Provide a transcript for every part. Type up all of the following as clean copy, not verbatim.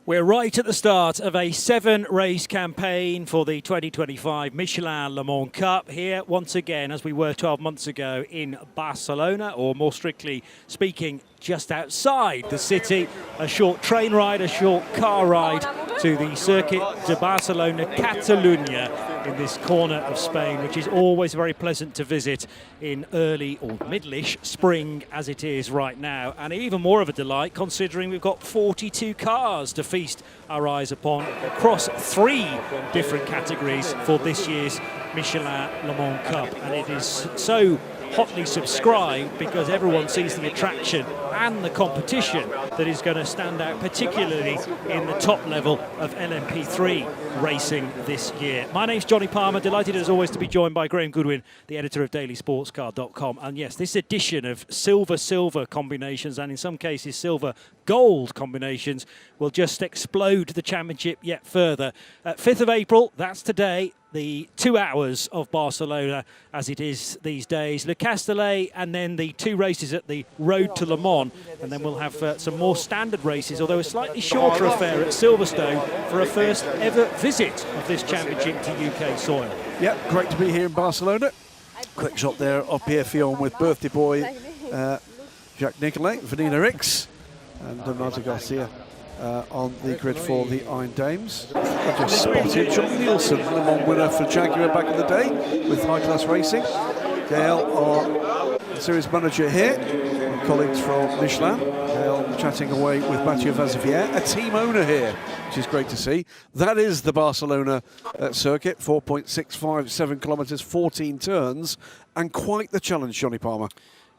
We're right at the start of a 7-race campaign for the 2025 Michelin Le Mans Cup here once again, as we were 12 months ago, in Barcelona, or more strictly speaking, just outside the city. A short train ride, a short car ride to the Circuit de Barcelona, Catalunya, in this corner of Spain, which is always very pleasant to visit in early or middle-ish spring as it is right now. And even more of a delight considering we've got 42 cars to feast our eyes upon across 3 different categories for this year's Michelin Le Mans Cup. And it is so hotly subscribed because everyone sees the attraction and the competition that is going to stand out, particularly in the top level of LMP3 racing this year. My name's Johnny Palmer, delighted as always to be joined by Graham Goodwin, the editor of dailysportscar.com. And yes, this edition of silver-silver combinations, and in some cases silver-gold combinations, will just explode the championship yet further. 5th of April, that's today, the 2 hours of Barcelona as it is these days. Le Castellet, and then the 2 races at the Road to Le Mans, and then we'll have some more standard races, although a slightly shorter affair at Silverstone for a first ever visit of this championship to UK soil. Yeah, great to be here in Barcelona. Quick shot there of Pierre Fillon with birthday boy Jacques Nicolet, Vanina Ricks, and Donato Garcia on the grid for the Iron Dames. I just spotted John Nielsen, Le Mans winner for Jaguar back in the day with high class racing. Gail, our series manager here, and colleagues from Michelin. Gail chatting away with Mathieu Vazevier, a team owner here, which is great to see. That is the Barcelona circuit, 4.657 kilometres, 14 turns, and quite the challenge, Johnny Palmer.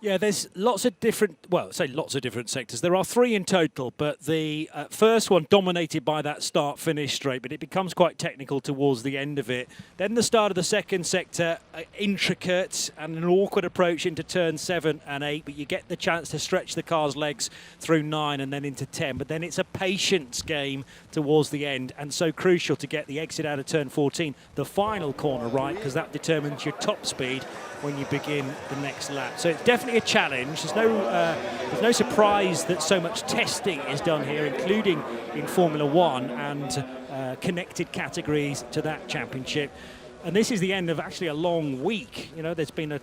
Yeah, there's lots of different, well, say lots of different sectors. There are 3 in total, but the first one dominated by that start-finish straight, but it becomes quite technical towards the end of it. Then the start of the second sector, intricate and an awkward approach into turn 7 and 8, but you get the chance to stretch the car's legs through 9 and then into 10. But then it's a patience game towards the end, and so crucial to get the exit out of turn 14, the final corner right, because that determines your top speed when you begin the next lap. So it's definitely a challenge. There's no surprise that so much testing is done here, including in Formula One and connected categories to that championship. And this is the end of actually a long week. You know, there's been a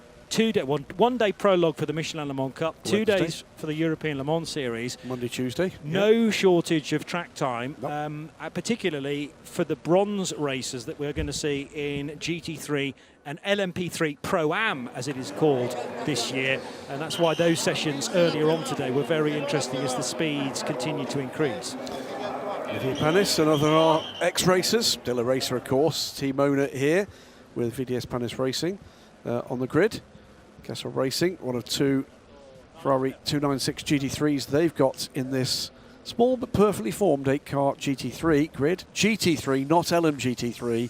one-day prologue for the Michelin Le Mans Cup, 2 days for the European Le Mans Series. Monday, Tuesday. No shortage of track time, particularly for the bronze races that we're going to see in GT3 and LMP3 Pro Am, as it is called this year. And that's why those sessions earlier on today were very interesting as the speeds continue to increase. Olivier Panis, another our ex-racers, still a racer of course, team owner here with VDS Panis Racing on the grid. Kessel Racing, one of 2 Ferrari 296 GT3s they've got in this small but perfectly formed 8-car GT3 grid. GT3, not LMGT3,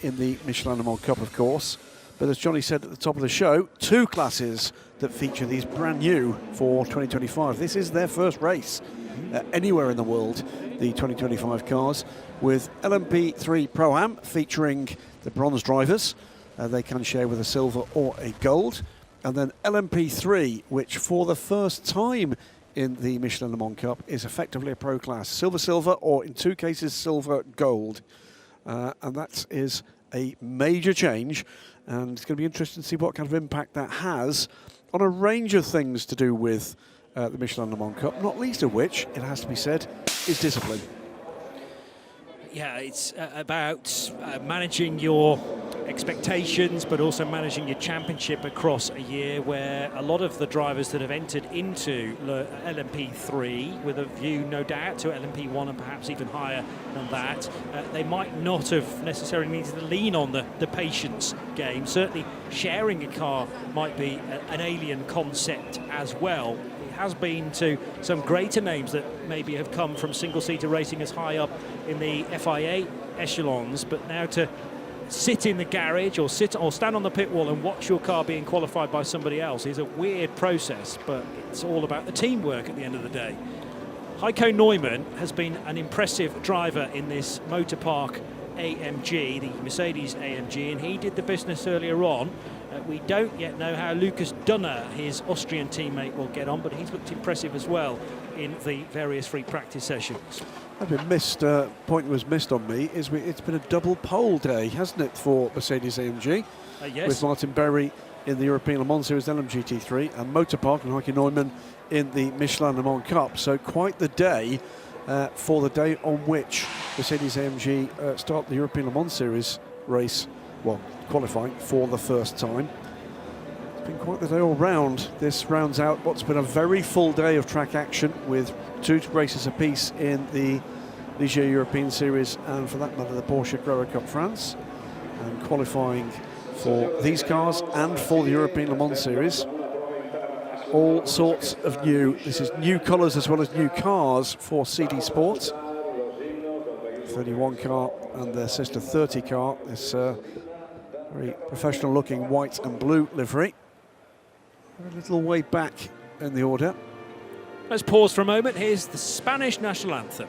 in the Michelin Le Mans Cup, of course. But as Johnny said at the top of the show, 2 classes that feature these brand new for 2025. This is their first race anywhere in the world, the 2025 cars, with LMP3 Pro Am featuring the bronze drivers. They can share with a silver or a gold. And then LMP3, which for the first time in the Michelin Le Mans Cup is effectively a pro class. Silver, or in 2 cases, silver, gold. And that is a major change. And it's going to be interesting to see what kind of impact that has on a range of things to do with the Michelin Le Mans Cup, not least of which, it has to be said, is discipline. Yeah, it's about managing your expectations, but also managing your championship across a year where a lot of the drivers that have entered into LMP3 with a view, no doubt, to LMP1 and perhaps even higher than that, they might not have necessarily needed to lean on the patience game. Certainly sharing a car might be an alien concept as well. Has been to some greater names that maybe have come from single-seater racing as high up in the FIA echelons, but now to sit in the garage or stand on the pit wall and watch your car being qualified by somebody else is a weird process, but it's all about the teamwork at the end of the day. Heiko Neumann has been an impressive driver in this Motor Park AMG, the Mercedes AMG, and he did the business earlier on. We don't yet know how Lucas Dunner, his Austrian teammate, will get on, but he's looked impressive as well in the various free practice sessions. Point was missed on me is it's been a double pole day, hasn't it, for Mercedes-AMG? Yes. With Martin Berry in the European Le Mans Series LMGT3 and Motorpark and Heike Neumann in the Michelin Le Mans Cup. So quite the day for the day on which Mercedes-AMG start the European Le Mans Series race, well, qualifying for the first time. It's been quite the day all round. This rounds out what's been a very full day of track action with 2 races apiece in the Ligier European Series and, for that matter, the Porsche Carrera Cup France, and qualifying for these cars and for the European Le Mans Series. All sorts of this is new colours as well as new cars for CD Sports. 31 car and their sister 30 car, this very professional looking white and blue livery. A little way back in the order. Let's pause for a moment. Here's the Spanish national anthem.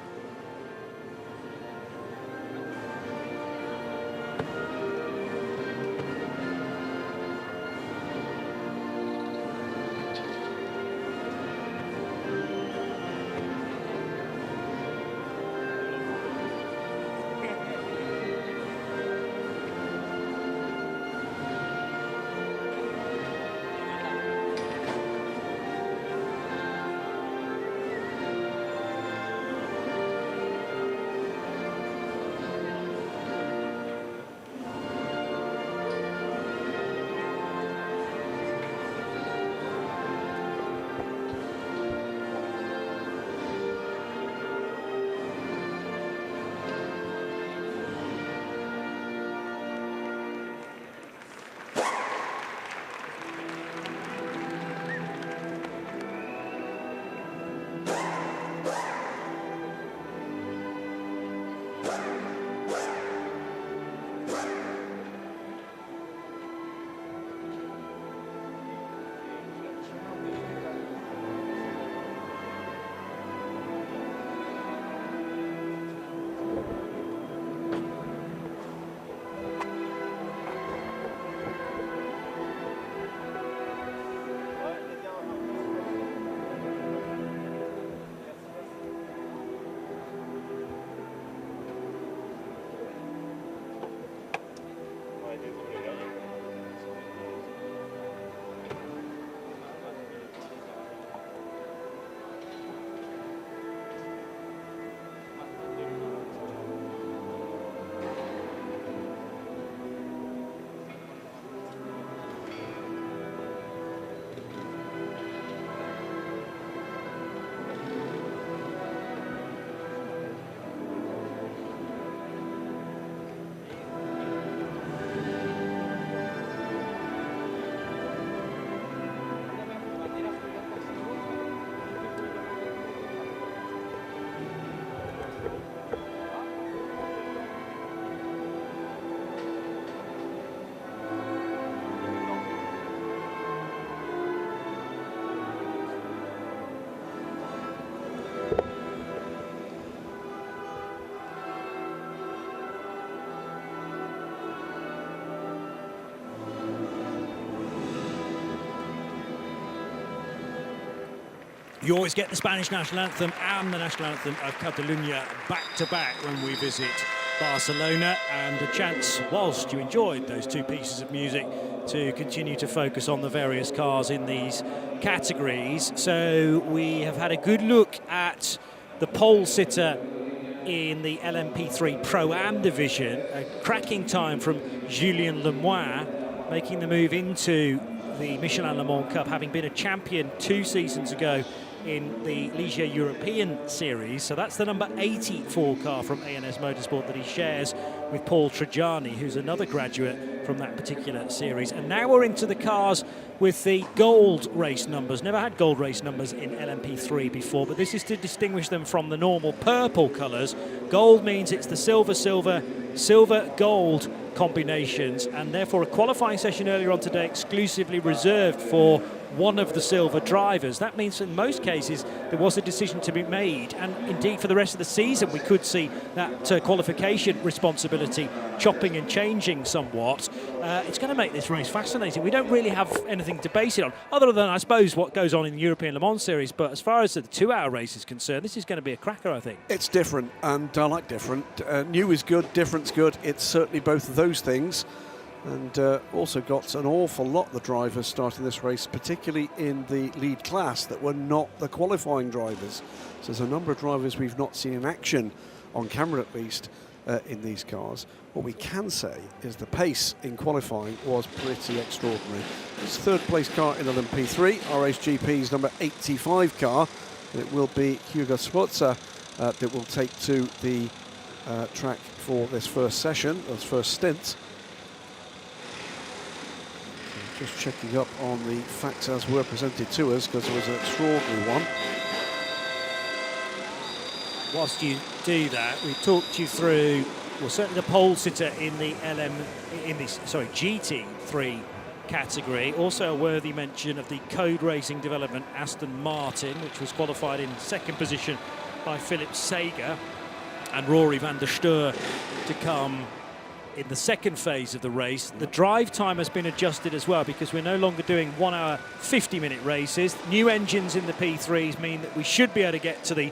You always get the Spanish national anthem and the national anthem of Catalunya back-to-back when we visit Barcelona, and a chance, whilst you enjoyed those 2 pieces of music, to continue to focus on the various cars in these categories. So we have had a good look at the pole sitter in the LMP3 Pro-Am division, a cracking time from Julien Lemoine, making the move into the Michelin Le Mans Cup, having been a champion 2 seasons ago in the Ligier European Series. So that's the number 84 car from A&S Motorsport that he shares with Paul Trajani, who's another graduate from that particular series. And now we're into the cars with the gold race numbers. Never had gold race numbers in LMP3 before, but this is to distinguish them from the normal purple colours. Gold means it's the silver, silver, silver, gold combinations, and therefore a qualifying session earlier on today exclusively reserved for one of the silver drivers. That means in most cases there was a decision to be made, and indeed for the rest of the season we could see that qualification responsibility chopping and changing somewhat. it's going to make this race fascinating. We don't really have anything to base it on, other than, I suppose, what goes on in the European Le Mans Series. But as far as the 2-hour race is concerned, this is going to be a cracker, I think. It's different, and I like different. New is good, different's good. It's certainly both of those things. And also got an awful lot of the drivers starting this race, particularly in the lead class, that were not the qualifying drivers. So there's a number of drivers we've not seen in action, on camera at least, in these cars. What we can say is the pace in qualifying was pretty extraordinary. It's third place car in LMP3, RHGP's number 85 car. And it will be Hugo Sforza that will take to the track for this first session, this first stint. Just checking up on the facts as were presented to us, because it was an extraordinary one. Whilst you do that, we talked you through, well, certainly the pole sitter in the GT3 category. Also a worthy mention of the code racing development Aston Martin, which was qualified in second position by Philip Sager, and Rory van der Steur to come in the second phase of the race. The drive time has been adjusted as well, because we're no longer doing 1 hour 50-minute races. New engines in the P3s mean that we should be able to get to the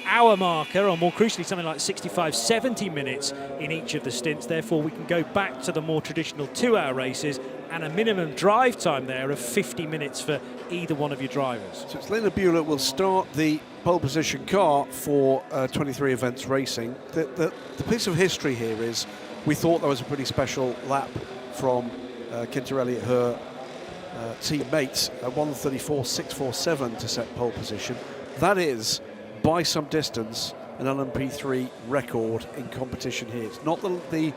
hour marker, or more crucially something like 65-70 minutes in each of the stints. Therefore we can go back to the more traditional 2-hour races, and a minimum drive time there of 50 minutes for either one of your drivers. So it's Lena Buehler will start the pole position car for 23 events racing. The piece of history here is, we thought there was a pretty special lap from Quintarelli, her teammates, at 1:34.647 to set pole position. That is, by some distance, an LMP3 record in competition here. It's not the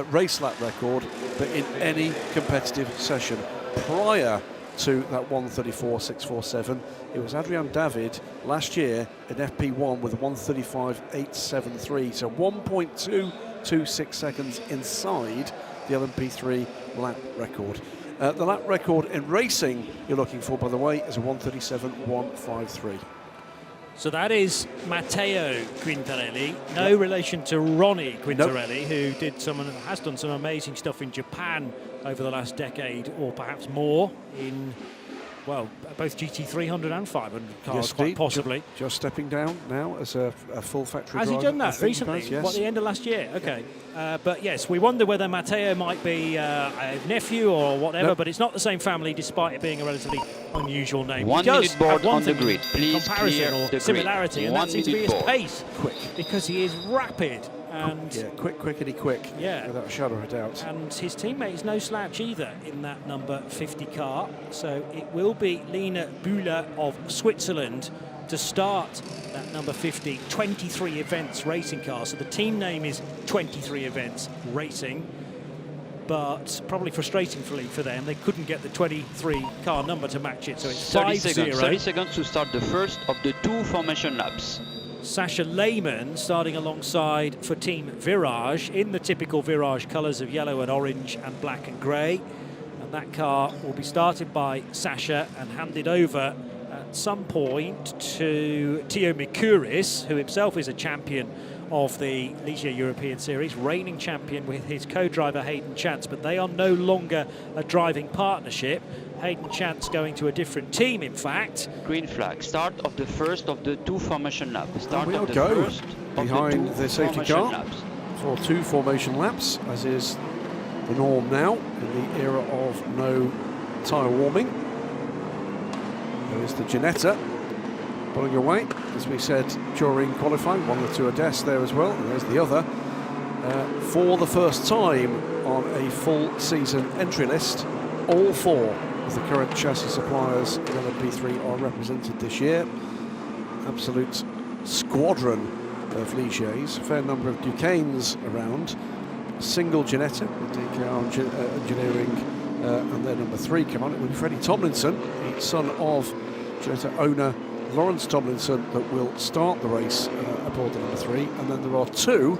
race lap record, but in any competitive session. Prior to that 1:34.647, it was Adrian David last year in FP1 with a 1:35.873, so 1.226 seconds inside the LMP3 lap record. The lap record in racing you're looking for, by the way, is a 1:37.153. So that is Matteo Quintarelli, no relation to Ronnie Quintarelli, who has done some amazing stuff in Japan over the last decade, or perhaps more, in, well, both GT300 and 500 cars, yes, quite possibly. Just stepping down now as a full factory driver. Has he done that recently? Yes. What, the end of last year? Okay. But yes, we wonder whether Matteo might be a nephew or whatever, but it's not the same family, despite it being a relatively unusual name. 1 minute board on the grid. Please comparison clear or the similarity, grid. and that seems to be his pace. Quick. Because he is rapid. And yeah, quickety quick, yeah, without a shadow of a doubt. And his teammate is no slouch either in that number 50 car. So it will be Lena Buehler of Switzerland to start that number 50, 23 events racing car. So the team name is 23 events racing, but probably frustratingly for them, they couldn't get the 23 car number to match it. So it's 30 seconds to start the first of the 2 formation laps. Sasha Lehmann starting alongside for Team Virage in the typical Virage colours of yellow and orange and black and grey. And that car will be started by Sasha and handed over at some point to Teo Mikuris, who himself is a champion of the Ligier European Series, reigning champion with his co-driver Hayden Chance, but they are no longer a driving partnership. Hayden Chance going to a different team, in fact. Green flag. Start of the first of the 2 formation laps. Start we'll of the go first behind of the safety car laps. for 2 formation laps, as is the norm now in the era of no tyre warming. There is the Ginetta pulling away, as we said during qualifying. 1 or 2 Ades there as well, and there's the other. For the first time on a full season entry list, all 4 of the current chassis suppliers in LMP3 are represented this year. Absolute squadron of Ligiers, a fair number of Duquesnes around. Single Ginetta with DKR Engineering and their number 3 car. It will be Freddie Tomlinson, the son of Ginetta owner Lawrence Tomlinson, that will start the race aboard the number 3. And then there are 2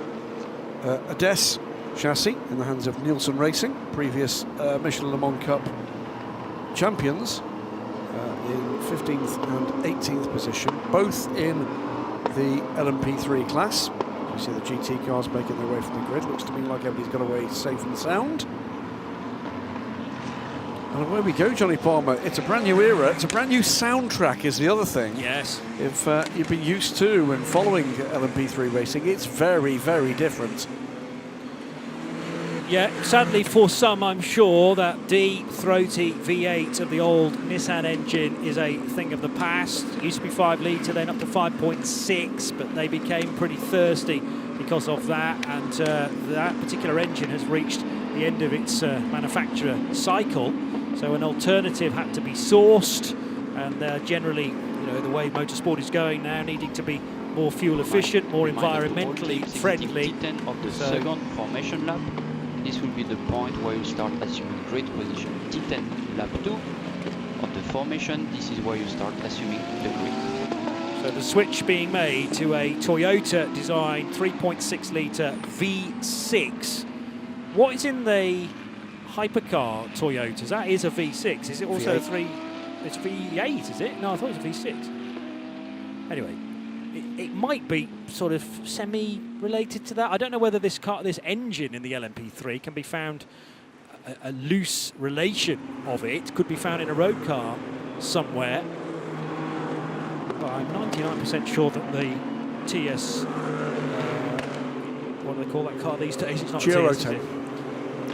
Ades chassis in the hands of Nielsen Racing, previous Michelin Le Mans Cup champions, in 15th and 18th position, both in the LMP3 class. You see the GT cars making their way from the grid. Looks to me like everybody's got away safe and sound. And away we go, Johnny Palmer. It's a brand new era. It's a brand new soundtrack is the other thing. Yes. If you've been used to and following LMP3 racing, it's very, very different. Yeah, sadly for some, I'm sure that deep, throaty V8 of the old Nissan engine is a thing of the past. It used to be 5 litre, then up to 5.6, but they became pretty thirsty because of that, and that particular engine has reached the end of its manufacturer cycle, so an alternative had to be sourced, and generally, you know, the way motorsport is going now, needing to be more fuel efficient, more environmentally friendly. T10 of the second formation lap. This will be the point where you start assuming grid position. T10 lap 2 of the formation, this is where you start assuming the grid. So the switch being made to a Toyota designed 3.6 litre V6. What is in the hypercar Toyotas? That is a V6. Is it also V8. It's V8, is it? No, I thought it was a V6. Anyway, it might be sort of semi-related to that. I don't know whether this engine in the LMP3 can be found, a loose relation of it could be found in a road car somewhere. But I'm 99% sure that the TS, what do they call that car these days? It's not Giro a TS, is it?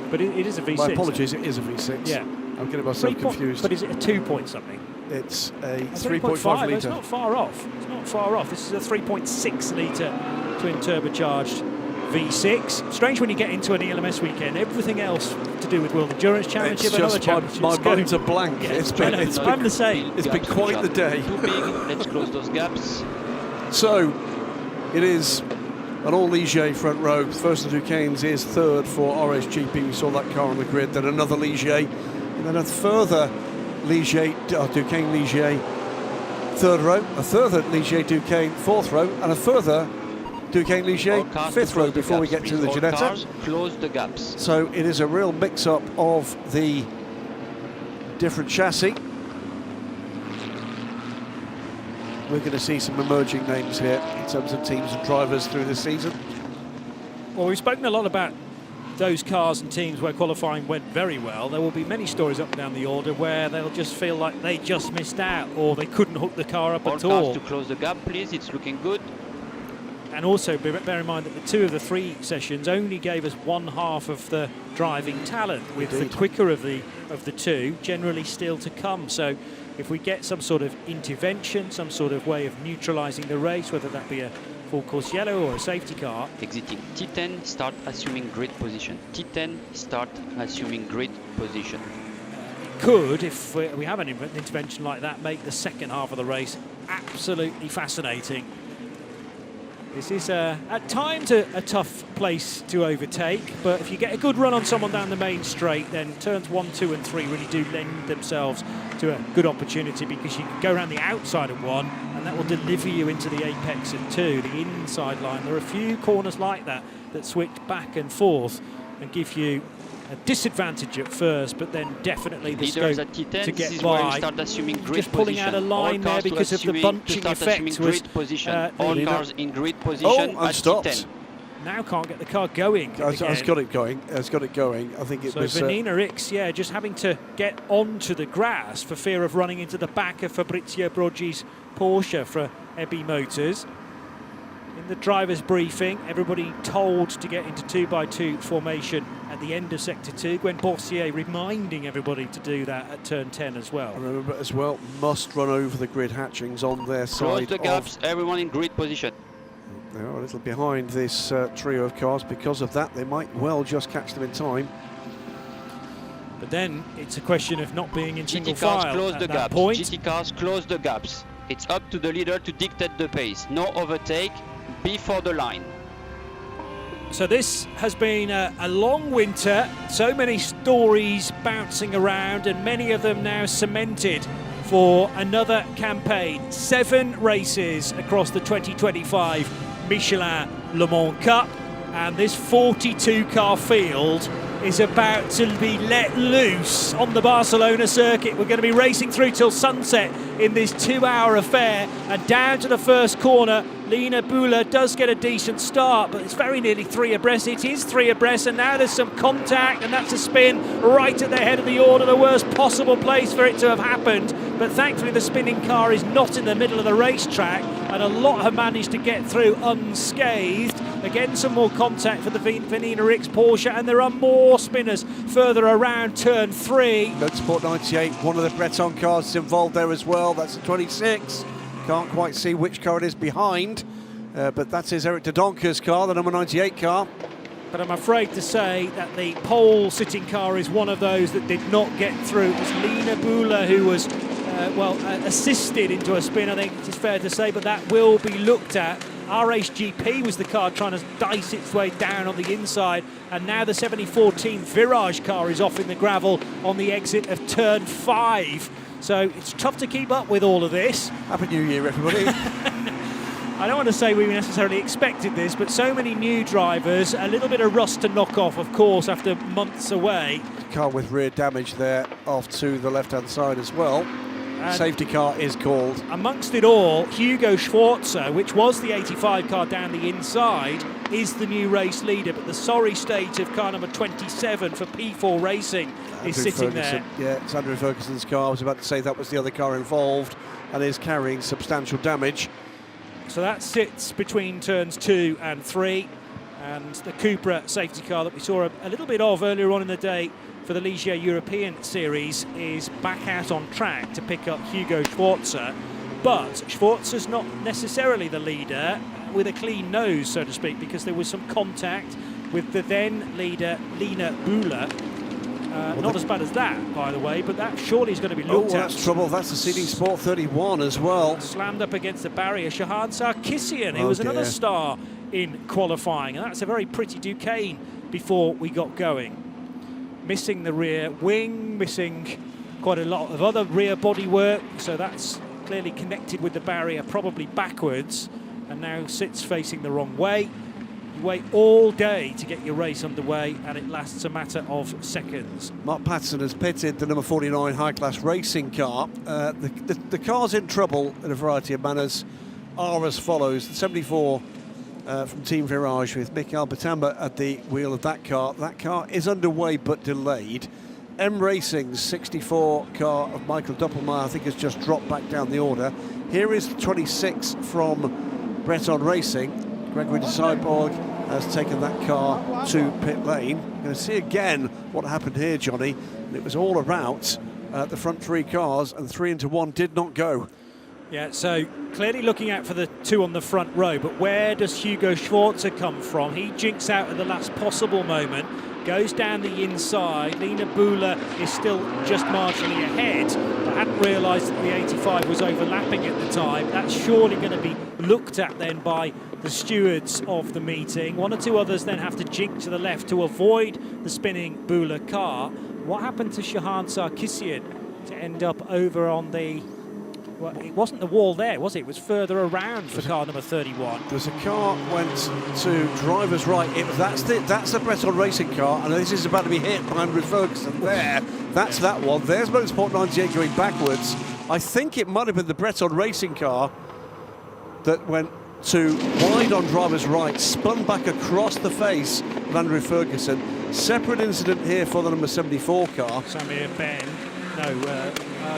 But it is a V6. My apologies, it is a V6. Yeah. I'm getting myself confused. But is it a 2 point something? It's a 3.5 litre. It's not far off. It's not far off. This is a 3.6 litre twin turbocharged V6. Strange when you get into an ELMS weekend, everything else to do with World Endurance Championship It's and other just championships. my mind's a blank. Yeah, I'm the same. It's been quite the day. Too big, let's close those gaps. So, it is an all-Ligier front row. First of the Duquesnes is third for RSGP. We saw that car on the grid. Then another Ligier. And then a further Ligier, Duquesne Ligier, third row. A further Ligier Duquesne, fourth row. And a further Duquesne Ligier, fifth row before we get to the Ginetta. Close the gaps. So it is a real mix-up of the different chassis. We're going to see some emerging names here in terms of teams and drivers through this season. Well, we've spoken a lot about those cars and teams where qualifying went very well. There will be many stories up and down the order where they'll just feel like they just missed out or they couldn't hook the car up at all. Cars to close the gap, please. It's looking good. And also bear in mind that the 2 of the 3 sessions only gave us one half of the driving talent, with the quicker of the 2 generally still to come. So if we get some sort of intervention, some sort of way of neutralising the race, whether that be a full course yellow or a safety car. Exiting T10, start assuming grid position. T10, start assuming grid position. Could, if we have an intervention like that, make the second half of the race absolutely fascinating. This is at times a tough place to overtake, but if you get a good run on someone down the main straight, then turns 1, 2 and 3 really do lend themselves to a good opportunity, because you can go around the outside of 1 and that will deliver you into the apex of 2, the inside line. There are a few corners like that switch back and forth and give you a disadvantage at first, but then definitely the scope at T10, to get this is where you by. start assuming grid Just pulling position. out a line there because of the bunching effect was all cars in grid position and at stopped. T10. Now can't get the car going. Has got it going. Has got it going. I think it was. So Vanina Ricks, yeah, just having to get onto the grass for fear of running into the back of Fabrizio Broggi's Porsche for Ebby Motors. In the driver's briefing, everybody told to get into 2x2 formation at the end of Sector 2. Gwen Boursier reminding everybody to do that at turn 10 as well. And remember as well, must run over the grid hatchings on their side. Close the gaps, everyone in grid position. They are a little behind this trio of cars. Because of that, they might well just catch them in time. But then it's a question of not being in single GT cars file close at the that gaps. point. GT cars close the gaps. It's up to the leader to dictate the pace. No overtake before the line. So this has been a long winter, so many stories bouncing around, and many of them now cemented for another campaign. 7 races across the 2025 Michelin Le Mans Cup, and this 42 car field is about to be let loose on the Barcelona circuit. We're going to be racing through till sunset in this 2-hour affair, and down to the first corner, Lina Bühler does get a decent start, but it's very nearly 3 abreast. It is 3 abreast, and now there's some contact, and that's a spin right at the head of the order, the worst possible place for it to have happened. But thankfully the spinning car is not in the middle of the racetrack, and a lot have managed to get through unscathed. Again, some more contact for the Vanina Ricks Porsche, and there are more spinners further around turn 3. Motorsport 98, one of the Breton cars is involved there as well. That's a 26. Can't quite see which car it is behind, but that is Eric de Donker's car, the number 98 car. But I'm afraid to say that the pole sitting car is one of those that did not get through. It was Lina Bühler who was, assisted into a spin, I think it is fair to say, but that will be looked at. RHGP was the car trying to dice its way down on the inside, and now the 7014 Virage car is off in the gravel on the exit of turn 5. So it's tough to keep up with all of this. Happy New Year, everybody. I don't want to say we necessarily expected this, but so many new drivers, a little bit of rust to knock off, of course, after months away. Car with rear damage there off to the left-hand side as well. And safety car is called. Amongst it all, Hugo Schwarzer, which was the 85 car down the inside, is the new race leader, but the sorry state of car number 27 for P4 Racing is sitting there. Yeah, it's Andrew Ferguson's car. I was about to say that was the other car involved and is carrying substantial damage. So that sits between turns 2 and 3, and the Cupra safety car that we saw a little bit of earlier on in the day for the Ligier European Series is back out on track to pick up Hugo Schwarzer. But Schwarzer's not necessarily the leader with a clean nose, so to speak, because there was some contact with the then leader Lina Bühler. Not as bad as that, by the way, but that surely is going to be looked at. That's trouble. That's the Seeding Sport 31 as well. Slammed up against the barrier. Shahan Sarkisian, who was another star in qualifying, and that's a very pretty Duquesne before we got going. Missing the rear wing, missing quite a lot of other rear bodywork, so that's clearly connected with the barrier, probably backwards, and now sits facing the wrong way. You wait all day to get your race underway, and it lasts a matter of seconds. Mark Patterson has pitted the number 49 high-class racing car. The cars in trouble in a variety of manners are as follows. The 74 from Team Virage with Michael Batamba at the wheel of that car. That car is underway but delayed. M Racing's 64 car of Michael Doppelmayr, I think, has just dropped back down the order. Here is the 26 from Breton Racing. Gregory de Cyborg has taken that car to pit lane. We're going to see again what happened here, Johnny. And it was all about the front 3 cars, and 3 into 1 did not go. Yeah, so clearly looking out for the 2 on the front row, but where does Hugo Schwarzer come from? He jinks out at the last possible moment, goes down the inside. Lina Bühler is still just marginally ahead, but hadn't realised that the 85 was overlapping at the time. That's surely going to be looked at then by the stewards of the meeting. 1 or 2 others then have to jink to the left to avoid the spinning Bühler car. What happened to Shahan Sarkisian to end up over on the... Well, it wasn't the wall there, was it? It was further around for car number 31. There's a car went to driver's right. That's the Breton Racing car, and this is about to be hit by Andrew Ferguson there. That's that one. There's Motorsport 98 going backwards. I think it might have been the Breton Racing car that went to wide on driver's right, spun back across the face of Andrew Ferguson. Separate incident here for the number 74 car. Samir Ben. No,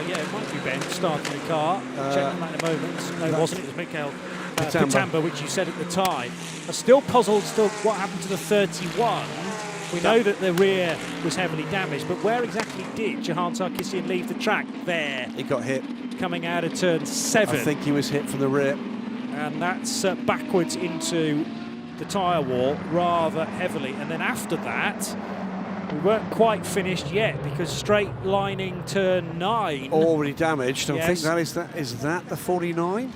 yeah, it might be Ben starting the car. Checking that in a moment. No, it wasn't. It was Michael Batamba, which you said at the time. I'm still puzzled what happened to the 31. We know that the rear was heavily damaged, but where exactly did Shahan Sarkisian leave the track? There. He got hit. Coming out of turn 7. I think he was hit from the rear. And that's backwards into the tyre wall rather heavily. And then after that, we weren't quite finished yet, because straight lining turn 9 already damaged. Yes. I think is that the 49.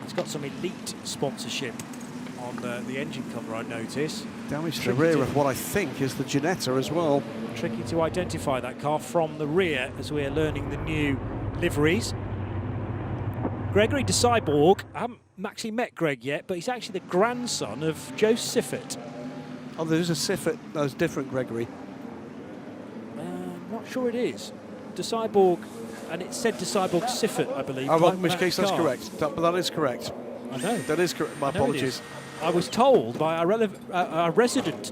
It's got some elite sponsorship on the engine cover, I notice. Damage to the rear of what I think is the Ginetta as well. Tricky to identify that car from the rear as we're learning the new liveries. Gregory de Cyborg, I haven't actually met Greg yet, but he's actually the grandson of Joe Siffert. Oh, there's a Siffert. That's different, Gregory. I'm not sure it is. De Cyborg, and it said De Cyborg Siffert, I believe. Oh, well, in like which that case that's car. correct. But that is correct. I know. That is correct. My I know it apologies. is. I was told by our resident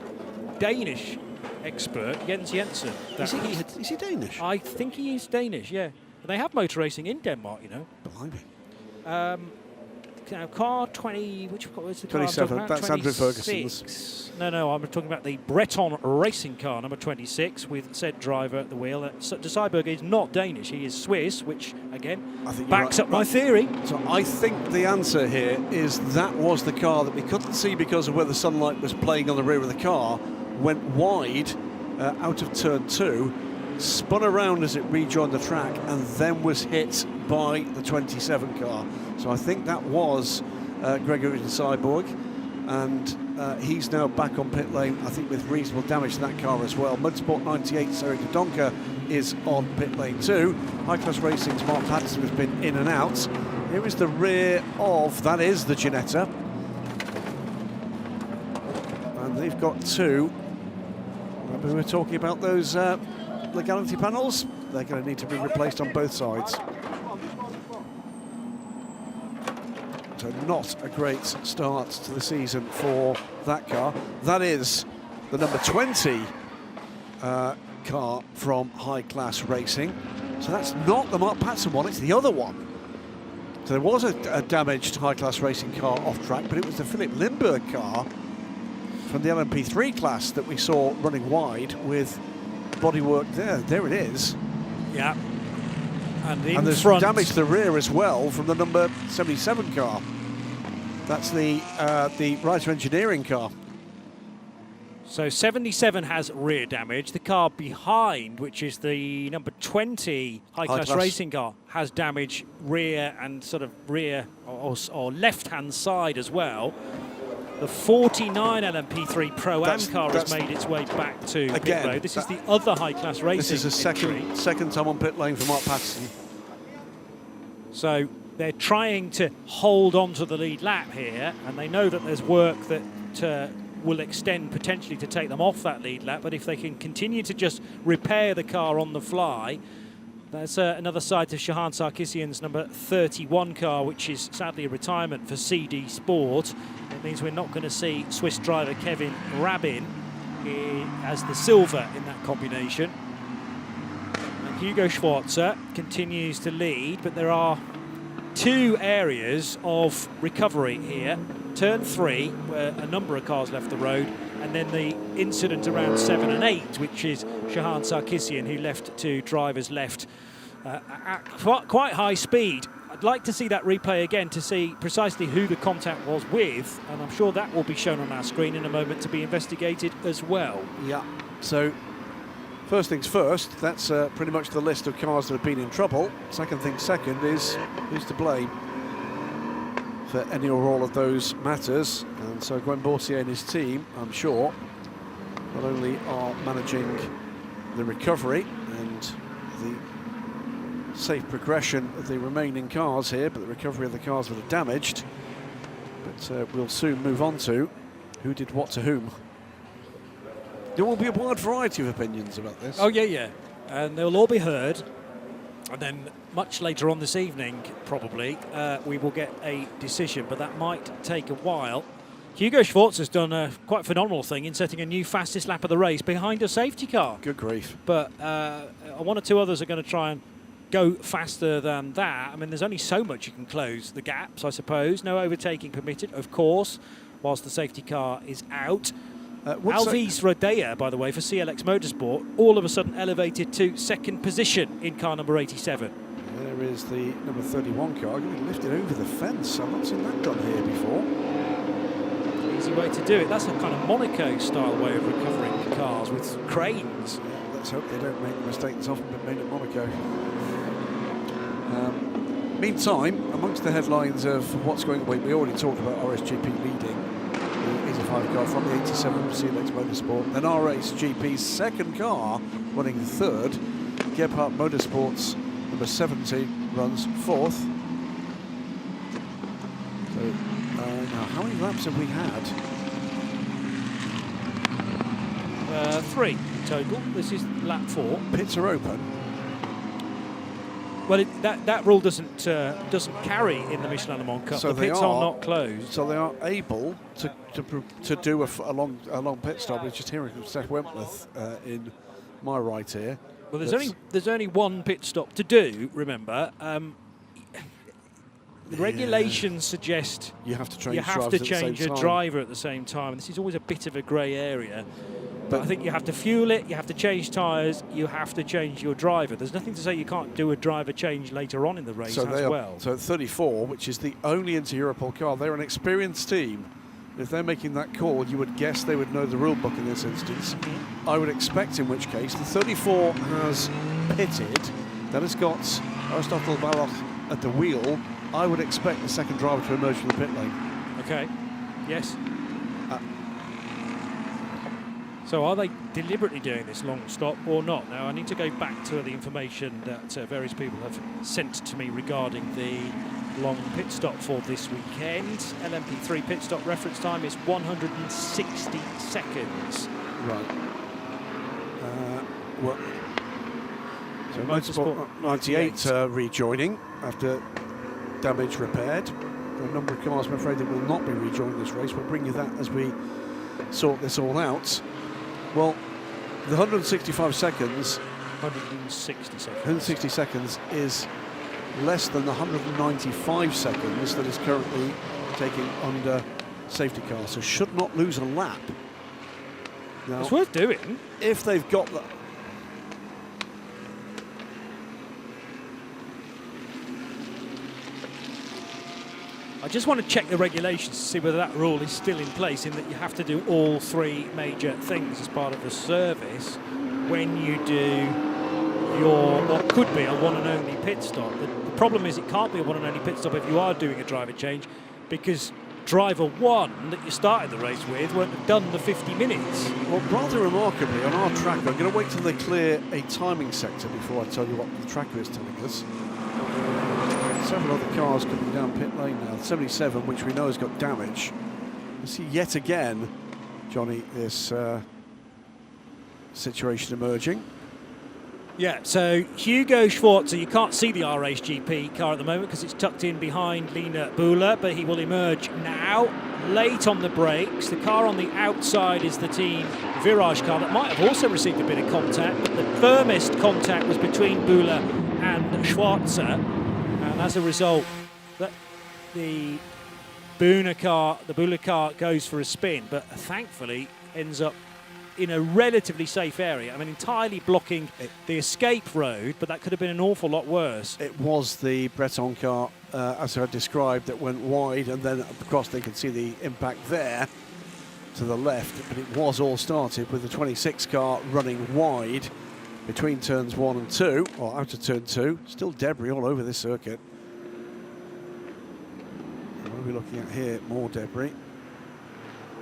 Danish expert, Jens Jensen, that he had. Is he Danish? I think he is Danish, yeah. They have motor racing in Denmark, you know. Blimey. Now, car 20, which was the car? 27, that's Andrew Ferguson's. No, I'm talking about the Breton racing car, number 26, with said driver at the wheel. De Cyborg is not Danish, he is Swiss, which, again, backs up my theory. So I think the answer here is that was the car that we couldn't see because of where the sunlight was playing on the rear of the car, went wide out of turn 2, spun around as it rejoined the track, and then was hit by the 27 car. So I think that was Gregory de Cyborg, and he's now back on pit lane, I think with reasonable damage to that car as well. Motorsport 98's Eric de Donker is on pit lane too. High Class Racing's Mark Patterson has been in and out. Here is the rear of, that is the Ginetta. And they've got 2. Remember we were talking about those legality panels? They're going to need to be replaced on both sides. So not a great start to the season for that car. That is the number 20 car from High Class Racing. So that's not the Mark Patterson one, it's the other one. So there was a damaged High Class Racing car off track, but it was the Philip Lindbergh car from the LMP3 class that we saw running wide with bodywork there. There it is. Yeah. And there's front, damage to the rear as well from the number 77 car. That's the Writer Engineering car. So 77 has rear damage. The car behind, which is the number 20 High Class Racing car, has damage rear and sort of rear or left-hand side as well. The 49 LMP3 Pro Am car has made its way back to pit road. This is the other High Class Racing. This is a second time on pit lane for Mark Patterson. So they're trying to hold on to the lead lap here, and they know that there's work that will extend potentially to take them off that lead lap, but if they can continue to just repair the car on the fly, that's another side to Shahan Sarkisian's number 31 car, which is sadly a retirement for CD Sport. It means we're not going to see Swiss driver Kevin Rabin as the silver in that combination. And Hugo Schwarzer continues to lead, but there are 2 areas of recovery here. Turn 3, where a number of cars left the road, and then the incident around 7 and 8, which is Shahan Sarkisian, who left 2 drivers left at quite high speed. I'd like to see that replay again to see precisely who the contact was with, and I'm sure that will be shown on our screen in a moment to be investigated as well. Yeah, so first things first, that's pretty much the list of cars that have been in trouble. Second thing second is who's to blame for any or all of those matters. And so Gwen Boursier and his team, I'm sure, not only are managing the recovery and the safe progression of the remaining cars here, but the recovery of the cars that are damaged. But we'll soon move on to who did what to whom. There will be a wide variety of opinions about this. Oh, yeah. And they'll all be heard. And then much later on this evening, probably, we will get a decision, but that might take a while. Hugo Schwartz has done a quite phenomenal thing in setting a new fastest lap of the race behind a safety car. Good grief. But 1 or 2 others are going to try and go faster than that. I mean, there's only so much you can close the gaps, I suppose. No overtaking permitted, of course, whilst the safety car is out. Alves Rodea, by the way, for CLX Motorsport, all of a sudden elevated to 2nd position in car number 87. There is the number 31 car, going to be lifted over the fence. I've not seen that done here before. Easy way to do it. That's a kind of Monaco-style way of recovering cars with cranes. Yeah, let's hope they don't make the mistake that's often been made at Monaco. Meantime, amongst the headlines of what's going on, we already talked about RSGP leading. He's a 5 car from the 87 CLX Motorsport. Then RSGP's 2nd car running 3rd. Gebhardt Motorsports number 70 runs 4th. So now how many laps have we had? 3 total. This is lap 4. Pits are open. Well, that rule doesn't carry in the Michelin Le Mans Cup. So the pits are not closed. So they are able to do a long pit stop. It's just hearing from Steph Wentworth in my right here. Well, there's only one pit stop to do. Remember, the regulations suggest you have to change. You have to change your driver at the same time. And this is always a bit of a grey area. But I think you have to fuel it, you have to change tyres, you have to change your driver. There's nothing to say you can't do a driver change later on in the race as well. So at 34, which is the only Inter-Europol car, they're an experienced team. If they're making that call, you would guess they would know the rule book in this instance. I would expect, in which case, the 34 has pitted. That has got Aristotle Balot at the wheel. I would expect the second driver to emerge from the pit lane. Okay, yes. So are they deliberately doing this long stop or not? Now, I need to go back to the information that various people have sent to me regarding the long pit stop for this weekend. LMP3 pit stop reference time is 160 seconds. Right. Well, so Motorsport 98 rejoining after damage repaired. For a number of cars, I'm afraid, that will not be rejoining this race. We'll bring you that as we sort this all out. Well, the 165 seconds... 160 seconds is less than the 195 seconds that is currently taking under safety car, so should not lose a lap. Now, it's worth doing. If they've got that... I just want to check the regulations to see whether that rule is still in place, in that you have to do all 3 major things as part of the service when you do your what could be a one and only pit stop. The problem is it can't be a one and only pit stop if you are doing a driver change, because driver 1 that you started the race with won't have done the 50 minutes. Well, rather remarkably, on our tracker, I'm going to wait till they clear a timing sector before I tell you what the tracker is telling us. Several other cars coming down pit lane now. 77, which we know has got damage. You see yet again, Johnny, this situation emerging. Yeah, so Hugo Schwarzer, you can't see the RACE GP car at the moment because it's tucked in behind Lina Bühler, but he will emerge now, late on the brakes. The car on the outside is the team Virage car that might have also received a bit of contact, but the firmest contact was between Bühler and Schwarzer. And as a result, the Bühler car goes for a spin, but thankfully ends up in a relatively safe area. I mean, entirely blocking the escape road, but that could have been an awful lot worse. It was the Breton car, as I described, that went wide, and then across they could see the impact there to the left, but it was all started with the 26 car running wide between turns 1 and 2, or out of turn 2. Still debris all over this circuit. What are we looking at here? More debris.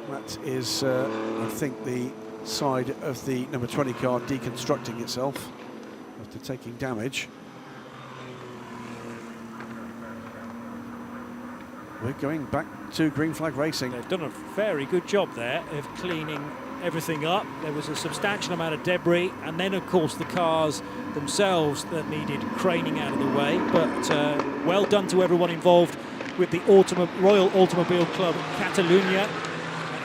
That is, I think, the side of the number 20 car deconstructing itself after taking damage. We're going back to green flag racing. They've done a very good job there of cleaning everything up. There was a substantial amount of debris, and then of course the cars themselves that needed craning out of the way, but well done to everyone involved with the Royal Automobile Club Catalunya,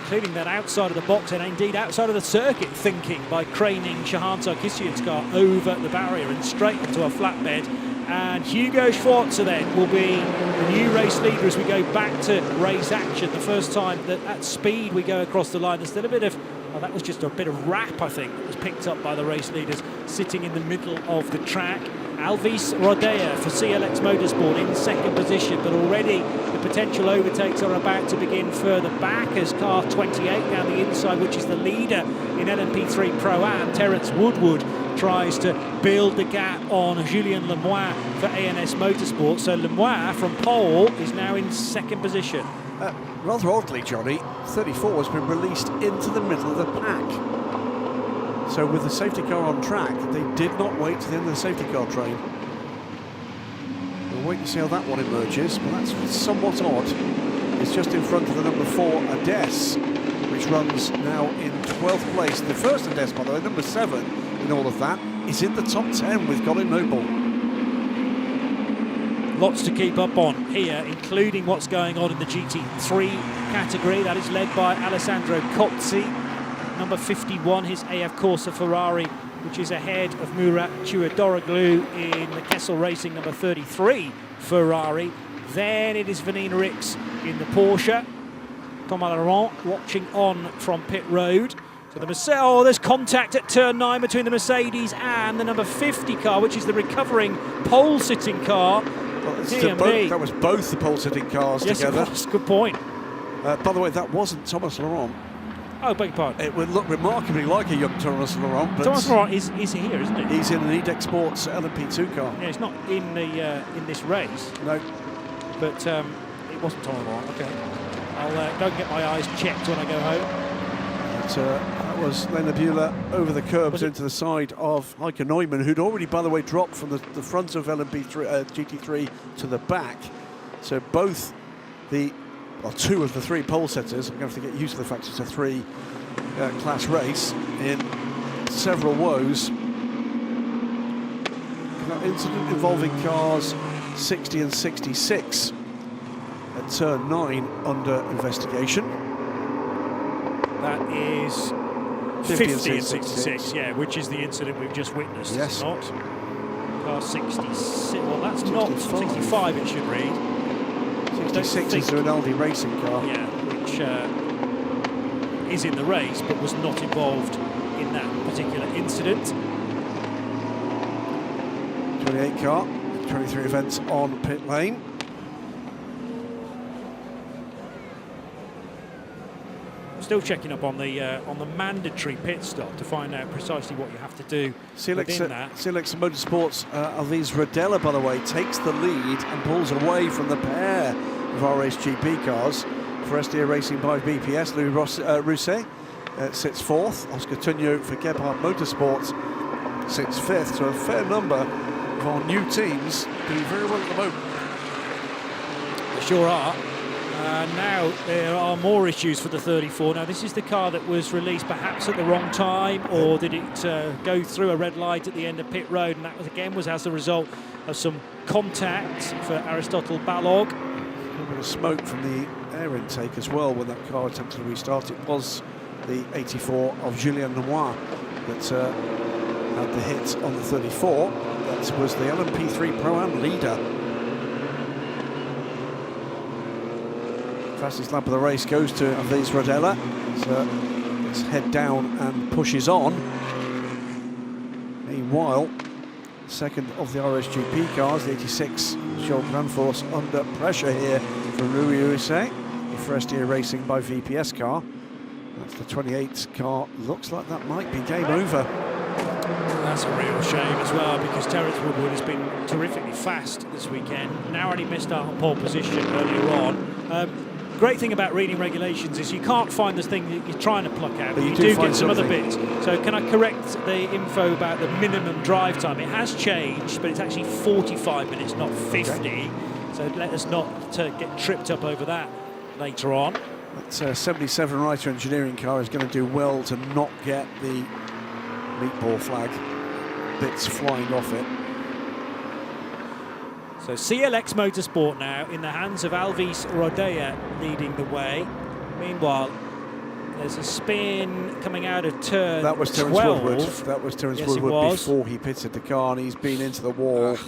including that outside of the box and indeed outside of the circuit thinking by craning Shahan Sarkisian's car over the barrier and straight onto a flatbed. And Hugo Schwarzer then will be the new race leader as we go back to race action. The first time that at speed we go across the line. There's still a bit of, well, that was just a bit of rap, I think, that was picked up by the race leaders sitting in the middle of the track. Alvis Rodea for CLX Motorsport in second position, but already the potential overtakes are about to begin further back as car 28 down the inside, which is the leader in LMP3 Pro-Am, Terence Woodward, tries to build the gap on Julien Lemoine for ANS Motorsport. So Lemoine from pole is now in second position. Rather oddly, Johnny, 34 has been released into the middle of the pack. So with the safety car on track, they did not wait to the end of the safety car train. We'll wait and see how that one emerges, but that's somewhat odd. It's just in front of the number 4 Ades which runs now in 12th place. The first index, by the way, number 7 in all of that, is in the top 10 with Colin Noble. Lots to keep up on here, including what's going on in the GT3 category. That is led by Alessandro Cozzi, number 51, his AF Corsa Ferrari, which is ahead of Murat Chuadoroglu in the Kessel Racing number 33 Ferrari. Then it is Vanina Ricks in the Porsche. Thomas Laurent watching on from pit road. So the Mercedes, oh, there's contact at turn 9 between the Mercedes and the number 50 car, which is the recovering pole-sitting car. That was both the pole-sitting cars together. Yes, it was. Good point. By the way, that wasn't Thomas Laurent. Oh, beg your pardon. It would look remarkably like a young Thomas Laurent, but Thomas Laurent is here, isn't he? He's in an EDEC Sports LMP2 car. Yeah, he's not in the in this race. No, but it wasn't Thomas Laurent. Okay, I'll go and get my eyes checked when I go home. But, that was Lena Buehler over the curbs into the side of Heike Neumann, who'd already, by the way, dropped from the front of LMP3 GT3 to the back. So both two of the 3 pole setters, I'm going to have to get used to the fact it's a 3 class race, in several woes. That incident involving cars 60 and 66 at turn 9 under investigation. That is 50 and 66, yeah, which is the incident we've just witnessed. Yes. Not car 66. Well, that's 65. Not 65. It should read. 66 is a Rinaldi racing car. Yeah, which is in the race, but was not involved in that particular incident. 28 car, 23 events on pit lane. Still checking up on the mandatory pit stop to find out precisely what you have to do within that. Silex Motorsports, Alviz Rodella, by the way, takes the lead and pulls away from the pair of RSGP cars. For SDA Racing by BPS, Louis Rousset sits 4th. Oscar Tuño for Gebhardt Motorsports sits 5th. So a fair number of our new teams doing very well at the moment. They sure are. Now there are more issues for the 34. Now this is the car that was released perhaps at the wrong time, or did it go through a red light at the end of pit road, and that was as a result of some contact for Aristotle Balog. A bit of smoke from the air intake as well when that car attempted to restart. It was the 84 of Julien Lenoir that had the hit on the 34. That was the LMP3 Pro-Am leader. Fastest lap of the race goes to Alviz Rodella. So let's head down and pushes on. Meanwhile, second of the RSGP cars, the 86 Charles Granforce, under pressure here from Louis Rousset for SDA Racing by VPS car. That's the 28 car. Looks like that might be game over. That's a real shame as well, because Terence Woodward has been terrifically fast this weekend. Narrowly missed out on pole position earlier on. Great thing about reading regulations is you can't find this thing that you're trying to pluck out, but you do get some other bits. So can I correct the info about the minimum drive time? It has changed, but it's actually 45 minutes, not 50. Okay. So let us not get tripped up over that later on. That 77 Reiter engineering car is going to do well to not get the meatball flag bits flying off it. So CLX Motorsport now in the hands of Alviz Rodella leading the way. Meanwhile, there's a spin coming out of turn 12. That was Terence Woodward. That was Terence Woodward before he pitted the car, and he's been into the wall.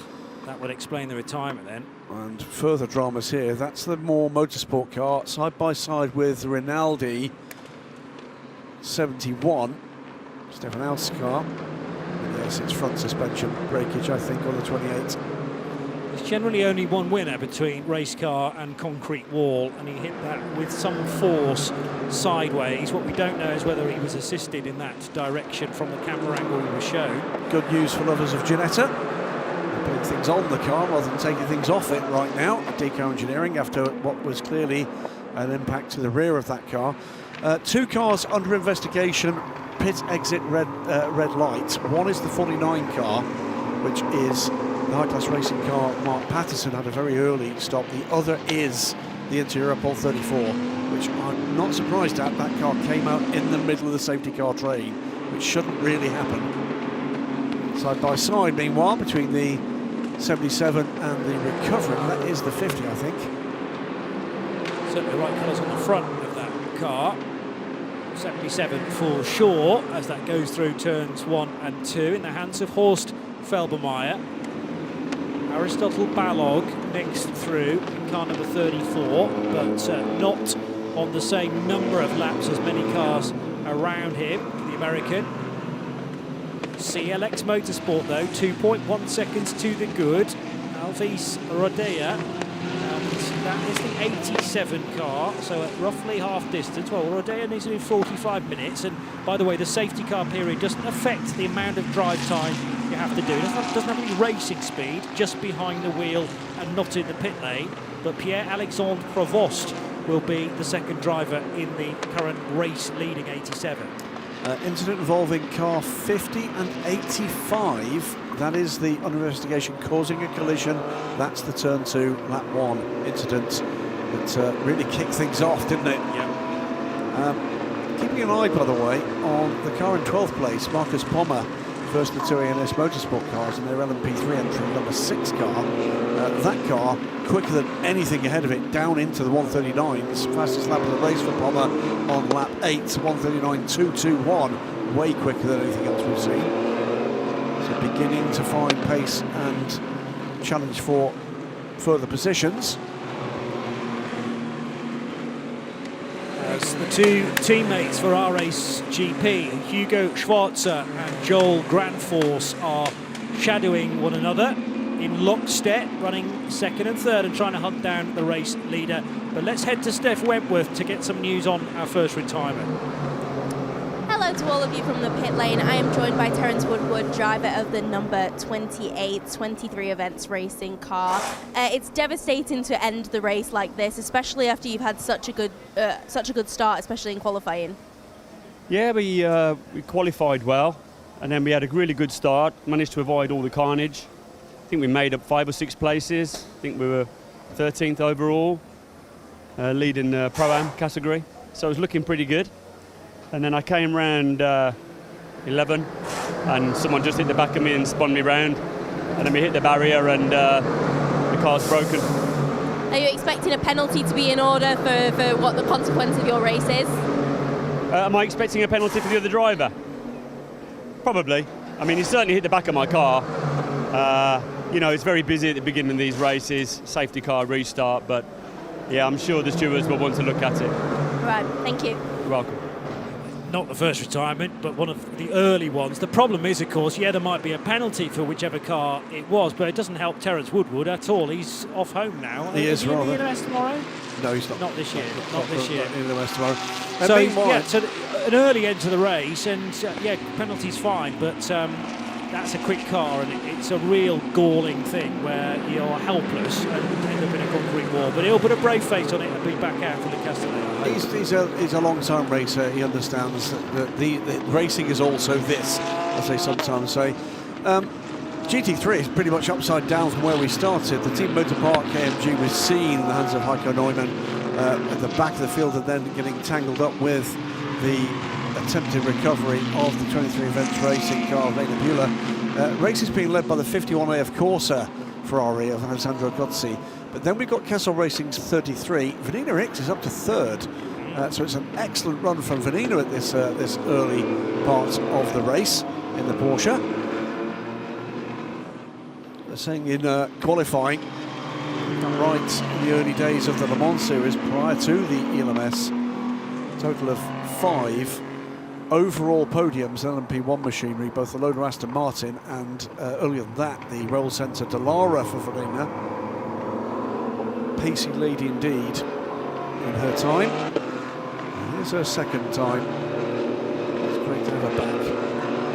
That would explain the retirement then. And further dramas here. That's the more motorsport car, side by side with the Rinaldi 71. Stefan Al's car. And yes, it's front suspension breakage, I think, on the 28. There's generally only one winner between race car and concrete wall, and he hit that with some force sideways. What we don't know is whether he was assisted in that direction from the camera angle we were shown. Good news for lovers of Ginetta. They're putting things on the car rather than taking things off it right now at Deco Engineering after what was clearly an impact to the rear of that car. 2 cars under investigation, pit exit red light. One is the 49 car, which is the high-class racing car Mark Patterson had a very early stop. The other is the interior up on 34, which I'm not surprised at. That car came out in the middle of the safety car train, which shouldn't really happen. Side by side, meanwhile, between the 77 and the recovery. That is the 50, I think. Certainly the right colours on the front of that car. 77 falls short as that goes through turns 1 and 2 in the hands of Horst Felbermayr. Aristotle Balog next through in car number 34, but not on the same number of laps as many cars around him, the American. CLX Motorsport though, 2.1 seconds to the good. Alvis Rodea, and that is the 87 car, so at roughly half distance. Well, Rodea needs to do 45 minutes, and by the way, the safety car period doesn't affect the amount of drive time you have to do. It doesn't have any racing speed, just behind the wheel and not in the pit lane. But Pierre-Alexandre Provost will be the second driver in the current race leading 87. Incident involving car 50 and 85. That is the under investigation causing a collision. That's the turn 2, lap 1 incident that really kicked things off, didn't it? Yeah. Keeping an eye, by the way, on the car in 12th place, Marcus Pommer, first of the two ANS Motorsport cars in their LMP3 entry, number 6 car. That car, quicker than anything ahead of it, down into the 139s. Fastest lap of the race for Pommer on lap 8, 139.221. Way quicker than anything else we've seen. So beginning to find pace and challenge for further positions. As the two teammates for RACE GP, Hugo Schwarzer and Joel Grandforce, are shadowing one another in lockstep, running second and third and trying to hunt down the race leader. But let's head to Steph Wentworth to get some news on our first retirement. Hello to all of you from the pit lane. I am joined by Terence Woodward, driver of the number 28 23 Events Racing car. It's devastating to end the race like this, especially after you've had such a good start, especially in qualifying. Yeah, we qualified well, and then we had a really good start. Managed to avoid all the carnage. I think we made up 5 or 6 places. I think we were 13th overall, leading the Pro-Am category. So it was looking pretty good. And then I came round 11, and someone just hit the back of me and spun me round. And then we hit the barrier, and the car's broken. Are you expecting a penalty to be in order for what the consequence of your race is? Am I expecting a penalty for the other driver? Probably. I mean, he certainly hit the back of my car. You know, it's very busy at the beginning of these races, safety car restart, but yeah, I'm sure the stewards will want to look at it. Right, thank you. You're welcome. Not the first retirement, but one of the early ones. The problem is, of course, yeah, there might be a penalty for whichever car it was, but it doesn't help Terence Woodward at all. He's off home now. He is, rather. Is he in the LMS tomorrow? No, he's not. Not this year. Not this year. In the West tomorrow. So, yeah, so an early end to the race, and yeah, penalty's fine, but that's a quick car, and it's a real galling thing where you're helpless and end up in a concrete wall. But he'll put a brave face on it and be back out for the Castellano. He's a long-time racer. He understands that the racing is also this, as they sometimes say. GT3 is pretty much upside down from where we started. The Team Motor Park KMG was seen in the hands of Heiko Neumann at the back of the field, and then getting tangled up with the attempted recovery of the 23 Events Racing car of Lena Buehler. Race is being led by the 51 AF Corsa Ferrari of Alessandro Gozzi. But then we've got Kessel Racing's 33. Vanina Ricks is up to third. So it's an excellent run from Vanina at this early part of the race in the Porsche. They're saying in qualifying, right in the early days of the Le Mans series prior to the ELMS, total of 5 overall podiums in LMP1 machinery, both the Lola Aston Martin and earlier than that, the Roll Centre Dallara for Vanina. Pacey lady indeed in her time. And here's her second time. It's great to have her back.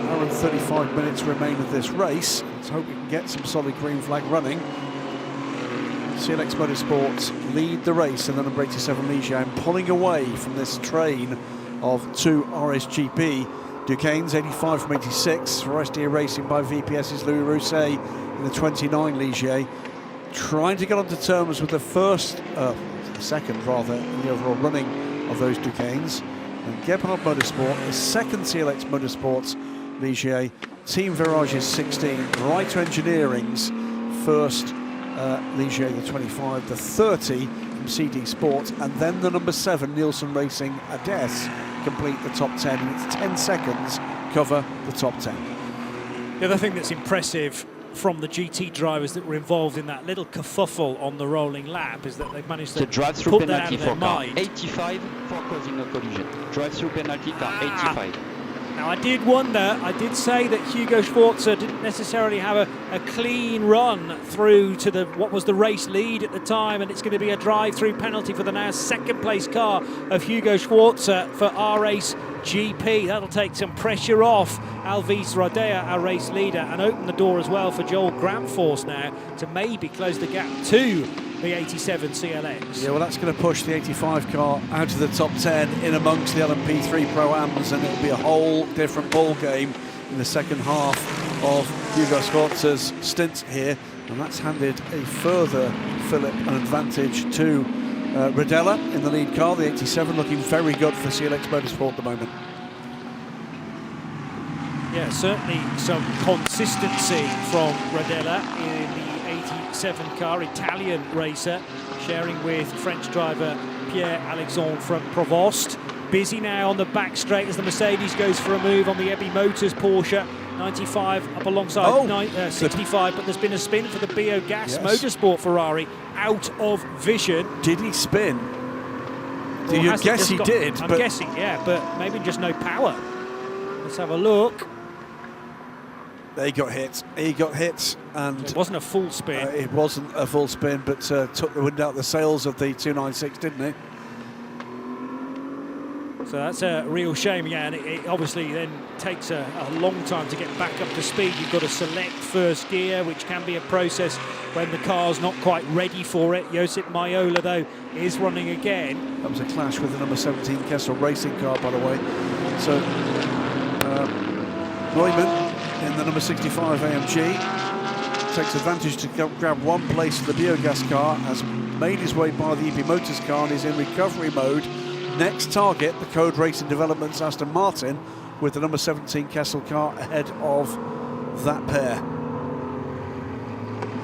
Hour and 35 minutes remain of this race. Let's hope we can get some solid green flag running. CLX Motorsports lead the race in the number 87 Ligier and pulling away from this train of 2 RSGP Duquesnes, 85 from 86. For SDA Racing by VPS's Louis Rousset in the 29 Ligier. Trying to get onto terms with the first, second rather, in the overall running of those Ducanes. And Gebhardt Motorsport is second CLX Motorsports Ligier, Team Virage's 16, Writer Engineering's first Ligier the 25, the 30 from CD Sports, and then the number 7 Nielsen Racing Ades complete the top 10, and it's 10 seconds cover the top 10. The other thing that's impressive from the GT drivers that were involved in that little kerfuffle on the rolling lap is that they've managed to drive-through put that out penalty of their for car mind. 85 for causing a collision. Drive-through penalty car 85. Now, I did wonder, I did say that Hugo Schwarzer didn't necessarily have a clean run through to what was the race lead at the time, and it's going to be a drive-through penalty for the now second-place car of Hugo Schwarzer for our race GP. That'll take some pressure off Alvis Rodea, our race leader, and open the door as well for Joel Gramforce now to maybe close the gap to the 87 CLX. Yeah, well, that's going to push the 85 car out of the top 10 in amongst the LMP3 Pro-Ams, and it'll be a whole different ball game in the second half of Hugo Schwarzer's stint here, and that's handed a further fillip and advantage to Rodella in the lead car, the 87, looking very good for CLX Motorsport at the moment. Yeah, certainly some consistency from Rodella in the 87 car, Italian racer, sharing with French driver Pierre-Alexandre Provost. Busy now on the back straight as the Mercedes goes for a move on the Ebby Motors Porsche. 95 up alongside 65, but there's been a spin for the Biogas Motorsport Ferrari out of vision. Did he spin? Do you guess he did? I'm guessing, yeah, but maybe just no power. Let's have a look. He got hit. He got hit, and it wasn't a full spin. It wasn't a full spin, but took the wind out of the sails of the 296, didn't he? So that's a real shame, yeah, and it obviously then takes a long time to get back up to speed. You've got to select first gear, which can be a process when the car's not quite ready for it. Josip Maiola, though, is running again. That was a clash with the number 17 Kessel Racing car, by the way. So Neumann in the number 65 AMG takes advantage to grab one place for the Biogas car, has made his way by the EP Motors car and is in recovery mode. Next target, the Code Racing Developments Aston Martin, with the number 17 Kessel car ahead of that pair.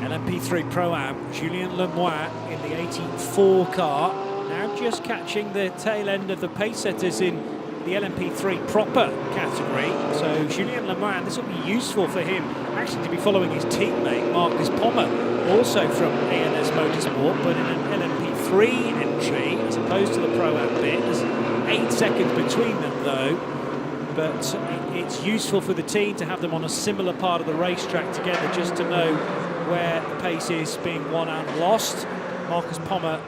LMP3 Pro-Am, Julien Lemoine in the 84 car, now just catching the tail end of the pace setters in the LMP3 proper category. So Julien Lemoine, this will be useful for him actually to be following his teammate Marcus Pommer, also from ANS Motorsport, but in an LMP3 entry as opposed to the Pro-Am bit. There's 8 seconds between them though, but it's useful for the team to have them on a similar part of the racetrack together just to know where the pace is being won and lost. Marcus Pommer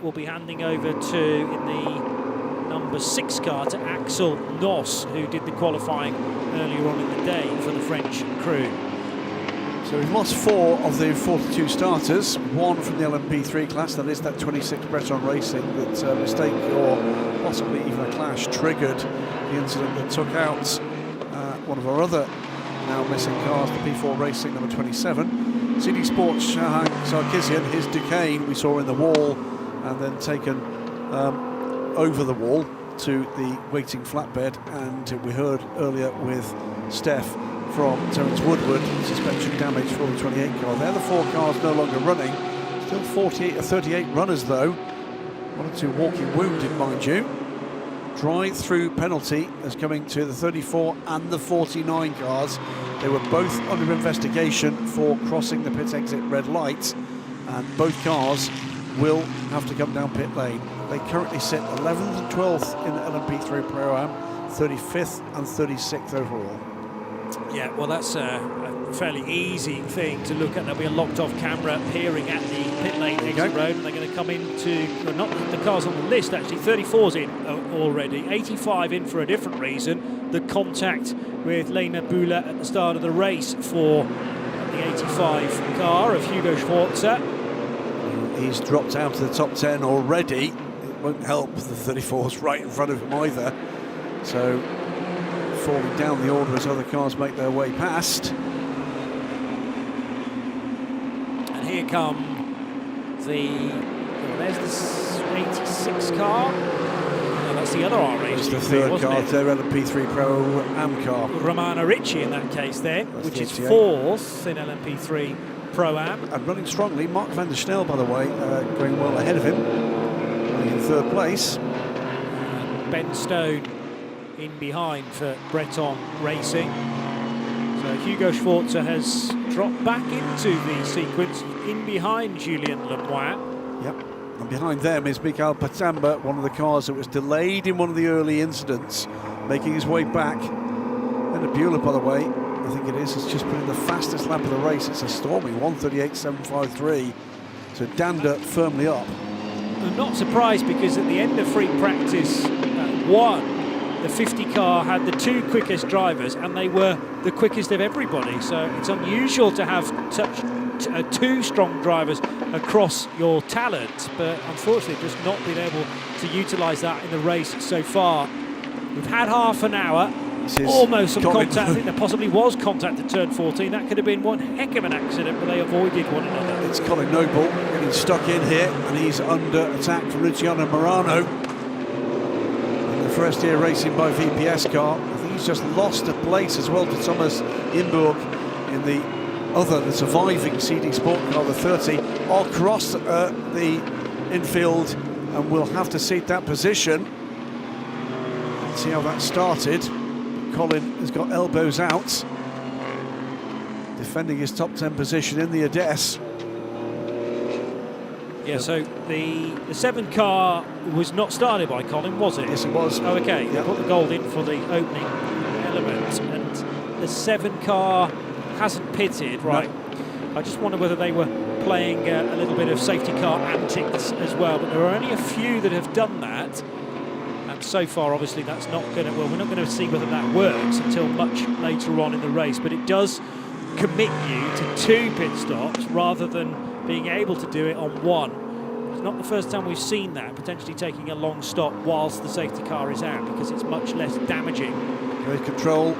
will be handing over to, in the number 6 car, to Axel Noss, who did the qualifying earlier on in the day for the French crew. So we've lost 4 of the 42 starters, 1 from the LMP3 class, that is that 26 Breton Racing, that mistake or possibly even a clash triggered the incident that took out one of our other now missing cars, the P4 Racing number 27. CD Sports Shahang Sarkisian, his Duquesne we saw in the wall and then taken over the wall to the waiting flatbed, and we heard earlier with Steph from Terence Woodward, suspension damage for the 28 car. They're the 4 cars no longer running. Still 48 or 38 runners though. 1 or 2 walking wounded, mind you. Drive-through penalty is coming to the 34 and the 49 cars. They were both under investigation for crossing the pit exit red light, and both cars will have to come down pit lane. They currently sit 11th and 12th in the LMP3 Pro-Am, 35th and 36th overall. Yeah, well, that's a fairly easy thing to look at. There'll be a locked-off camera peering at the pit lane exit road, and they're going to come into, well, not the cars on the list actually, 34's in already, 85 in for a different reason, the contact with Lena Bula at the start of the race for the 85 car of Hugo Schwarzer. He's dropped out of the top 10 already. It won't help, the 34's right in front of him either. So falling down the order as other cars make their way past. And here come the There's the 86 car. No, that's the other R8. It's the third car, their LMP3 Pro Am car. Romano Ricci in that case then, That's which the is 88. fourth in LMP3 Pro Am. And running strongly, Mark van der Snel, by the way, going well ahead of him, running in third place. And Ben Stone in behind for Breton Racing. So Hugo Schwarzer has dropped back into the sequence in behind Julien Lemoine. Yep. And behind them is Mikael Patamba, one of the cars that was delayed in one of the early incidents, making his way back. And Abula, by the way, I think it is, has just put in the fastest lap of the race. It's a stormy 1:38.753. So Danda firmly up. I'm not surprised because at the end of free practice one, the 50 car had the two quickest drivers and they were the quickest of everybody. So it's unusual to have such two strong drivers across your talent, but unfortunately just not been able to utilise that in the race so far. We've had half an hour, almost some contact. I think there possibly was contact at turn 14. That could have been one heck of an accident, but they avoided one another. It's Colin Noble getting stuck in here, and he's under attack from Luciano Morano. And the first year racing by VPS car. I think he's just lost a place as well to Thomas Imburg in the surviving CD Sport car, the 30, across the infield, and we'll have to seat that position. Let's see how that started. Colin has got elbows out, defending his top 10 position in the Ades. Yeah, so the 7 car was not started by Colin, was it? Yes, it was. Oh, okay. Yep. They put the gold in for the opening element, and the 7 car hasn't pitted, right? No. I just wonder whether they were playing a little bit of safety car antics as well, but there are only a few that have done that. And so far, obviously, that's not going to, well, we're not going to see whether that works until much later on in the race, but it does commit you to 2 pit stops rather than being able to do it on 1. It's not the first time we've seen that, potentially taking a long stop whilst the safety car is out, because it's much less damaging. Grid control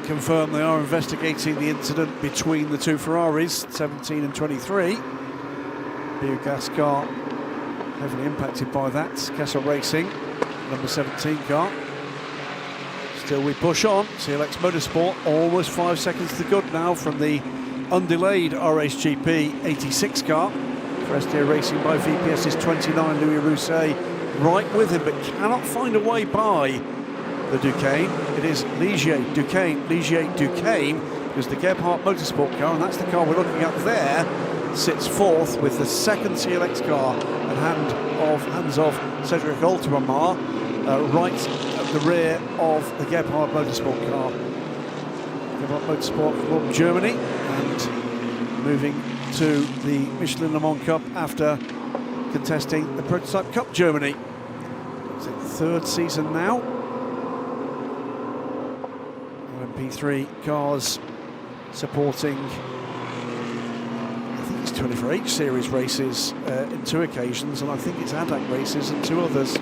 confirmed they are investigating the incident between the 2 Ferraris, 17 and 23. Biogas car heavily impacted by that. Castle Racing, number 17 car. Still we push on. CLX Motorsport almost 5 seconds to good now from the undelayed RHGP 86 car. First year racing by VPS is 29, Louis Rousset right with him, but cannot find a way by the Duquesne. It is Ligier, Duquesne, because the Gebhardt Motorsport car, and that's the car we're looking at there, sits 4th with the second CLX car at hands of Cedric Altamar, right at the rear of the Gebhardt Motorsport car. Gebhardt Motorsport from Germany, and moving to the Michelin Le Mans Cup after contesting the Prototype Cup Germany. It's its 3rd season now. LMP3 cars supporting, I think it's 24H series races in 2 occasions, and I think it's ADAC races in 2 others.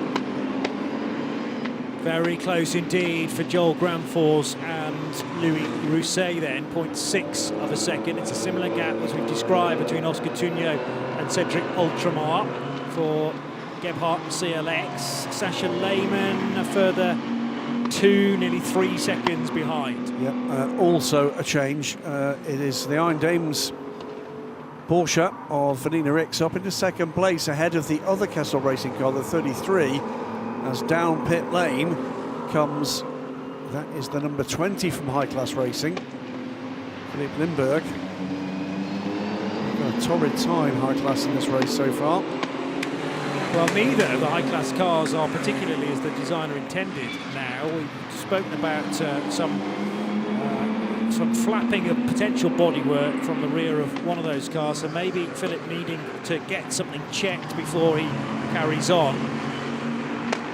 Very close indeed for Joel Granfors and Louis Rousset then, 0.6 of a second. It's a similar gap as we've described between Oscar Tuño and Cedric Ultramar for Gebhardt CLX. Sasha Lehmann a further 2, nearly 3 seconds behind. Yep, also a change. It is the Iron Dames Porsche of Vanina Ricks up into 2nd place ahead of the other Castle Racing car, the 33. As down pit lane comes, that is the number 20 from High Class Racing, Philippe Lindbergh. Got a torrid time, High Class, in this race so far. Well, neither of the High Class cars are particularly as the designer intended now. We've spoken about some flapping of potential bodywork from the rear of one of those cars, so maybe Philip needing to get something checked before he carries on.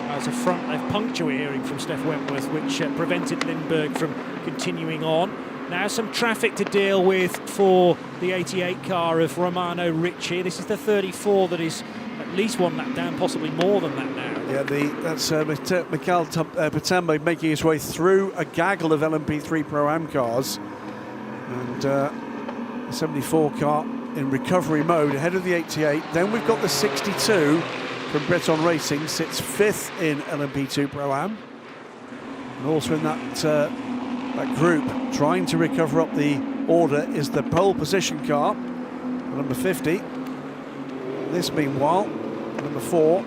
As a front left puncture we're hearing from Steph Wentworth, which prevented Lindbergh from continuing on. Now some traffic to deal with for the 88 car of Romano Ricci. This is the 34 that is at least 1 lap down, possibly more than that now. Yeah, that's Mikael Patamba making his way through a gaggle of LMP3 Pro Am cars. And the 74 car in recovery mode ahead of the 88. Then we've got the 62 from Breton Racing, sits 5th in LMP3 Pro-Am. And also in that group, trying to recover up the order, is the pole position car, number 50. This, meanwhile, number 4,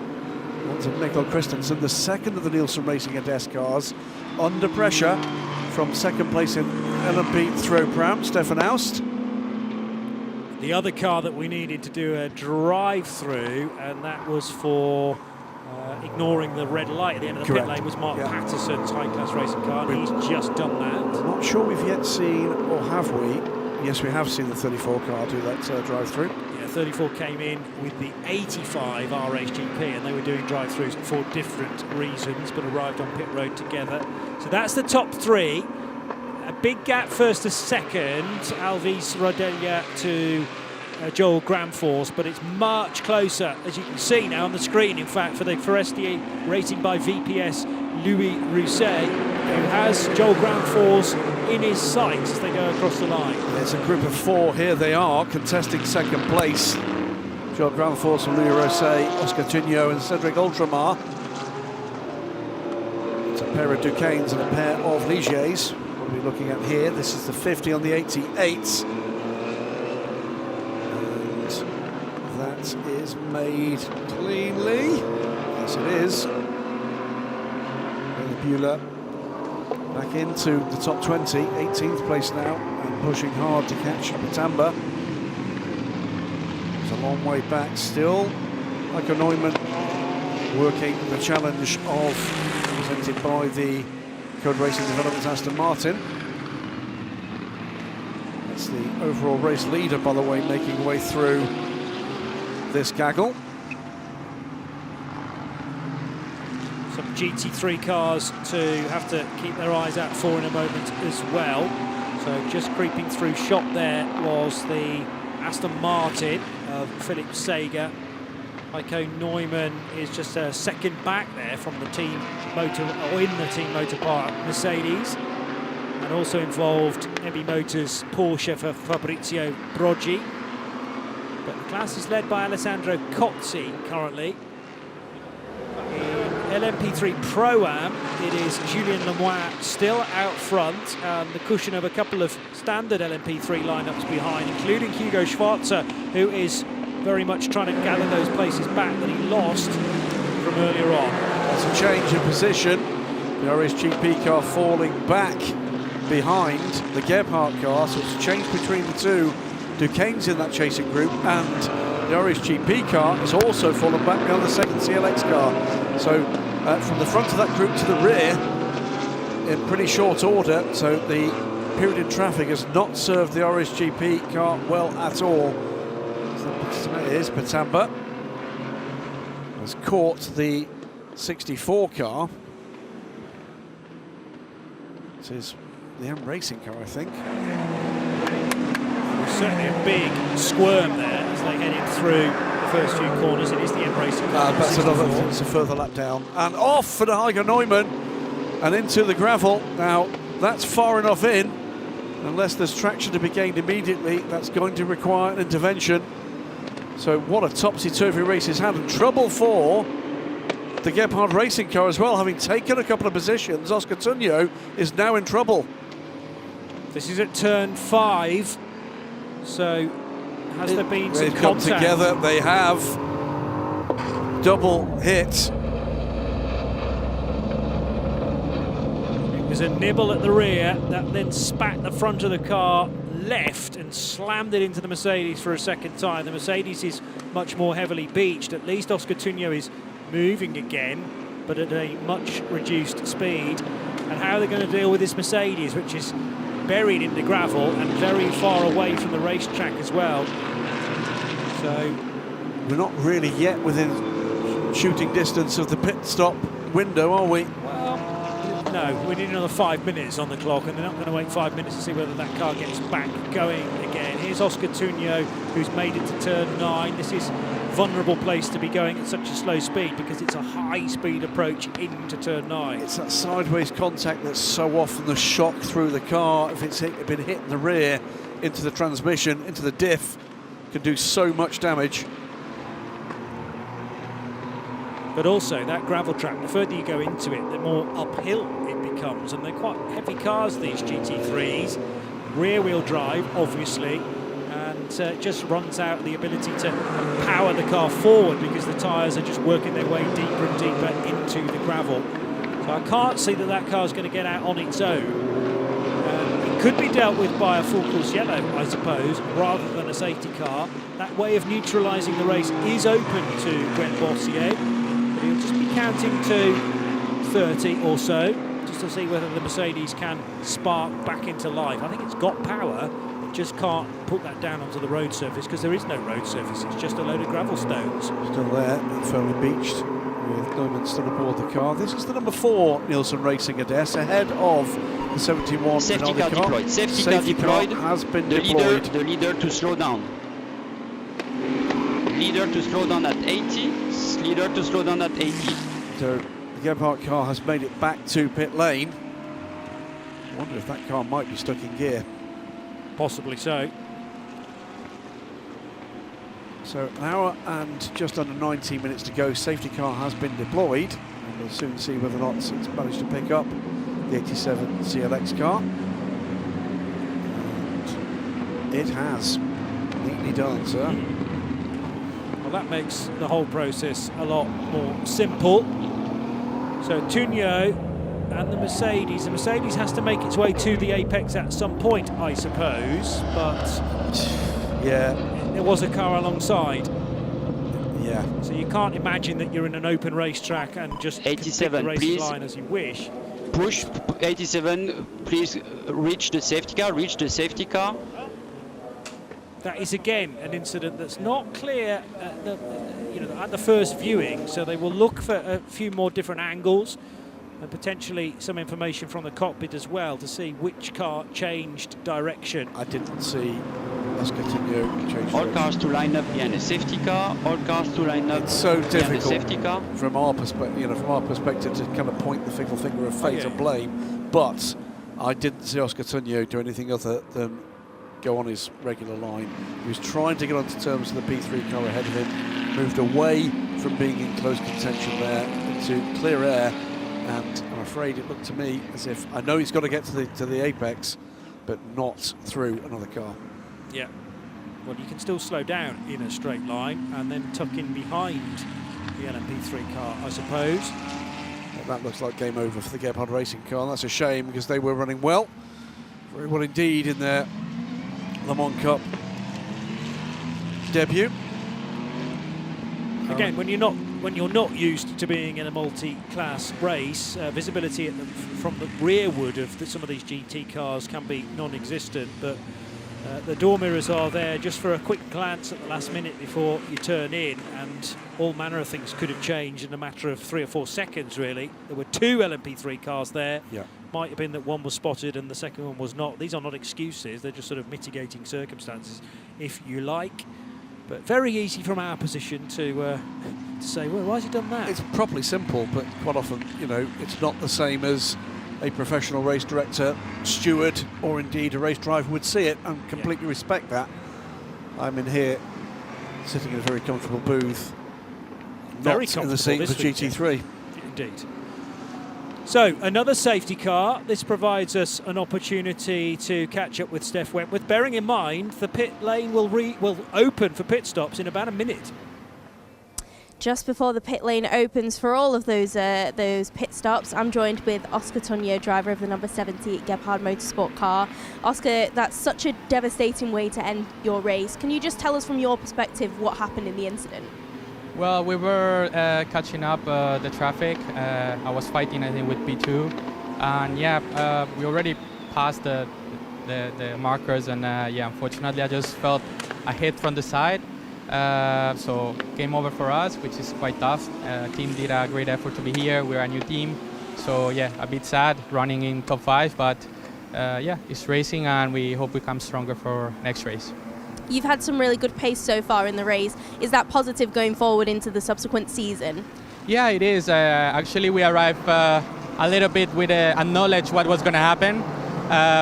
one's of Mikkel Christensen, the second of the Nielsen Racing Ades cars, under pressure from second place in LMP3 Pro-Am, Stefan Aust. The other car that we needed to do a drive-through, and that was for ignoring the red light at the end of the pit lane, was Mark Patterson's high-class racing car, and he's just done that. I'm not sure we've yet seen, or have we? Yes, we have seen the 34 car do that drive-through. Yeah, 34 came in with the 85 RHGP, and they were doing drive-throughs for different reasons, but arrived on pit road together. So that's the top 3. A big gap first to second, Alvis Rodelia to Joel Gramforce, but it's much closer, as you can see now on the screen, in fact, for the Forestier Racing by VPS Louis Rousset, who has Joel Gramforce in his sights as they go across the line. There's a group of 4, here they are, contesting second place. Joel Gramforce and Louis Rousset, Oscar Tuño and Cedric Ultramar. It's a pair of Duquesnes and a pair of Ligers. What are we looking at here? This is the 50 on the 88. And that is made cleanly. Yes, it is. Bueller back into the top 20, 18th place now, and pushing hard to catch Patamba. It's a long way back still. Michael Neumann working the challenge presented by the Code Racing Development Aston Martin. That's the overall race leader, by the way, making way through this gaggle. Some GT3 cars to have to keep their eyes out for in a moment as well. So just creeping through shot there was the Aston Martin of Philipp Sager. Heiko Neumann is just a second back there from the team motor, or in the team motor part, Mercedes. And also involved MB Motors Porsche for Fabrizio Broggi. But the class is led by Alessandro Cozzi currently. In LMP3 Pro-Am, it is Julien Lemoine still out front, and the cushion of a couple of standard LMP3 lineups behind, including Hugo Schwarzer, who is very much trying to gather those places back that he lost from earlier on. That's a change in position. The RSGP car falling back behind the Gebhardt car, so it's a change between the two Duquesnes in that chasing group, and the RSGP car has also fallen back behind the second CLX car. So from the front of that group to the rear in pretty short order, so the period in traffic has not served the RSGP car well at all. So it is Patamba has caught the 64 car. This is the M Racing car, I think. There's certainly a big squirm there as they headed through the first few corners. It is the M Racing car. That's another, it's a further lap down. And off for the Heiko Neumann and into the gravel. Now, that's far enough in. Unless there's traction to be gained immediately, that's going to require an intervention. So what a topsy-turvy race he's had, and trouble for the Gebhardt Racing car as well, having taken a couple of positions. Oscar Tuño is now in trouble. This is at turn 5, so has there been some They've come contact? together, they have. Double hit. It was a nibble at the rear that then spat the front of the car left and slammed it into the Mercedes for a second time. The Mercedes is much more heavily beached. At least Oscar Tuño is moving again, but at a much reduced speed. And how are they going to deal with this Mercedes, which is buried in the gravel and very far away from the racetrack as well? So we're not really yet within shooting distance of the pit stop window, are we? no, we need another 5 minutes on the clock, and they're not going to wait 5 minutes to see whether that car gets back going again. Here's Oscar Tuño, who's made it to turn 9. This is a vulnerable place to be going at such a slow speed because it's a high-speed approach into turn 9. It's that sideways contact that's so often the shock through the car. If it's been hit in the rear, into the transmission, into the diff, can do so much damage. But also that gravel track, the further you go into it, the more uphill it becomes, and they're quite heavy cars, these GT3s. Rear-wheel drive, obviously, and it just runs out the ability to power the car forward because the tyres are just working their way deeper and deeper into the gravel. So I can't see that that car's going to get out on its own. It could be dealt with by a full course yellow, I suppose, rather than a safety car. That way of neutralising the race is open to Brent Boissier. He'll just be counting to 30 or so, just to see whether the Mercedes can spark back into life. I think it's got power, it just can't put that down onto the road surface because there is no road surface, it's just a load of gravel stones. Still there, firmly beached, with Neumann still aboard the car. This is the number 4 Nielsen Racing Ades, ahead of the 71 Safety car car. deployed. Safety car deployed. Has been the deployed. The leader to slow down. Leader to slow down at 80. Leader to slow down at 80. So the Gebhardt car has made it back to pit lane. I wonder if that car might be stuck in gear. Possibly so. So an hour and just under 19 minutes to go. Safety car has been deployed, and we'll soon see whether or not it's managed to pick up the 87 CLX car. And it has. Neatly done, sir. Well, that makes the whole process a lot more simple. So Tunio and the Mercedes has to make its way to the apex at some point, I suppose, but yeah, there was a car alongside. Yeah. So you can't imagine that you're in an open racetrack and just 87, pick the please. race line as you wish. Push 87, please reach the safety car, That is again an incident that's not clear at the first viewing, so they will look for a few more different angles and potentially some information from the cockpit as well to see which car changed direction. I didn't see Oscar Tunio change All direction. cars to line up behind a safety car, all cars to line up It's so behind a difficult safety car. from our perspective, to kind of point the finger of fate yeah. and blame. But I didn't see Oscar Tunio do anything other than go on his regular line. He was trying to get onto terms with the P3 car ahead of him, moved away from being in close contention there into clear air, and I'm afraid it looked to me as if, I know he's got to get to the apex, but not through another car. Yeah. Well, you can still slow down in a straight line and then tuck in behind the LMP3 car, I suppose. Well, that looks like game over for the Gebhardt Racing car, and that's a shame because they were running well, very well indeed in their Le Mans Cup debut. Again, when you're not used to being in a multi-class race, visibility from the rearward of some of these GT cars can be non-existent, but the door mirrors are there just for a quick glance at the last minute before you turn in, and all manner of things could have changed in a matter of 3 or 4 seconds, really. There were 2 LMP3 cars there. Yeah. Might have been that one was spotted and the second one was not. These are not excuses, they're just sort of mitigating circumstances, if you like. But very easy from our position to say, well, why has he done that? It's properly simple, but quite often, it's not the same as a professional race director, steward, or indeed a race driver would see it, and completely respect that. I'm in here, sitting in a very comfortable booth, Very not in the seat for GT3. Indeed. So, another safety car. This provides us an opportunity to catch up with Steph Wentworth, bearing in mind the pit lane will open for pit stops in about a minute. Just before the pit lane opens for all of those pit stops, I'm joined with Oscar Tunio, driver of the number 70 Gebhardt Motorsport car. Oscar, that's such a devastating way to end your race. Can you just tell us from your perspective what happened in the incident? Well, we were catching up the traffic. I was fighting, I think, with P2. And yeah, we already passed the markers, and yeah, unfortunately I just felt a hit from the side. So game over for us, which is quite tough. Team did a great effort to be here. We're a new team. So yeah, a bit sad running in top 5, but yeah, it's racing, and we hope we come stronger for next race. You've had some really good pace so far in the race. Is that positive going forward into the subsequent season? Yeah, it is. Actually, we arrived a little bit with a knowledge what was going to happen.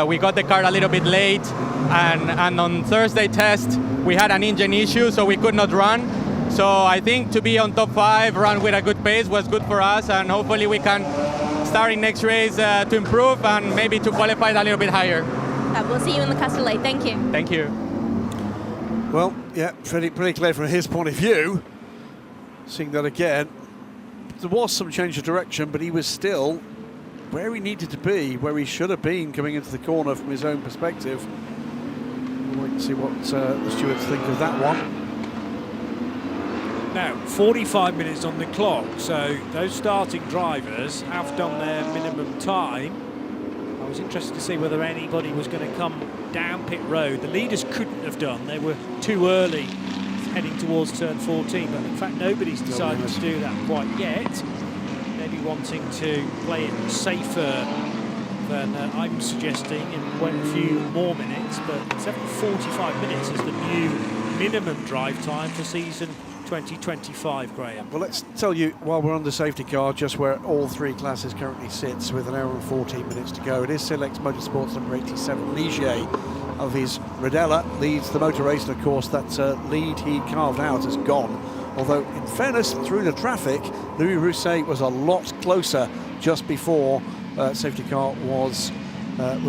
We got the car a little bit late, and on Thursday test we had an engine issue, so we could not run. So I think to be on top 5, run with a good pace was good for us, and hopefully we can start in next race to improve and maybe to qualify a little bit higher. We'll see you in the Castellet. Thank you. Thank you. Well, yeah, pretty clear from his point of view. Seeing that again, there was some change of direction, but he was still where he needed to be, where he should have been coming into the corner from his own perspective. We'll wait and see what the stewards think of that one. Now, 45 minutes on the clock, so those starting drivers have done their minimum time. I was interested to see whether anybody was going to come down pit road. The leaders couldn't have done. They were too early heading towards turn 14, but in fact nobody's decided to do that quite yet. Maybe wanting to play it safer than I'm suggesting and wait a few more minutes, but 7:45 minutes is the new minimum drive time for season 2025, Graham. Well, let's tell you, while we're on the safety car, just where all 3 classes currently sits with an hour and 14 minutes to go. It is Silex Motorsports number 87, Ligier of his Rodella, leads the motor race, and of course that lead he carved out has gone. Although, in fairness, through the traffic, Louis Rousset was a lot closer just before safety car was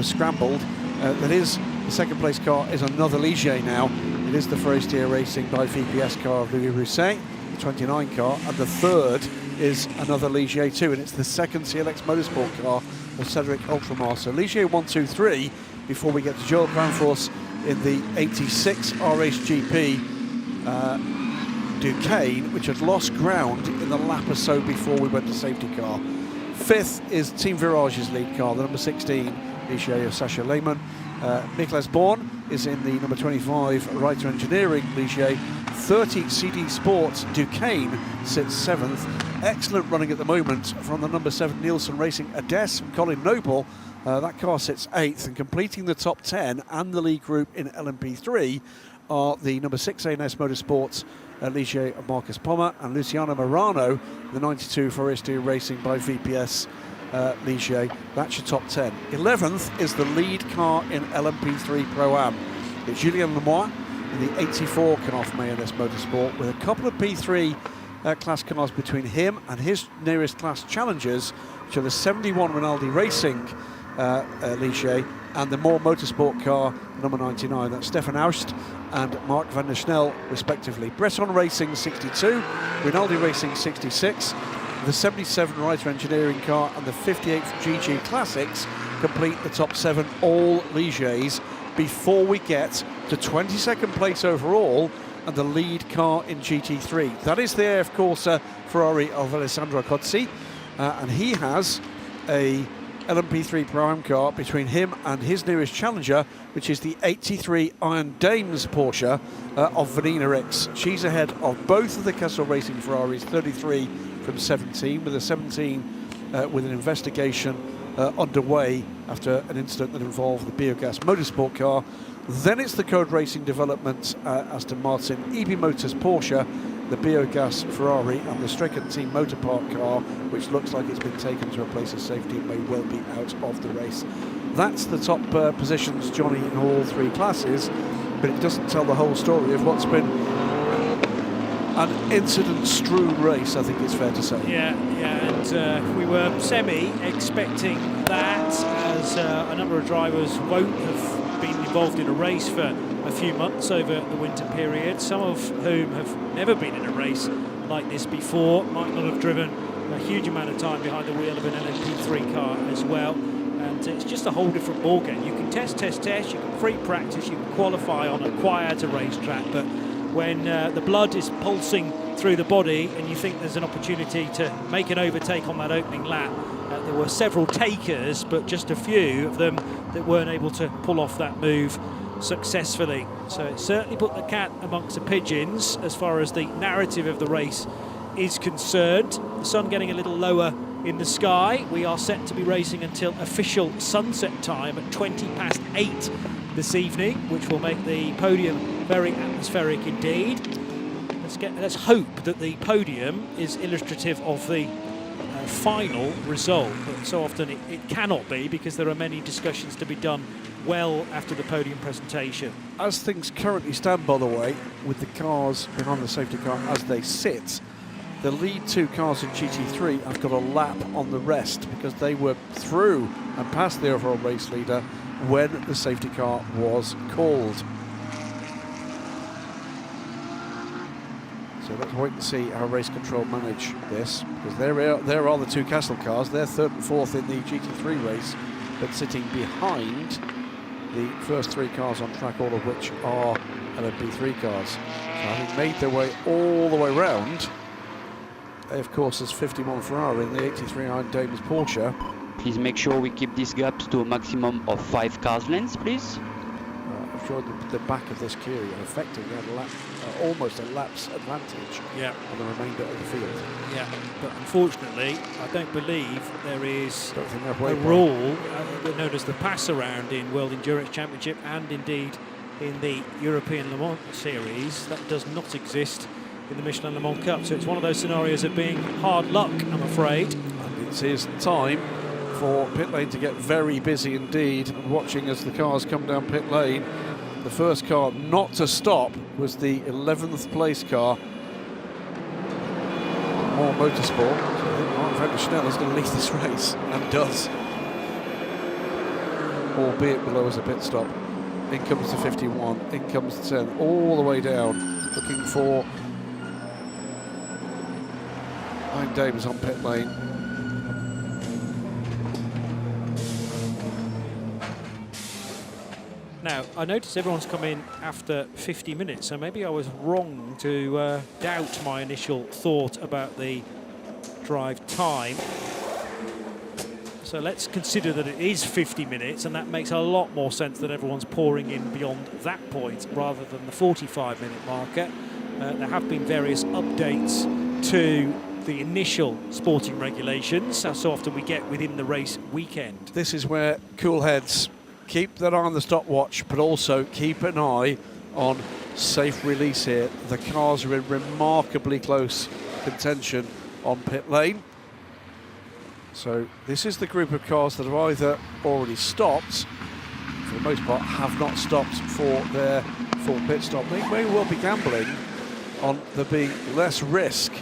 scrambled. That is, the second place car is another Ligier now. It is the Forestier Racing by VPS car of Louis Rousset, the 29 car, and the third is another Ligier 2, and it's the second CLX Motorsport car of Cedric Ultramar. So Ligier 1, 2, 3 before we get to Joel Cranforce in the 86 RHGP Duquesne, which had lost ground in the lap or so before we went to safety car. 5th is Team Virage's lead car, the number 16 Ligier of Sacha Lehmann. Nicolas Bourne is in the number 25 Writer Engineering Ligier. 30 CD Sports Duquesne sits 7th. Excellent running at the moment from the number 7 Nielsen Racing Ades from Colin Noble. That car sits 8th, and completing the top 10 and the lead group in LMP3 are the number 6 ANS Motorsports Ligier of Marcus Pommer and Luciano Morano, the 92 Forestier Racing by VPS Ligier. That's your top 10. 11th is the lead car in LMP3 Pro-Am. It's Julien Lemoy in the 84 car from ANS Motorsport, with a couple of P3 class cars between him and his nearest class challengers, which are the 71 Rinaldi Racing Ligier and the Moore Motorsport car, number 99. That's Stefan Aust and Mark van der Snel, respectively. Bresson Racing 62, Rinaldi Racing 66, the 77 Writer Engineering car and the 58th GG Classics complete the top 7 all Ligiers before we get to 22nd place overall and the lead car in GT3. That is the AF Corsa Ferrari of Alessandro Cozzi, and he has a LMP3 Pro-Am car between him and his nearest challenger, which is the 83 Iron Dames Porsche of Vanina Ricks. She's ahead of both of the Kessel Racing Ferraris, 33 from 17, with a 17 with an investigation underway after an incident that involved the Biogas Motorsport car. Then it's the Code Racing Development Aston Martin, EB Motors Porsche, the Biogas Ferrari and the Stricken Team Motorpark car, which looks like it's been taken to a place of safety and may well be out of the race. That's the top positions, Johnny, in all 3 classes, but it doesn't tell the whole story of what's been an incident-strewn race, I think it's fair to say. Yeah, and we were semi-expecting that, as a number of drivers won't have been involved in a race for a few months over the winter period, some of whom have never been in a race like this before, might not have driven a huge amount of time behind the wheel of an LMP3 car as well. And it's just a whole different ballgame. You can test, you can free practice, you can qualify on a quieter racetrack, but when the blood is pulsing through the body and you think there's an opportunity to make an overtake on that opening lap, there were several takers, but just a few of them that weren't able to pull off that move successfully. So it certainly put the cat amongst the pigeons as far as the narrative of the race is concerned. The sun getting a little lower in the sky. We are set to be racing until official sunset time at 8:20 this evening, which will make the podium very atmospheric indeed. Let's hope that the podium is illustrative of the final result, but so often it cannot be, because there are many discussions to be done well after the podium presentation. As things currently stand, by the way, with the cars behind the safety car as they sit, the lead 2 cars in GT3 have got a lap on the rest, because they were through and past the overall race leader when the safety car was called. So let's wait and see how race control manage this, because there are the 2 Castle cars. They're 3rd and 4th in the GT3 race, but sitting behind the first 3 cars on track, all of which are LMP3 cars. So having made their way all the way round, they of course is 51 Ferrari in the 83 Iron Dames Porsche. Please make sure we keep this gap to a maximum of 5 cars lengths, please. I'm sure the back of this queue effectively had a lap, almost a lap's advantage on the remainder of the field. Yeah, but unfortunately, I don't believe there is Don't think they're a way by. rule known as the pass around in World Endurance Championship, and indeed in the European Le Mans Series. That does not exist in the Michelin Le Mans Cup, so it's one of those scenarios of being hard luck, I'm afraid. And it is time for pit lane to get very busy indeed. And watching as the cars come down pit lane, the first car not to stop was the 11th place car, More Motorsport. So I think Mark van der Snel is going to lead this race, and does, albeit below as a pit stop. In comes the 51, in comes the 10, all the way down, looking for Iron Dames on pit lane. Now, I notice everyone's come in after 50 minutes, so maybe I was wrong to doubt my initial thought about the drive time. So let's consider that it is 50 minutes, and that makes a lot more sense that everyone's pouring in beyond that point rather than the 45-minute marker. There have been various updates to the initial sporting regulations, as so often we get within the race weekend. This is where cool heads keep that eye on the stopwatch, but also keep an eye on safe release here. The cars are in remarkably close contention on pit lane. So this is the group of cars that have either already stopped, for the most part have not stopped for their full pit stop. They may well be gambling on there being less risk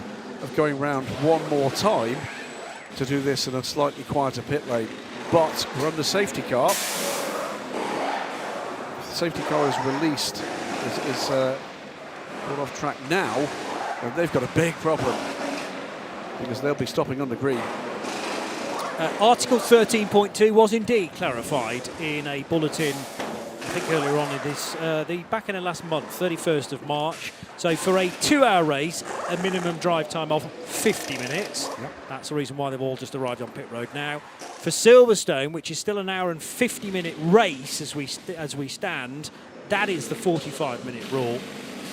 of going round one more time to do this in a slightly quieter pit lane. But we're under safety car. If the safety car is released, is brought off track now, and they've got a big problem, because they'll be stopping on the green. Article 13.2 was indeed clarified in a bulletin, I think earlier on in this, back in the last month, 31st of March. So for a 2-hour race, a minimum drive time of 50 minutes. Yep. That's the reason why they've all just arrived on pit road now. For Silverstone, which is still an hour and 50-minute race as we stand, that is the 45-minute rule.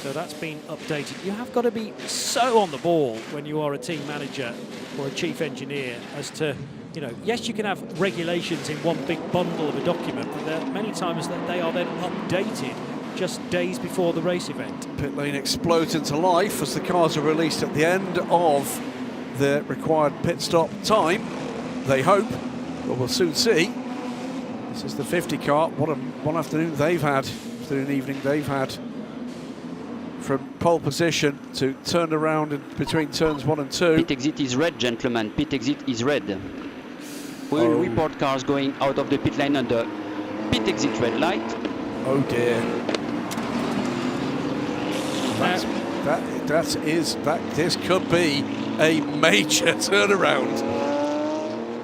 So that's been updated. You have got to be so on the ball when you are a team manager or a chief engineer as to, you know, yes, you can have regulations in one big bundle of a document, but there are many times that they are then updated just days before the race event. Pit lane explodes into life as the cars are released at the end of the required pit stop time, they hope, but we'll soon see. This is the 50 car. What one afternoon they've had, afternoon evening they've had, from pole position to turn around in between turns 1 and 2. Pit exit is red, gentlemen. Pit exit is red. We will report cars going out of the pit lane under pit exit red light. Oh dear. This could be a major turnaround.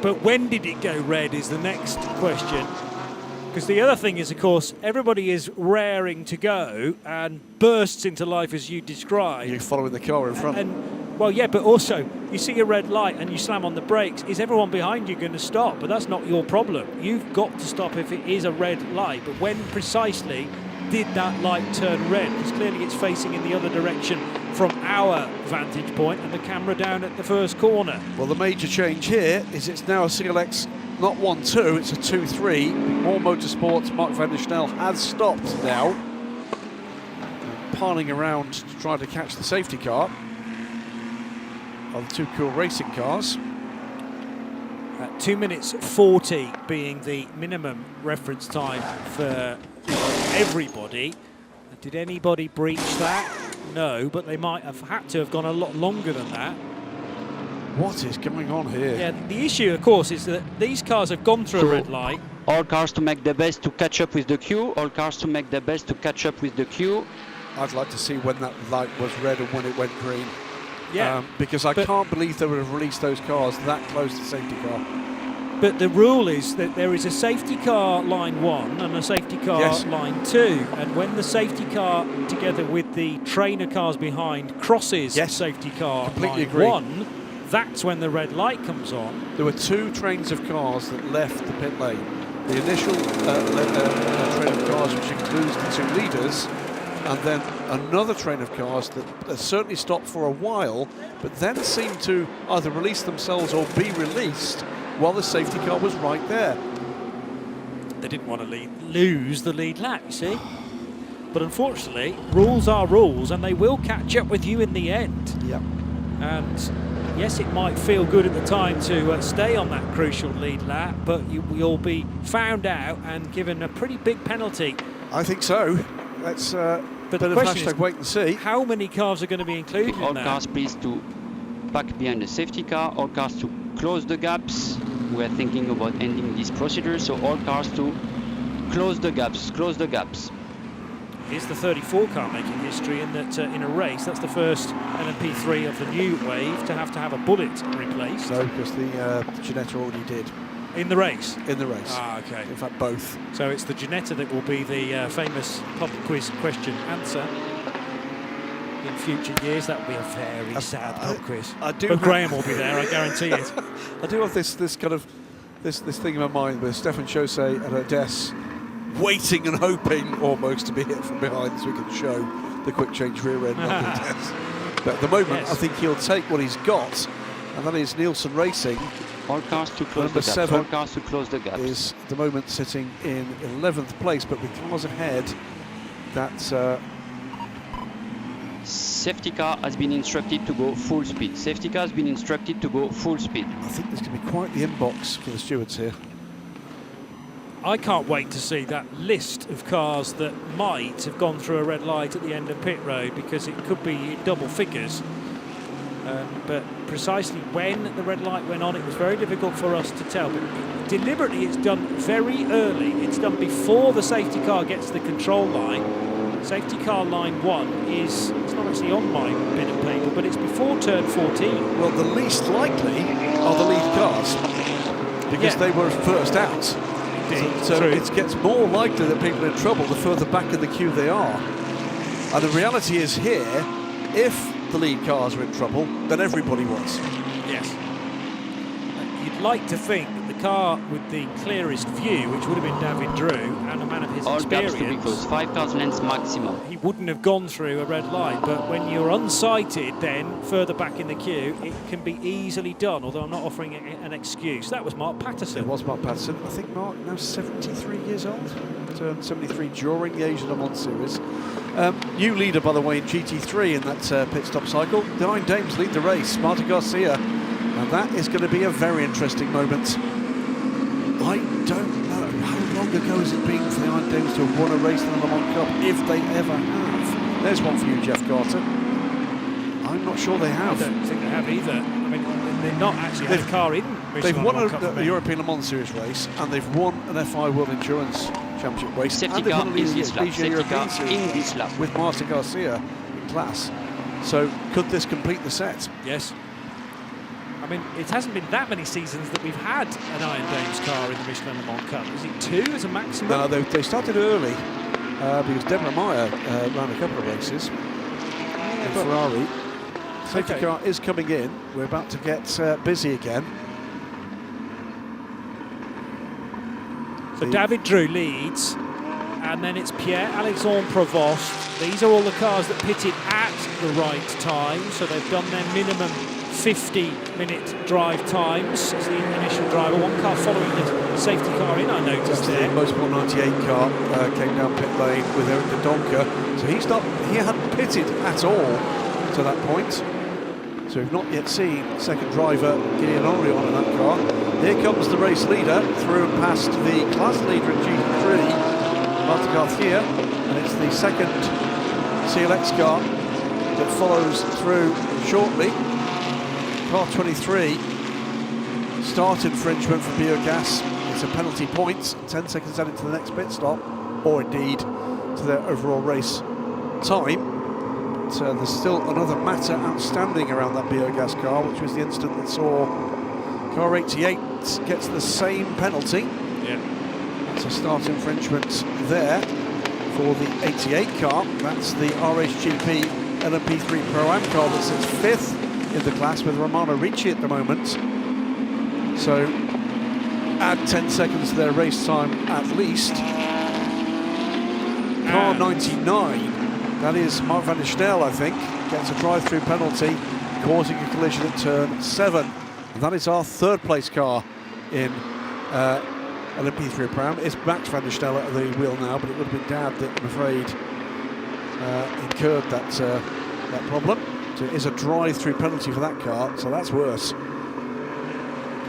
But when did it go red is the next question. Because the other thing is, of course, everybody is raring to go and bursts into life as you described. You're following the car in front. And, well, yeah, but also, you see a red light and you slam on the brakes. Is everyone behind you going to stop? But that's not your problem. You've got to stop if it is a red light. But when precisely did that light turn red? Because clearly it's facing in the other direction from our vantage point and the camera down at the first corner. Well, the major change here is it's now a single X, not 1-2, it's a 2-3. More Motorsports, Mark van der Snel has stopped now, piling around to try to catch the safety car of the two cool racing cars. 2 minutes 40 being the minimum reference time for everybody. Did anybody breach that? No, but they might have had to have gone a lot longer than that. What is going on here? Yeah, the issue, of course, is that these cars have gone through a red light. All cars to make their best to catch up with the queue. All cars to make their best to catch up with the queue. I'd like to see when that light was red and when it went green. Yeah, because I can't believe they would have released those cars that close to safety car. but the rule is that there is a safety car line 1 and a safety car line 2, and when the safety car together with the trainer cars behind crosses safety car line 1, that's when the red light comes on. There were 2 trains of cars that left the pit lane. The initial train of cars, which includes the 2 leaders, and then another train of cars that certainly stopped for a while, but then seemed to either release themselves or be released while the safety car was right there. They didn't want to lose the lead lap, you see. But unfortunately, rules are rules, and they will catch up with you in the end. Yeah. And yes, it might feel good at the time to stay on that crucial lead lap, but you'll be found out and given a pretty big penalty. I think so. Let's but bit the of question is, wait and see. how many cars are going to be included All in that? cars please to back behind the safety car. All cars to close the gaps. We are thinking about ending this procedure, so all cars to close the gaps. Close the gaps. Is the 34 car making history in that in a race that's the first LMP3 of the new wave to have a bullet replaced? No, because the Ginetta already did. In the race? In the race. Ah, okay. In fact, both. So it's the Ginetta that will be the famous pub quiz question answer in future years. That will be a very sad pub quiz. I do. But Graham will be there, I guarantee it. I do have this kind of this thing in my mind with Stefan Chaussee at her desk, waiting and hoping almost to be hit from behind so we can show the quick change rear end number test. But at the moment, I think he'll take what he's got, and that is Nielsen Racing. All cars to close Number the gaps. 7 all cars to close the gaps. Is at the moment sitting in 11th place, but with cars ahead, that's Safety car has been instructed to go full speed. Safety car has been instructed to go full speed. I think there's going to be quite the inbox for the stewards here. I can't wait to see that list of cars that might have gone through a red light at the end of pit road, because it could be double figures. But precisely when the red light went on, it was very difficult for us to tell. But deliberately, it's done very early. It's done before the safety car gets to the control line. Safety car line 1 it's not actually on my bit of paper, but it's before turn 14. Well, the least likely are the lead cars, because they were first out. So it gets more likely that people are in trouble the further back in the queue they are. And the reality is here, if the lead cars are in trouble, then everybody was. Yes. You'd like to think that the car with the clearest view, which would have been David Drew, and a man of his All experience, gaps to be closed. 5 cars lengths maximum. he wouldn't have gone through a red light. But when you're unsighted, then further back in the queue, it can be easily done. Although I'm not offering an excuse. That was Mark Patterson. It was Mark Patterson. I think Mark now 73 years old. Turned 73 during the Asian Le Mans Series. New leader, by the way, in GT3 in that pit stop cycle. The Nine Dames lead the race. Martin Garcia. And that is going to be a very interesting moment. I don't know how long ago has it been for the Nine Dames to have won a race in the Le Mans Cup, if they ever have. There's one for you, Jeff Carter. I'm not sure they have. I don't think they have either. I mean, they've not actually had a car in Michelin They've Le won Mans Cup for a many. European Le Mans Series race, and they've won an FI World Endurance Championship race. Safety and they've car won a in this lap. Ligier Safety European car Series in race this lap. with Martin Garcia in class. So could this complete the set? Yes. I mean, it hasn't been that many seasons that we've had an Iron Dames car in the Michelin Le Mans Cup. Is it 2 as a maximum? No, they started early because Deborah Meyer ran a couple of races in Ferrari. Safety car is coming in. We're about to get busy again. So David Drew leads, and then it's Pierre-Alexandre Provost. These are all the cars that pitted at the right time, so they've done their minimum 50-minute drive times as the initial driver. One car following the safety car in, I noticed there. The Motorsport 98 car came down pit lane with Eric de Donker. So he hadn't pitted at all to that point. So we've not yet seen second driver Gideon Orion in that car. Here comes the race leader through and past the class leader in GT3, Marta Garcia, and it's the second CLX car that follows through shortly. Car 23, start infringement for Biogas. It's a penalty point, 10 seconds added to the next pit stop, or indeed to their overall race time. But there's still another matter outstanding around that Biogas car, which was the incident that saw car 88 gets the same penalty. Yeah. That's a start infringement there for the 88 car. That's the RHGP LMP3 Pro Am car that sits 5th in the class with Romano Ricci at the moment. So add 10 seconds to their race time at least. Car 99, that is Mark van der Snel, I think, gets a drive-through penalty, causing a collision at turn 7. And that is our third place car in LMP3 Pro Am. It's Max van der Snel at the wheel now, but it would have been Dad that, I'm afraid, incurred that problem. So it is a drive-through penalty for that car, so that's worse.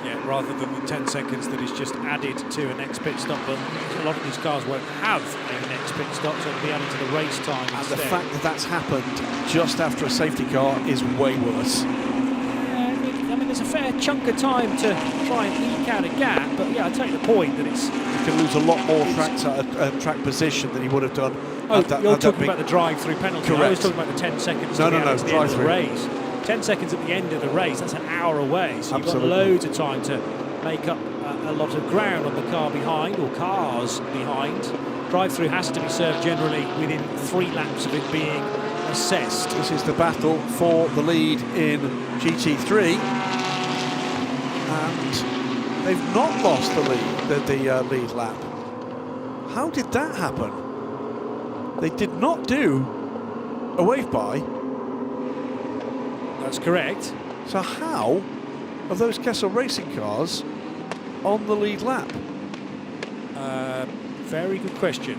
Yeah, rather than the 10 seconds that is just added to a next pit stop, but a lot of these cars won't have a next pit stop, so it'll be added to the race time And instead. the fact that that's happened just after a safety car is way worse. Yeah, I mean, there's a fair chunk of time to try and eke out a gap, but yeah, I take the point that it's... He can lose a lot more track position than he would have done. Oh, had that, you're had that talking been- about the drive-through penalty. Correct. I was talking about the 10 seconds No, to no, the no, end of the drive-through. race. 10 seconds at the end of the race, that's an hour away, so you've got Absolutely. loads of time to make up a lot of ground on the car behind, or cars behind. Drive-through has to be served generally within 3 laps of it being assessed. This is the battle for the lead in GT3, and they've not lost the lead, the lead lap. How did that happen? They did not do a wave by. That's correct. So how are those Kessel Racing cars on the lead lap? Very good question.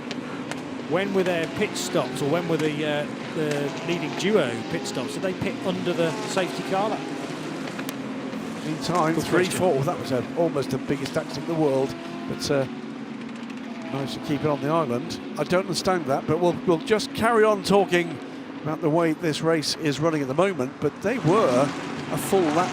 When were their pit stops, or when were the leading duo pit stops? Did they pit under the safety car? Meantime, Good 3-4. question. That was almost the biggest accident in the world, but managed to keep it on the island. I don't understand that, but we'll just carry on talking about the way this race is running at the moment. But they were a full lap.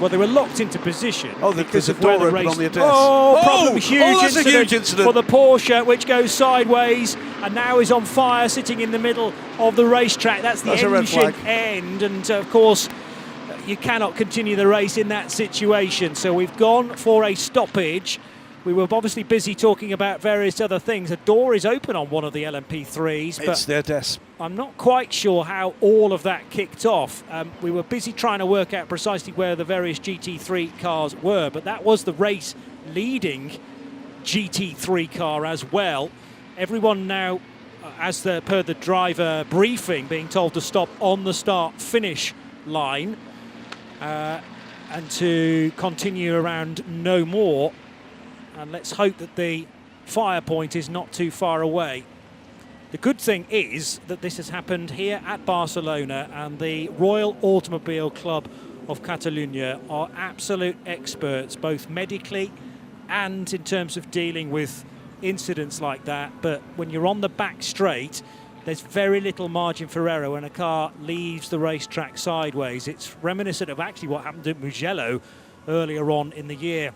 Well, they were locked into position. Oh, because there's a of where door the open race. on the Adesse. Oh, problem! Oh, Huge, that's a incident huge incident for the Porsche, which goes sideways and now is on fire, sitting in the middle of the racetrack. That's the That's a red engine flag. end, and of course, you cannot continue the race in that situation. So we've gone for a stoppage. We were obviously busy talking about various other things. A door is open on one of the LMP3s, It's but their desk. I'm not quite sure how all of that kicked off. We were busy trying to work out precisely where the various GT3 cars were, but that was the race leading GT3 car as well. Everyone now, per the driver briefing, being told to stop on the start-finish line and to continue around no more. And let's hope that the fire point is not too far away. The good thing is that this has happened here at Barcelona, and the Royal Automobile Club of Catalunya are absolute experts, both medically and in terms of dealing with incidents like that. But when you're on the back straight, there's very little margin for error when a car leaves the racetrack sideways. It's reminiscent of actually what happened at Mugello earlier on in the year,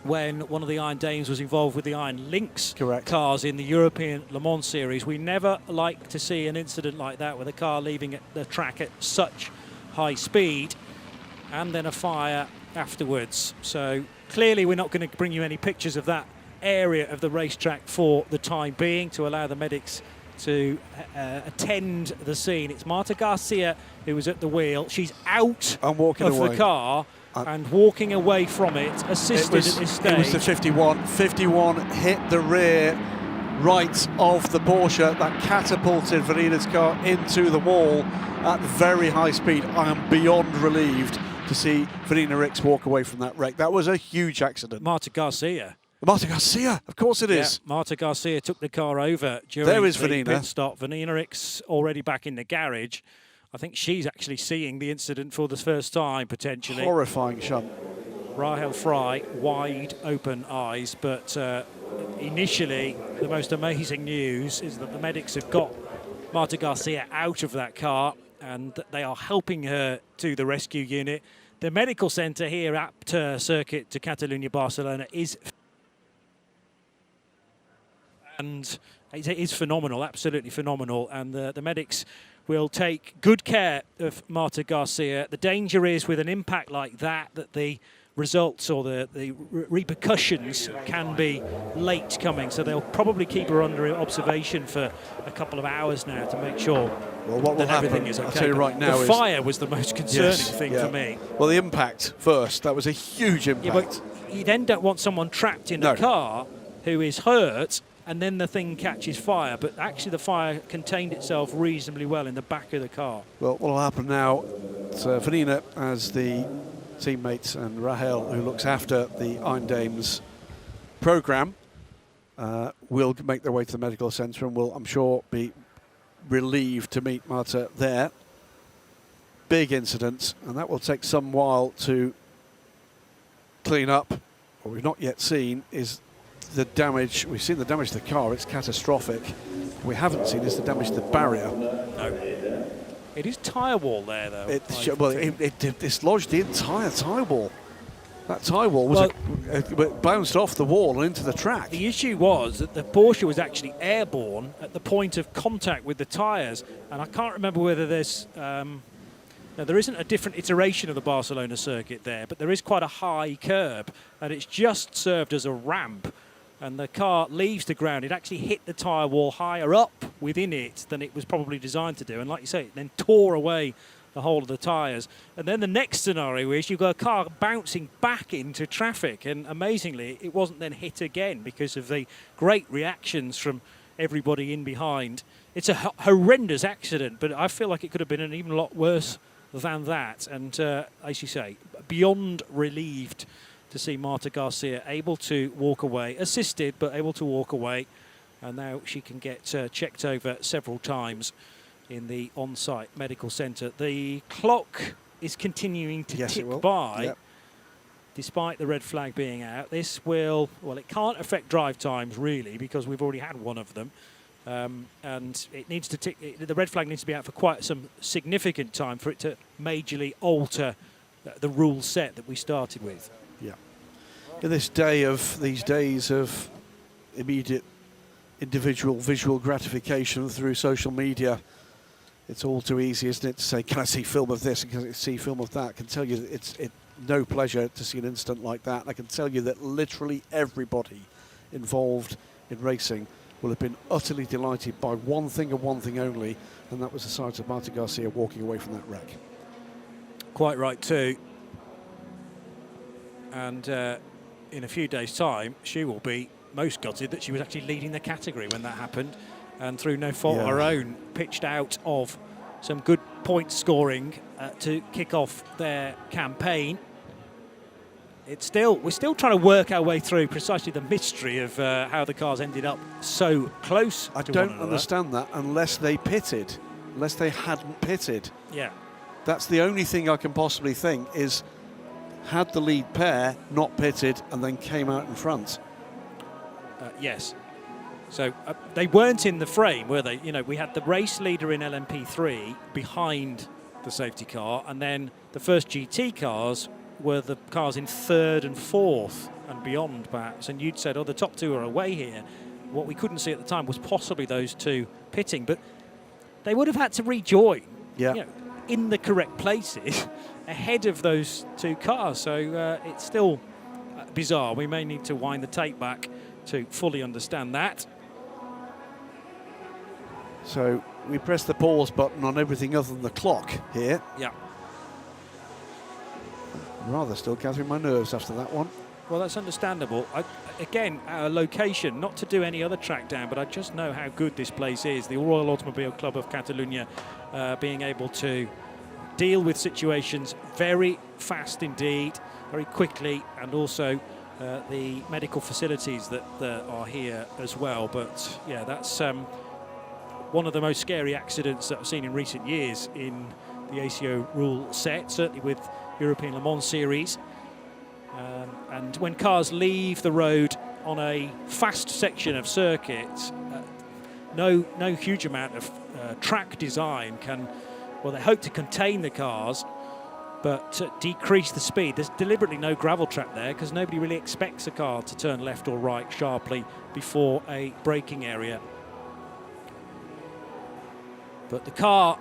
when one of the Iron Dames was involved with the Iron Lynx cars in the European Le Mans series. We never like to see an incident like that with a car leaving the track at such high speed and then a fire afterwards. So clearly we're not going to bring you any pictures of that area of the racetrack for the time being to allow the medics to attend the scene. It's Marta Garcia who was at the wheel. She's out of the car and walking away from it, assisted at this stage. It was the 51. 51 hit the rear right of the Porsche. That catapulted Verina's car into the wall at very high speed. I am beyond relieved to see Verina Rix walk away from that wreck. That was a huge accident. Marta Garcia. Marta Garcia, of course it is. Yeah, Marta Garcia took the car over during There is the Verina. pit stop. Verina Rix already back in the garage. I think she's actually seeing the incident for the first time, potentially. Horrifying shunt. Rahel Fry, wide open eyes, but initially the most amazing news is that the medics have got Marta Garcia out of that car and that they are helping her to the rescue unit. The medical centre here at Circuit de Catalunya, Barcelona is phenomenal, absolutely phenomenal, and the medics will take good care of Marta Garcia. The danger is with an impact like that the results or the repercussions can be late coming, so they'll probably keep her under observation for a couple of hours now to make sure that everything is okay. I'll tell you right now, the fire was the most concerning thing for me. Well, the impact first, that was a huge impact. Yeah, but you then don't want someone trapped in a car who is hurt and then the thing catches fire, but actually the fire contained itself reasonably well in the back of the car. Well, what will happen now, Vanina, as the teammates, and Rahel, who looks after the Iron Dames programme, will make their way to the medical centre and will, I'm sure, be relieved to meet Marta there. Big incident, and that will take some while to clean up. What we've not yet seen is the damage. We've seen the damage to the car, it's catastrophic. What we haven't seen is the damage to the barrier. No. It is tyre wall there, though. It dislodged the entire tyre wall. That tyre wall was bounced off the wall and into the track. The issue was that the Porsche was actually airborne at the point of contact with the tyres, and I can't remember whether there's... no, there isn't a different iteration of the Barcelona circuit there, but there is quite a high curb, and it's just served as a ramp. And the car leaves the ground. It actually hit the tyre wall higher up within it than it was probably designed to do. And like you say, it then tore away the whole of the tyres. And then the next scenario is you've got a car bouncing back into traffic. And amazingly, it wasn't then hit again because of the great reactions from everybody in behind. It's a horrendous accident, but I feel like it could have been an even lot worse than that. And as you say, beyond relieved to see Marta Garcia able to walk away, assisted, but able to walk away. And now she can get checked over several times in the on-site medical centre. The clock is continuing to tick by, despite the red flag being out. This will, well, it can't affect drive times really because we've already had one of them. And it needs to tick, the red flag needs to be out for quite some significant time for it to majorly alter the rule set that we started with. Yeah. In these days of immediate individual visual gratification through social media, it's all too easy, isn't it, to say, can I see film of this and can I see film of that? I can tell you that it's no pleasure to see an incident like that. And I can tell you that literally everybody involved in racing will have been utterly delighted by one thing and one thing only, and that was the sight of Marta Garcia walking away from that wreck. Quite right too. And in a few days' time, she will be most gutted that she was actually leading the category when that happened, and through no fault of her own, pitched out of some good point scoring to kick off their campaign. We're still trying to work our way through precisely the mystery of how the cars ended up so close to one another. I don't understand that unless they pitted, unless they hadn't pitted. Yeah. That's the only thing I can possibly think is, had the lead pair not pitted and then came out in front? Yes. So they weren't in the frame, were they? You know, we had the race leader in LMP3 behind the safety car, and then the first GT cars were the cars in third and fourth and beyond, perhaps. And you'd said, oh, the top two are away here. What we couldn't see at the time was possibly those two pitting, but they would have had to rejoin in the correct places ahead of those two cars. So it's still bizarre. We may need to wind the tape back to fully understand that. So we press the pause button on everything other than the clock here. Yeah. I'm rather still gathering my nerves after that one. Well, that's understandable. Again, our location, not to do any other track down, but I just know how good this place is. The Royal Automobile Club of Catalunya being able to deal with situations very fast indeed, very quickly, and also the medical facilities that are here as well. But yeah, that's one of the most scary accidents that I've seen in recent years in the ACO rule set, certainly with European Le Mans Series. And when cars leave the road on a fast section of circuit, no huge amount of track design can, well, they hope to contain the cars, but decrease the speed. There's deliberately no gravel track there because nobody really expects a car to turn left or right sharply before a braking area. But the car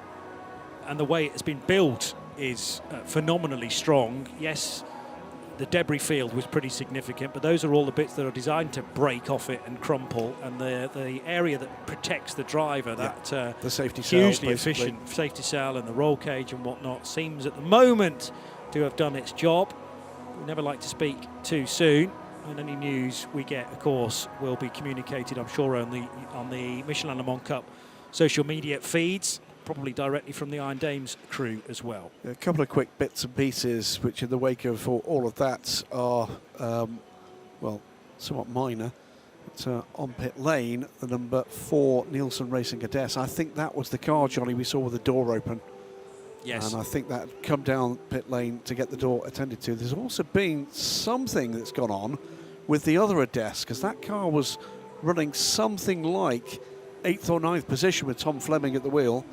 and the way it's been built is phenomenally strong. Yes, the debris field was pretty significant, but those are all the bits that are designed to break off it and crumple, and the area that protects the driver, that the safety cell, hugely basically. efficient safety cell and the roll cage and whatnot seems at the moment to have done its job. We never like to speak too soon, and any news we get, of course, will be communicated, I'm sure, on the Michelin Le Mans Cup social media feeds, probably directly from the Iron Dames crew as well. A couple of quick bits and pieces which in the wake of all of that are, well, somewhat minor. But, on pit lane, the number 4 Nielsen Racing Cadets, I think that was the car, Johnny, we saw with the door open. Yes. And I think that come down pit lane to get the door attended to. There's also been something that's gone on with the other Ades, because that car was running something like 8th or 9th position with Tom Fleming at the wheel,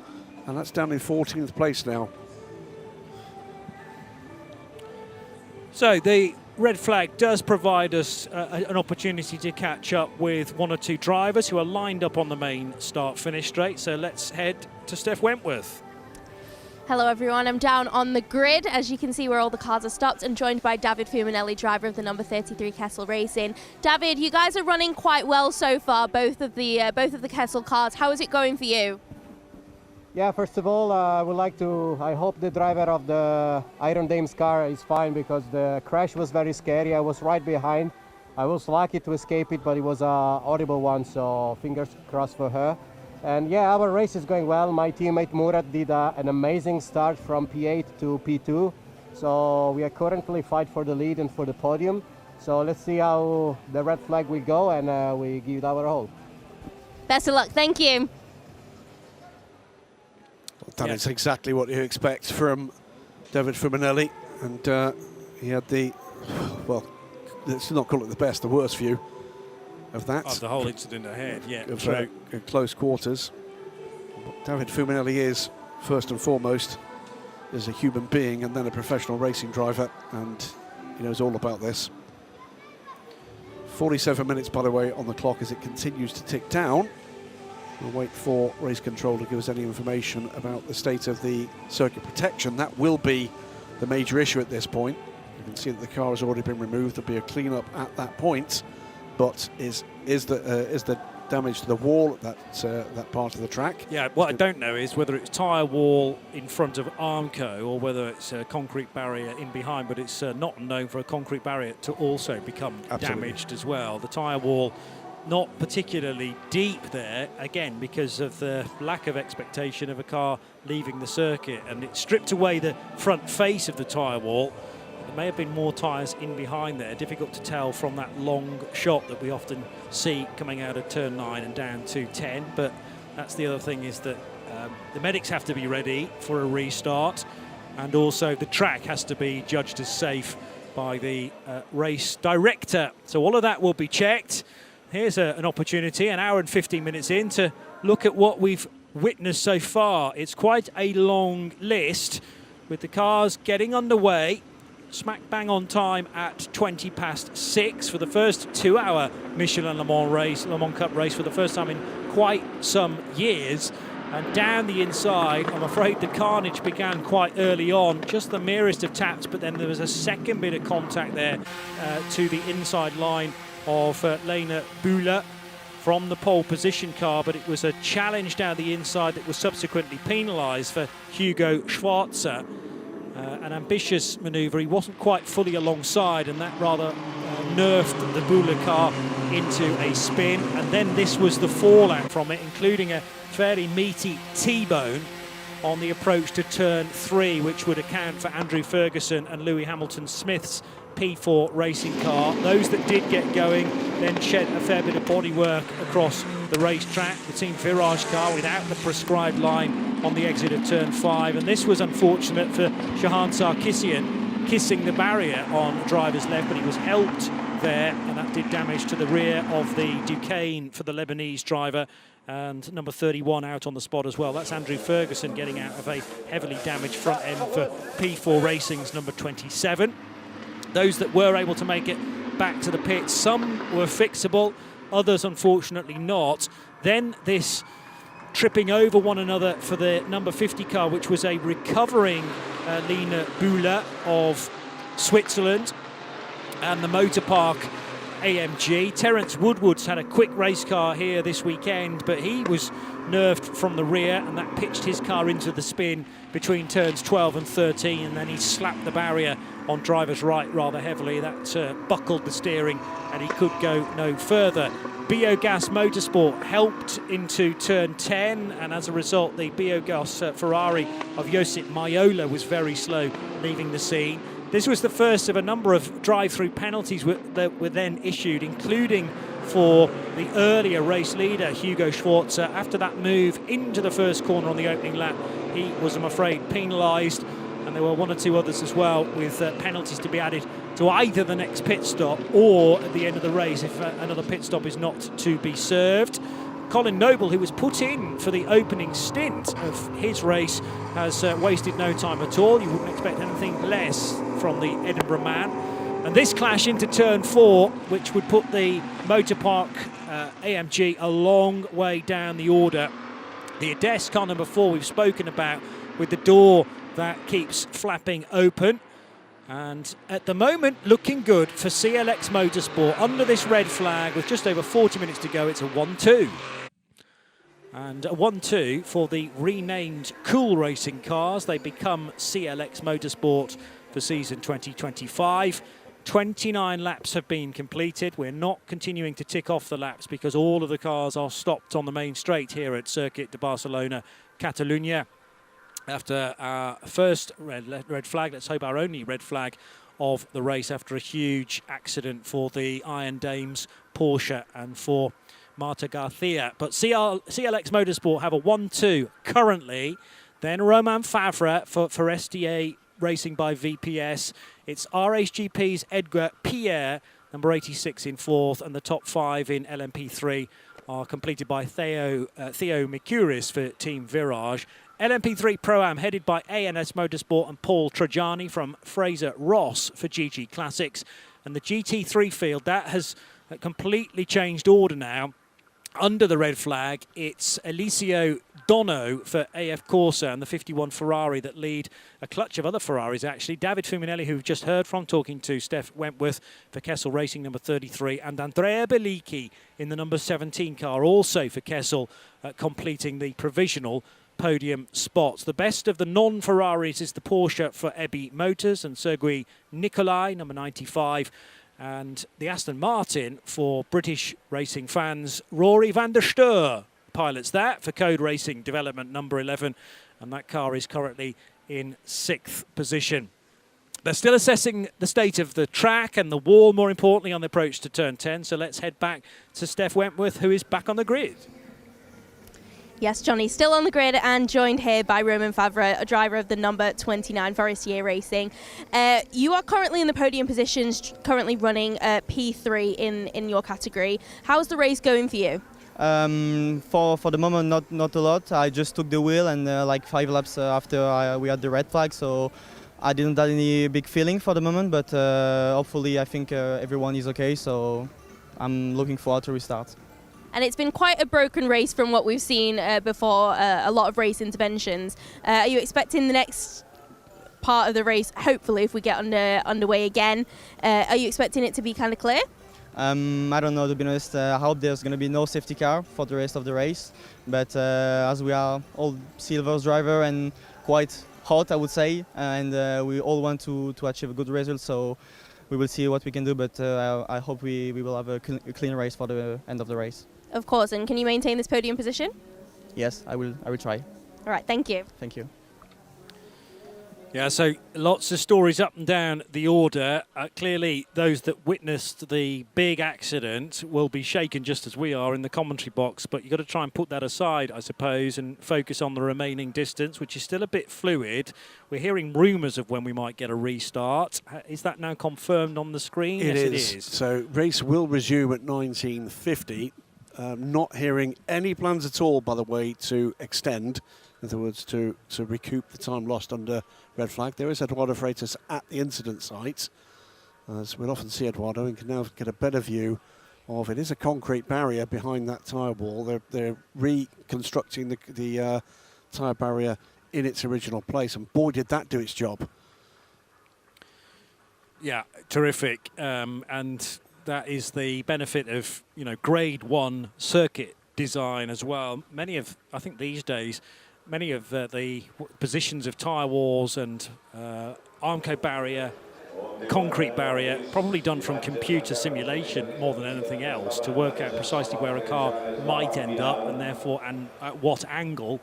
and that's down in 14th place now. So the red flag does provide us an opportunity to catch up with one or two drivers who are lined up on the main start-finish straight. So let's head to Steph Wentworth. Hello everyone, I'm down on the grid, as you can see where all the cars are stopped, and joined by David Fuminelli, driver of the number 33 Kessel Racing. David, you guys are running quite well so far, both of the Kessel cars. How is it going for you? Yeah, first of all, I hope the driver of the Iron Dames car is fine, because the crash was very scary. I was right behind. I was lucky to escape it, but it was a horrible one, so fingers crossed for her. And yeah, our race is going well. My teammate Murat did an amazing start from P8 to P2. So we are currently fighting for the lead and for the podium. So let's see how the red flag will go, and we give it our all. Best of luck, thank you. That is exactly what you expect from David Fuminelli, and he had the, well, let's not call it the best, the worst view of that. Of the whole incident ahead, yeah. Of close quarters. What David Fuminelli is, first and foremost, is a human being and then a professional racing driver, and he knows all about this. 47 minutes, by the way, on the clock as it continues to tick down. We'll wait for race control to give us any information about the state of the circuit protection. That will be the major issue at this point. You can see that the car has already been removed. There'll be a clean-up at that point. But is the damage to the wall at that part of the track? Yeah, what I don't know is whether it's tyre wall in front of Armco or whether it's a concrete barrier in behind, but it's not unknown for a concrete barrier to also become damaged as well. The tyre wall not particularly deep there, again, because of the lack of expectation of a car leaving the circuit, and it stripped away the front face of the tyre wall. There may have been more tyres in behind there, difficult to tell from that long shot that we often see coming out of turn 9 and down to 10, but that's the other thing, is that the medics have to be ready for a restart, and also the track has to be judged as safe by the race director. So all of that will be checked. Here's an opportunity, an hour and 15 minutes in, to look at what we've witnessed so far. It's quite a long list, with the cars getting underway smack bang on time at 20 past 6 for the first 2-hour Michelin Le Mans Cup race for the first time in quite some years. And down the inside, I'm afraid the carnage began quite early on, just the merest of taps, but then there was a second bit of contact there to the inside line of Lena Bühler from the pole position car, but it was a challenge down the inside that was subsequently penalised for Hugo Schwarzer. An ambitious manoeuvre. He wasn't quite fully alongside, and that rather nerfed the Bühler car into a spin, and then this was the fallout from it, including a fairly meaty T-bone on the approach to turn 3, which would account for Andrew Ferguson and Lewis Hamilton Smith's P4 racing car. Those that did get going then shed a fair bit of bodywork across the racetrack. The Team Virage car, without the prescribed line on the exit of turn 5, and this was unfortunate for Shahan Sarkissian, kissing the barrier on driver's left, but he was helped there, and that did damage to the rear of the Duquesne for the Lebanese driver, and number 31 out on the spot as well. That's Andrew Ferguson getting out of a heavily damaged front end for P4 Racing's number 27. Those that were able to make it back to the pits, some were fixable, others unfortunately not. Then this tripping over one another for the number 50 car, which was a recovering Lina Bühler of Switzerland, and the Motor Park AMG. Terence Woodward's had a quick race car here this weekend, but he was nerved from the rear, and that pitched his car into the spin between turns 12 and 13, and then he slapped the barrier on driver's right rather heavily. That buckled the steering, and he could go no further. Biogas Motorsport helped into turn 10, and as a result the Biogas Ferrari of Josip Maiola was very slow leaving the scene. This was the first of a number of drive-through penalties that were then issued, including for the earlier race leader, Hugo Schwarzer. After that move into the first corner on the opening lap, he was, I'm afraid, penalised, and there were one or two others as well, with penalties to be added to either the next pit stop or at the end of the race if another pit stop is not to be served. Colin Noble, who was put in for the opening stint of his race, has wasted no time at all. You wouldn't expect anything less from the Edinburgh man. And this clash into turn 4, which would put the Motor Park AMG a long way down the order. The Ades car number 4 we've spoken about, with the door that keeps flapping open. And at the moment, looking good for CLX Motorsport. Under this red flag, with just over 40 minutes to go, it's a 1-2. And a 1-2 for the renamed Cool Racing cars. They become CLX Motorsport for season 2025. 29 laps have been completed. We're not continuing to tick off the laps because all of the cars are stopped on the main straight here at Circuit de Barcelona, Catalunya. After our first red flag, let's hope our only red flag of the race, after a huge accident for the Iron Dames Porsche and for Marta Garcia. But CLX Motorsport have a 1-2 currently. Then Romain Favre for STA Racing by VPS. It's RHGP's Edgar Pierre, number 86 in 4th, and the top 5 in LMP3 are completed by Theo Mikuris for Team Virage. LMP3 Pro-Am headed by ANS Motorsport and Paul Trajani from Fraser Ross for GG Classics. And the GT3 field, that has completely changed order now. Under the red flag, it's Eliseo Dono for AF Corsa and the 51 Ferrari that lead a clutch of other Ferraris, actually. David Fuminelli, who we've just heard from, talking to Steph Wentworth for Kessel Racing, number 33, and Andrea Bellicchi in the number 17 car, also for Kessel, completing the provisional podium spots. The best of the non-Ferraris is the Porsche for Ebby Motors and Sergei Nicolai, number 95. And the Aston Martin for British racing fans, Rory van der Steur pilots that for Code Racing Development, number 11. And that car is currently in 6th position. They're still assessing the state of the track and the wall, more importantly, on the approach to turn 10. So let's head back to Steph Wentworth, who is back on the grid. Yes, Johnny, still on the grid and joined here by Romain Favre, a driver of the number 29 Forestier Racing. You are currently in the podium positions, currently running P3 in your category. How's the race going for you? For the moment, not a lot. I just took the wheel and like 5 laps after we had the red flag, so I didn't have any big feeling for the moment, but hopefully I think everyone is okay, so I'm looking forward to restart. And it's been quite a broken race from what we've seen before, a lot of race interventions. Are you expecting the next part of the race, hopefully, if we get underway again, are you expecting it to be kind of clear? I don't know, to be honest. I hope there's going to be no safety car for the rest of the race. But as we are all Silver's driver and quite hot, I would say, and we all want to achieve a good result, so we will see what we can do. But I hope we will have a clean race for the end of the race. Of course, and can you maintain this podium position? Yes, I will try. All right, thank you. Thank you. Yeah, so lots of stories up and down the order. Clearly, those that witnessed the big accident will be shaken just as we are in the commentary box, but you've got to try and put that aside, I suppose, and focus on the remaining distance, which is still a bit fluid. We're hearing rumours of when we might get a restart. Is that now confirmed on the screen? Yes, it is. So race will resume at 19:50. Not hearing any plans at all, by the way, to extend. In other words, to recoup the time lost under red flag. There is Eduardo Freitas at the incident site. As we'll often see Eduardo, and can now get a better view of it. Is a concrete barrier behind that tyre wall. They're reconstructing the tyre barrier in its original place, and boy, did that do its job. Yeah, terrific. And that is the benefit of, Grade 1 circuit design as well. I think these days, many of the positions of tyre walls and Armco barrier, concrete barrier, probably done from computer simulation more than anything else to work out precisely where a car might end up, and therefore and at what angle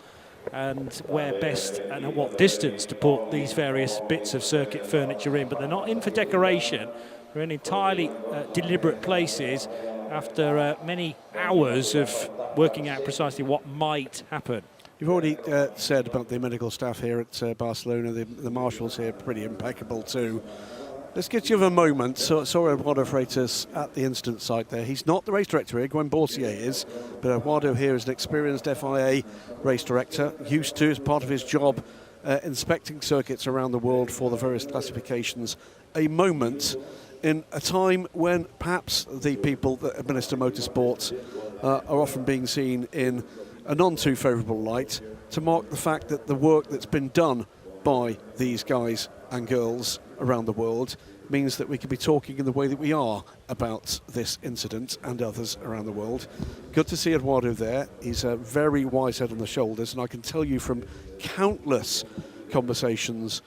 and where best and at what distance to put these various bits of circuit furniture in. But they're not in for decoration. They're in entirely deliberate places after many hours of working out precisely what might happen. You've already said about the medical staff here at Barcelona. The marshals here pretty impeccable too. Let's get you a moment. Saw Eduardo Freitas at the incident site there. He's not the race director here, Gwen Boursier is, but Eduardo here is an experienced FIA race director, used to, as part of his job, inspecting circuits around the world for the various classifications. A moment in a time when perhaps the people that administer motorsports are often being seen in a non too favourable light, to mark the fact that the work that's been done by these guys and girls around the world means that we can be talking in the way that we are about this incident and others around the world. Good to see Eduardo there. He's a very wise head on the shoulders, and I can tell you from countless conversations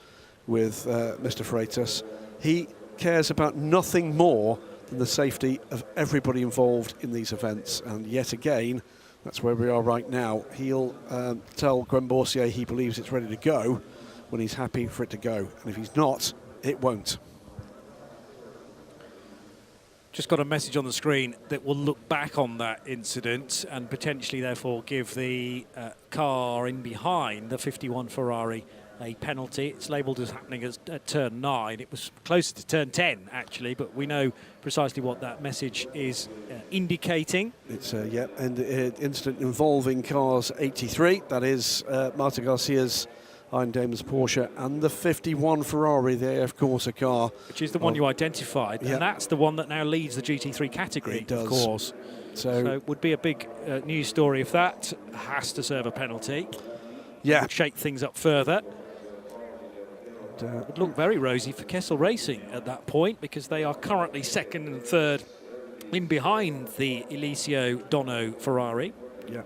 with Mr. Freitas, he cares about nothing more than the safety of everybody involved in these events. And yet again, that's where we are right now. He'll tell Gwen Boursier he believes it's ready to go when he's happy for it to go. And if he's not, it won't. Just got a message on the screen that will look back on that incident and potentially therefore give the car in behind, the 51 Ferrari, a penalty. It's labelled as happening at turn 9. It was closer to turn 10 actually, but we know precisely what that message is indicating. It's an incident involving cars 83. That is Marta Garcia's Iron Dame's Porsche and the 51 Ferrari, the AF Corsa car. Which is the one you identified, and that's the one that now leads the GT3 category, it does. Of course. So it would be a big news story if that has to serve a penalty. Yeah. It would shake things up further. It would look very rosy for Kessel Racing at that point, because they are currently second and third in behind the Eliseo Dono Ferrari. Yeah.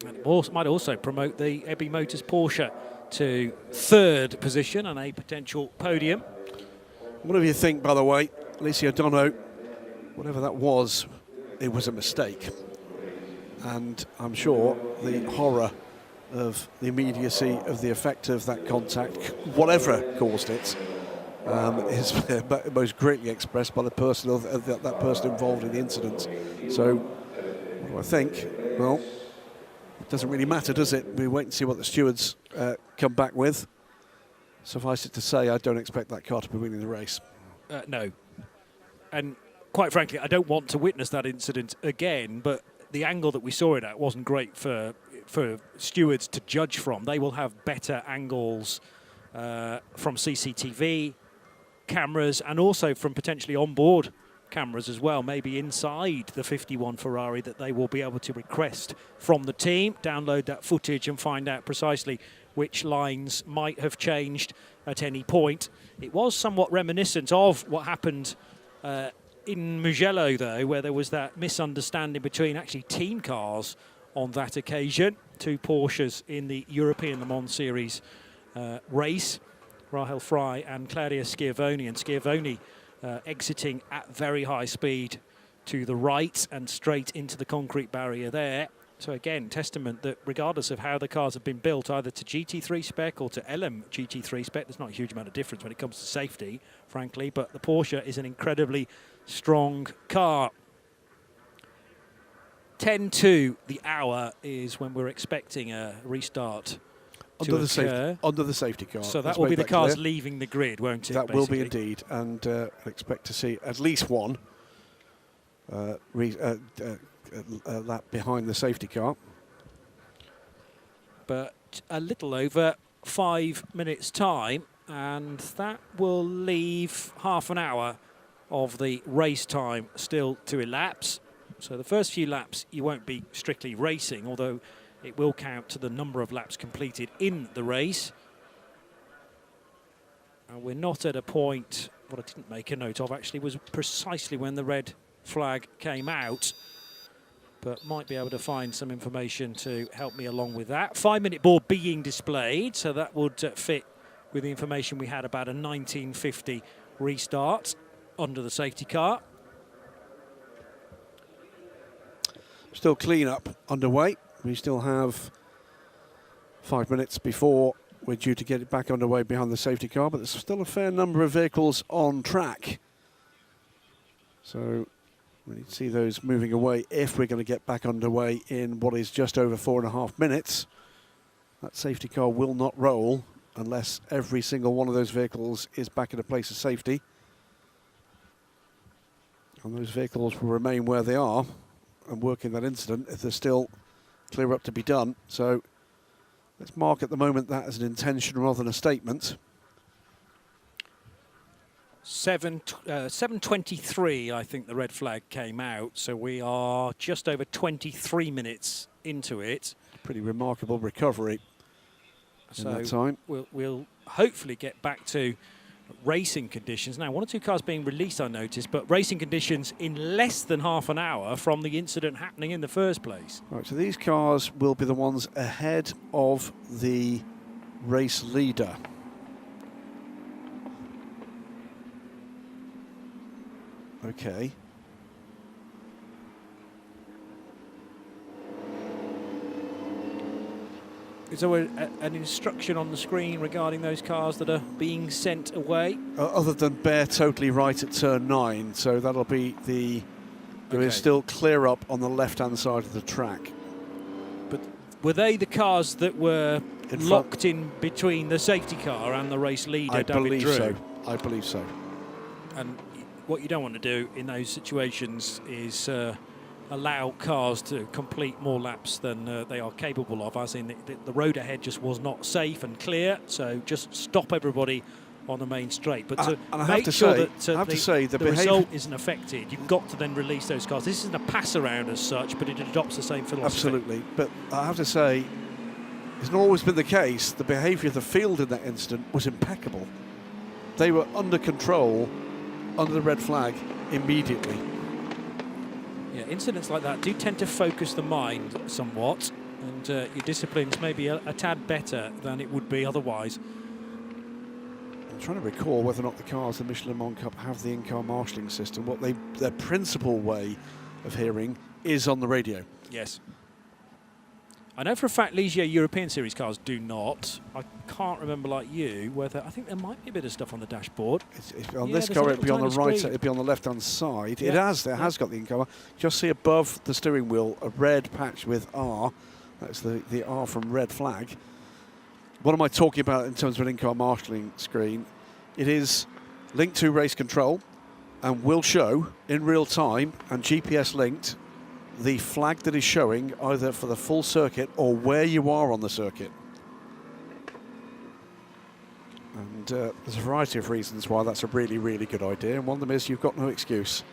And it might also promote the Ebby Motors Porsche to third position and a potential podium. What do you think, by the way, Eliseo Dono, whatever that was, it was a mistake. And I'm sure the horror of the immediacy of the effect of that contact, whatever caused it, is most greatly expressed by the person that person involved in the incident. So, what do I think? Well, it doesn't really matter, does it? We wait and see what the stewards come back with. Suffice it to say, I don't expect that car to be winning the race. No. And quite frankly, I don't want to witness that incident again, but the angle that we saw it at wasn't great for stewards to judge from. They will have better angles from CCTV cameras and also from potentially onboard cameras as well, maybe inside the 51 Ferrari, that they will be able to request from the team, download that footage and find out precisely which lines might have changed at any point. It was somewhat reminiscent of what happened in Mugello, though, where there was that misunderstanding between actually team cars on that occasion. Two Porsches in the European Le Mans Series race, Rahel Fry and Claudia Schiavoni, and Schiavoni exiting at very high speed to the right and straight into the concrete barrier there. So again, testament that regardless of how the cars have been built, either to GT3 spec or to GT3 spec, there's not a huge amount of difference when it comes to safety, frankly, but the Porsche is an incredibly strong car. 10 to the hour is when we're expecting a restart under the safety car. So that will be the cars leaving the grid, won't it? That will be indeed, and I expect to see at least one lap behind the safety car. But a little over 5 minutes' time, and that will leave half an hour of the race time still to elapse. So the first few laps you won't be strictly racing, although it will count to the number of laps completed in the race. And we're not at a point, what I didn't make a note of actually was precisely when the red flag came out, but might be able to find some information to help me along with that. 5-minute board being displayed, so that would fit with the information we had about a 1950 restart under the safety car. Still clean-up underway. We still have 5 minutes before we're due to get it back underway behind the safety car, but there's still a fair number of vehicles on track. So we need to see those moving away if we're going to get back underway in what is just over 4.5 minutes. That safety car will not roll unless every single one of those vehicles is back in a place of safety. And those vehicles will remain where they are and work in that incident if there's still clear up to be done. So let's mark at the moment that as an intention rather than a statement. 7:23, I think the red flag came out, so we are just over 23 minutes into it. Pretty remarkable recovery in that time. We'll hopefully get back to racing conditions. Now, 1 or 2 cars being released, I noticed, but racing conditions in less than half an hour from the incident happening in the first place. Right, so these cars will be the ones ahead of the race leader. Okay. Is there an instruction on the screen regarding those cars that are being sent away? Other than bear totally right at turn 9, so that'll be the... There is still clear up on the left-hand side of the track. But were they the cars that were locked in between the safety car and the race leader, David Drew? So. I believe so. And what you don't want to do in those situations is allow cars to complete more laps than they are capable of, as in the road ahead just was not safe and clear, so just stop everybody on the main straight. But to make sure that the result isn't affected, you've got to then release those cars. This isn't a pass around as such, but it adopts the same philosophy. Absolutely, but I have to say, it's not always been the case. The behaviour of the field in that incident was impeccable. They were under control, under the red flag, immediately. Yeah, incidents like that do tend to focus the mind somewhat, and your discipline's maybe a tad better than it would be otherwise. I'm trying to recall whether or not the cars in the Michelin Le Mans Cup have the in-car marshalling system. What their principal way of hearing is on the radio. Yes. I know for a fact Ligier European Series cars do not. I can't remember, like you, whether I think there might be a bit of stuff on the dashboard. On this car, it'd be on the right side, it'd be on the left-hand side. Yeah. It has got the in-car. Just see above the steering wheel a red patch with R. That's the R from red flag. What am I talking about in terms of an in-car marshalling screen? It is linked to race control and will show in real time and GPS linked the flag that is showing either for the full circuit or where you are on the circuit. And there's a variety of reasons why that's a really, really good idea, and one of them is you've got no excuse.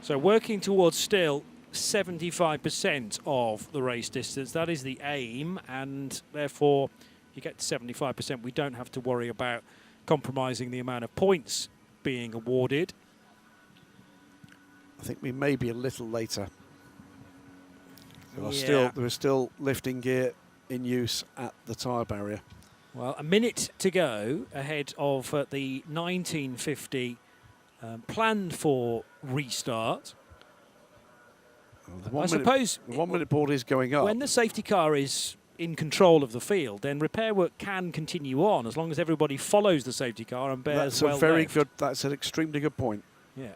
So working towards still 75% of the race distance, that is the aim, and therefore you get to 75%, we don't have to worry about compromising the amount of points being awarded. I think we may be a little later. There is still lifting gear in use at the tyre barrier. Well, a minute to go ahead of the 1950 planned for restart. The I suppose the 1 minute board is going up. when the safety car is in control of the field, then repair work can continue on as long as everybody follows the safety car and bears That's well a very left. good. That's an extremely good point. Yeah.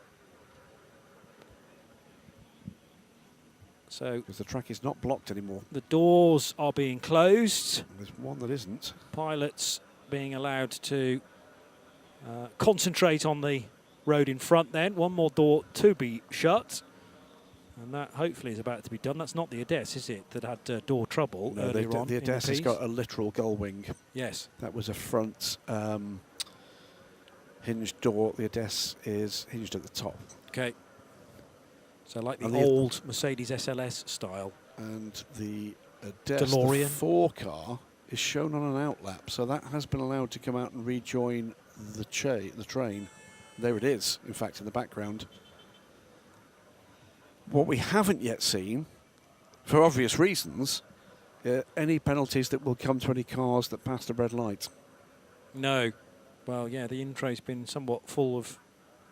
So Because the track is not blocked anymore. the doors are being closed. There's one that isn't. Pilots being allowed to concentrate on the road in front then. One more door to be shut. And that hopefully is about to be done. That's not the Ades, is it, that had door trouble No, earlier on? the in the Ades has piece? got a literal gull wing. Yes. That was a front hinged door. The Ades is hinged at the top. Okay. So like the And the- old Mercedes SLS style. And the Ades, DeLorean. the 4 car, is shown on an outlap. So that has been allowed to come out and rejoin the train. There it is, in fact, in the background. What we haven't yet seen, for obvious reasons, any penalties that will come to any cars that pass the red light. No. Well, yeah, the intro's been somewhat full of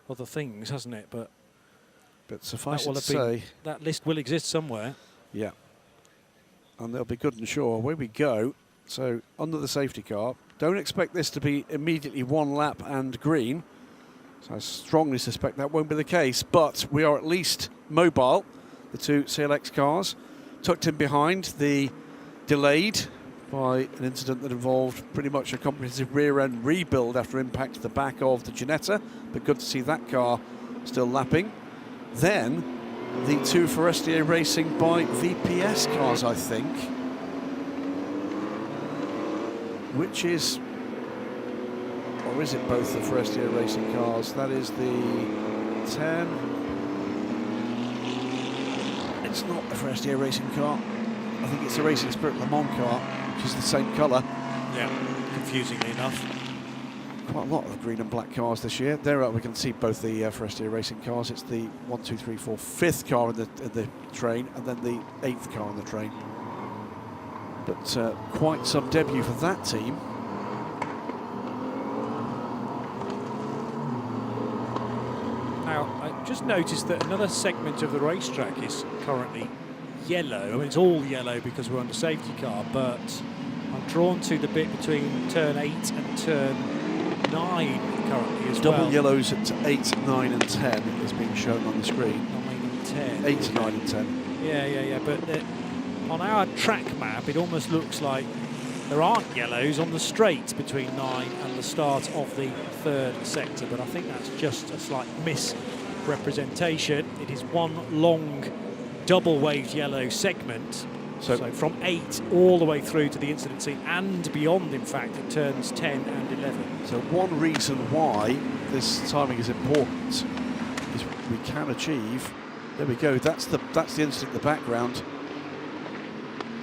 other things, hasn't it? But Suffice that it will to have been, say, that list will exist somewhere. yeah. And they'll be good and sure. Away we go. So, under the safety car. Don't expect this to be immediately one lap and green. So I strongly suspect that won't be the case. But we are at least mobile. The two CLX cars tucked in behind, the delayed by an incident that involved pretty much a comprehensive rear-end rebuild after impact to the back of the Ginetta. But good to see that car still lapping. Then the two Forestier Racing by VPS cars, I think, which is, or is it both the Forestier Racing cars? That is the 10. It's not the Forestier Racing car. I think it's the Racing Spirit Le Mans car, which is the same colour. Yeah, confusingly enough. Quite a lot of green and black cars this year. There we can see both the Forestier Racing cars. It's the 1, 2, 3, 4, 5th car in the train, and then the 8th car in the train. But quite some debut for that team. Now, I just noticed that another segment of the racetrack is currently yellow. I mean, it's all yellow because we're under safety car, but I'm drawn to the bit between turn 8 and turn 9 currently as well. Double yellows at 8, 9 and 10 is being shown on the screen. 9 and 10. 8, 9 and 10. Yeah. But on our track map, it almost looks like there aren't yellows on the straight between 9 and the start of the 3rd sector. But I think that's just a slight misrepresentation. It is one long double-waved yellow segment. So from 8 all the way through to the incident scene and beyond, in fact, at turns 10 and 11. So one reason why this timing is important is we can achieve. There we go. That's the incident in the background.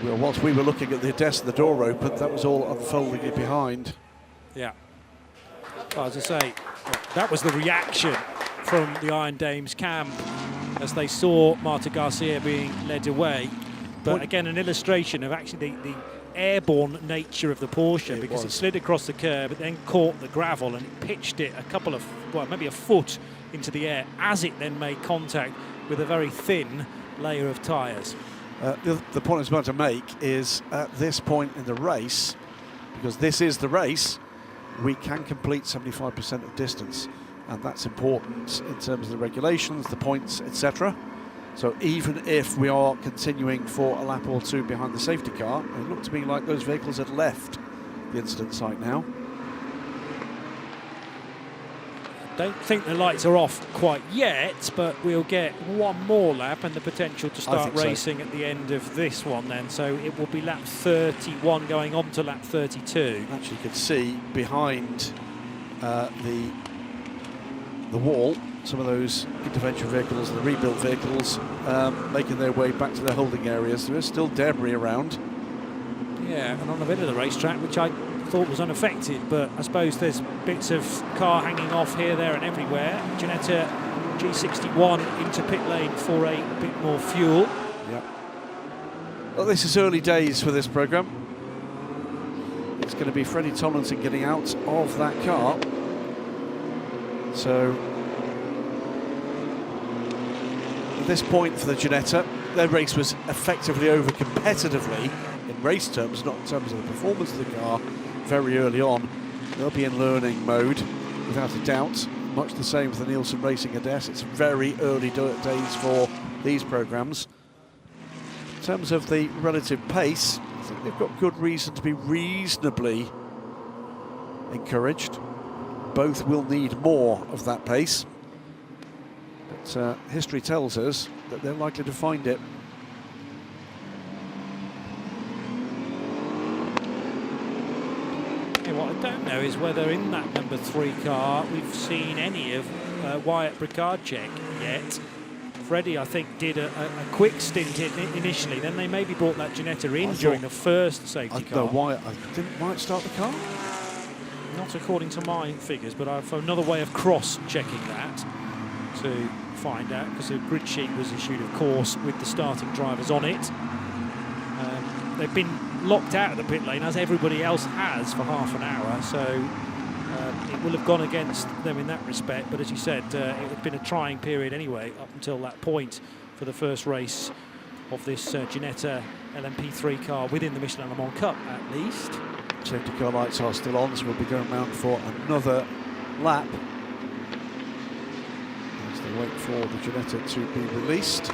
Well, whilst we were looking at the desk, the door opened. That was all unfolding it behind. Yeah. Well, as I say, that was the reaction from the Iron Dames camp as they saw Marta Garcia being led away. But again, an illustration of actually the airborne nature of the Porsche, because it slid across the curb, it then caught the gravel and it pitched it a couple of, well, maybe a foot into the air as it then made contact with a very thin layer of tyres. The point I was about to make is at this point in the race, because this is the race, we can complete 75% of distance, and that's important in terms of the regulations, the points, etc. So even if we are continuing for a lap or two behind the safety car, it looked to me like those vehicles had left the incident site now. Don't think the lights are off quite yet, but we'll get one more lap and the potential to start racing at the end of this one then. So it will be lap 31 going on to lap 32. Actually, you can see behind the wall some of those intervention vehicles, the rebuilt vehicles, making their way back to their holding areas. There is still debris around. Yeah, and on a bit of the racetrack, which I thought was unaffected, but I suppose there's bits of car hanging off here, there and everywhere. Ginetta G61 into pit lane for a bit more fuel. Yeah. Well, this is early days for this programme. It's going to be Freddie Tomlinson getting out of that car. So At this point for the Ginetta, their race was effectively over competitively in race terms, not in terms of the performance of the car, very early on. They'll be in learning mode, without a doubt. Much the same for the Nielsen Racing Ades. It's very early days for these programmes. In terms of the relative pace, I think they've got good reason to be reasonably encouraged. Both will need more of that pace. But history tells us that they're likely to find it. What I don't know is whether in that number 3 car we've seen any of Wyatt Bricardchek yet. Freddie, I think, did a quick stint initially, then they maybe brought that Ginetta in during the first safety car. Didn't Wyatt start the car? Not according to my figures, but I've another way of cross-checking that to find out, because the grid sheet was issued, of course, with the starting drivers on it. They've been locked out of the pit lane, as everybody else has, for half an hour, so it will have gone against them in that respect. But as you said, it had been a trying period anyway up until that point for the first race of this Ginetta LMP3 car within the Michelin Le Mans Cup, at least. Safety car lights are still on, so we'll be going round for another lap as they wait for the Ginetta to be released.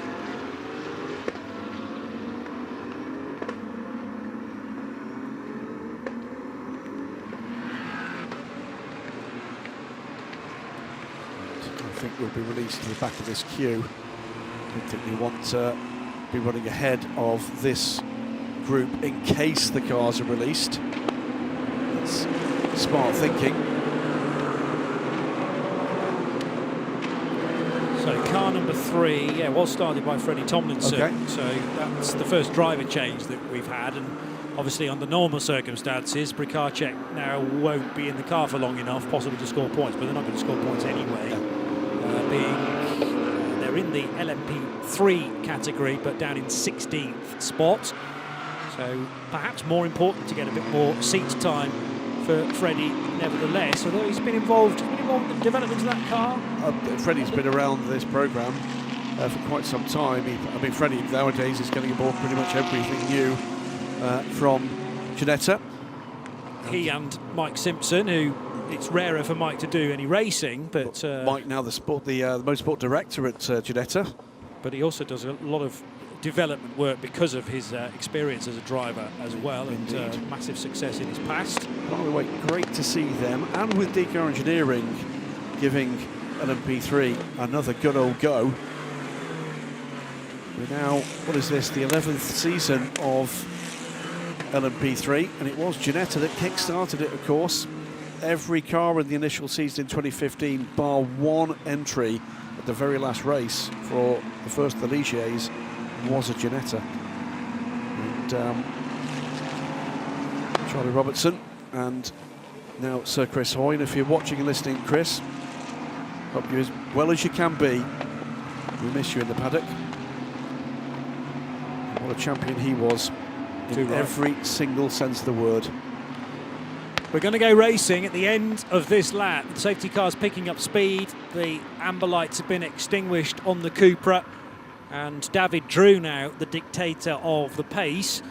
I think we'll be released to the back of this queue. I don't think we want to be running ahead of this group in case the cars are released. That's smart thinking. So car number 3, was started by Freddie Tomlinson. Okay. So that's the first driver change that we've had, and obviously under normal circumstances, Bricardchek now won't be in the car for long enough, possibly to score points, but they're not going to score points anyway. They're in the LMP3 category, but down in 16th spot. So perhaps more important to get a bit more seat time for Freddie, nevertheless. Although he's been involved in the development of that car. Freddie's been around this programme for quite some time. Freddie nowadays is getting aboard pretty much everything new from Ginetta. He and Mike Simpson, who it's rarer for Mike to do any racing, but Mike now the motorsport director at Ginetta. But he also does a lot of development work because of his experience as a driver as well. Indeed. And massive success in his past. By the way, great to see them, and with Deco Engineering giving LMP3 another good old go. We're now, what is this, the 11th season of LMP3, and it was Ginetta that kick-started it, of course. Every car in the initial season in 2015, bar one entry at the very last race for the first of the Ligiers, was a Ginetta. And Charlie Robertson and now Sir Chris Hoyne. If you're watching and listening, Chris, hope you're as well as you can be. We miss you in the paddock. And what a champion he was in every single sense of the word. We're going to go racing at the end of this lap. The safety car's picking up speed. The amber lights have been extinguished on the Cupra. And David Drew now, the dictator of the pace,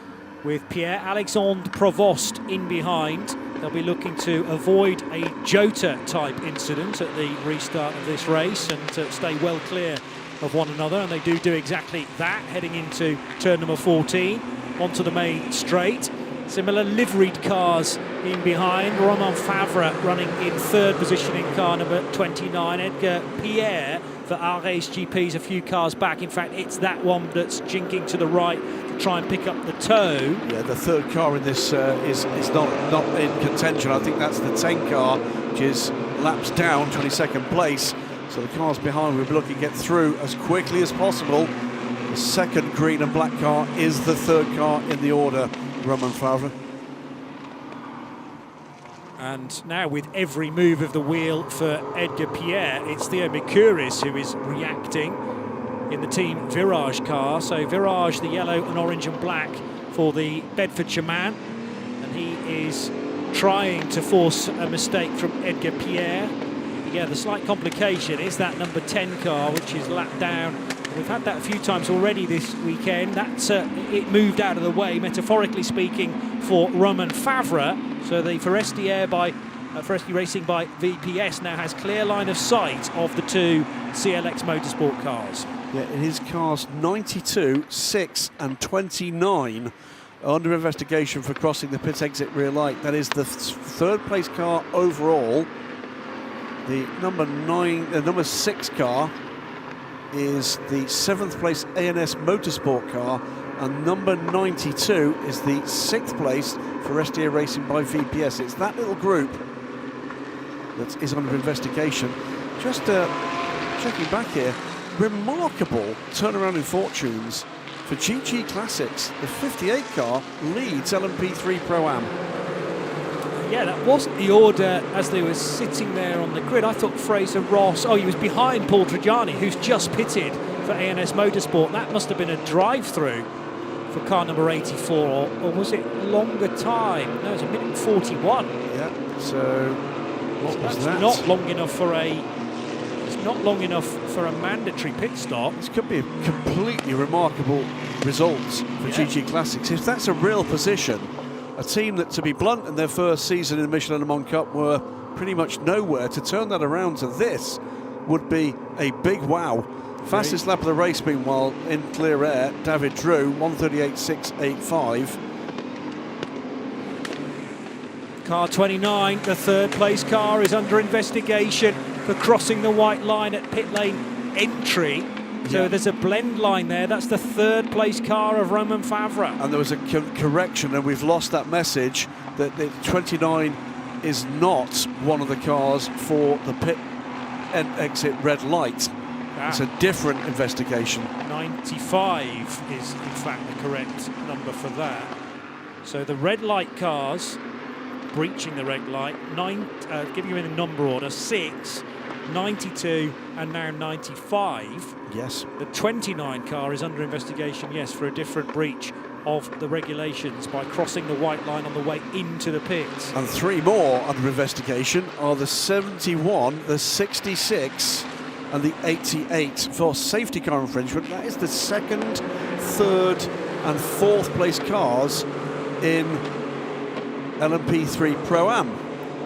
with Pierre-Alexandre Provost in behind. They'll be looking to avoid a Jota-type incident at the restart of this race and to stay well clear of one another. And they do exactly that, heading into turn number 14, onto the main straight. Similar liveried cars in behind. Romain Favre running in third position in car number 29. Edgar Pierre for RACE GP's a few cars back. In fact, it's that one that's jinking to the right to try and pick up the toe. Yeah, the third car in this is not in contention. I think that's the 10 car, which is laps down, 22nd place. So the cars behind will be looking to get through as quickly as possible. The second green and black car is the third car in the order. Romain Favre. And now with every move of the wheel for Edgar Pierre, it's Theo Mercouris who is reacting in the team Virage car. So Virage, the yellow and orange and black for the Bedfordshire man. And he is trying to force a mistake from Edgar Pierre. Yeah, the slight complication is that number 10 car, which is lapped down We've had that a few times already this weekend. That's it moved out of the way, metaphorically speaking, for Romain Favre. So the Forestier Racing by VPS now has clear line of sight of the two CLX Motorsport cars. Yeah, in his cars 92, 6 and 29 are under investigation for crossing the pit exit rear light. That is the third place car overall. The number 6 car is the 7th place ANS Motorsport car, and number 92 is the 6th place Forestier Racing by VPS. It's that little group that is under investigation. Just checking back here, remarkable turnaround in fortunes for GG Classics. The 58 car leads LMP3 Pro-Am. Yeah, that wasn't the order as they were sitting there on the grid. I thought Fraser Ross, he was behind Paul Trajani, who's just pitted for ANS Motorsport. That must have been a drive-through for car number 84, or was it longer time? No, it's 1:41. Yeah, so what was that's that? Not long enough for it's not long enough for a mandatory pit stop. This could be a completely remarkable result for GG Classics. If that's a real position, a team that, to be blunt, in their first season in the Michelin Le Mans Cup were pretty much nowhere, to turn that around to this would be a big wow. Fastest lap of the race, meanwhile, in clear air, David Drew, 1:38.685. Car 29, the third place car, is under investigation for crossing the white line at pit lane entry. So there's a blend line there. That's the third place car of Romain Favre. And there was a correction, and we've lost that message that the 29 is not one of the cars for the pit exit red light. It's a different investigation. 95 is in fact the correct number for that. So the red light cars breaching the red light, giving you in the number order, 6, 92 and now 95. Yes. The 29 car is under investigation, yes, for a different breach of the regulations by crossing the white line on the way into the pits. And 3 more under investigation are the 71, the 66 and the 88 for safety car infringement. That is the 2nd, 3rd and 4th place cars in LMP3 Pro-Am.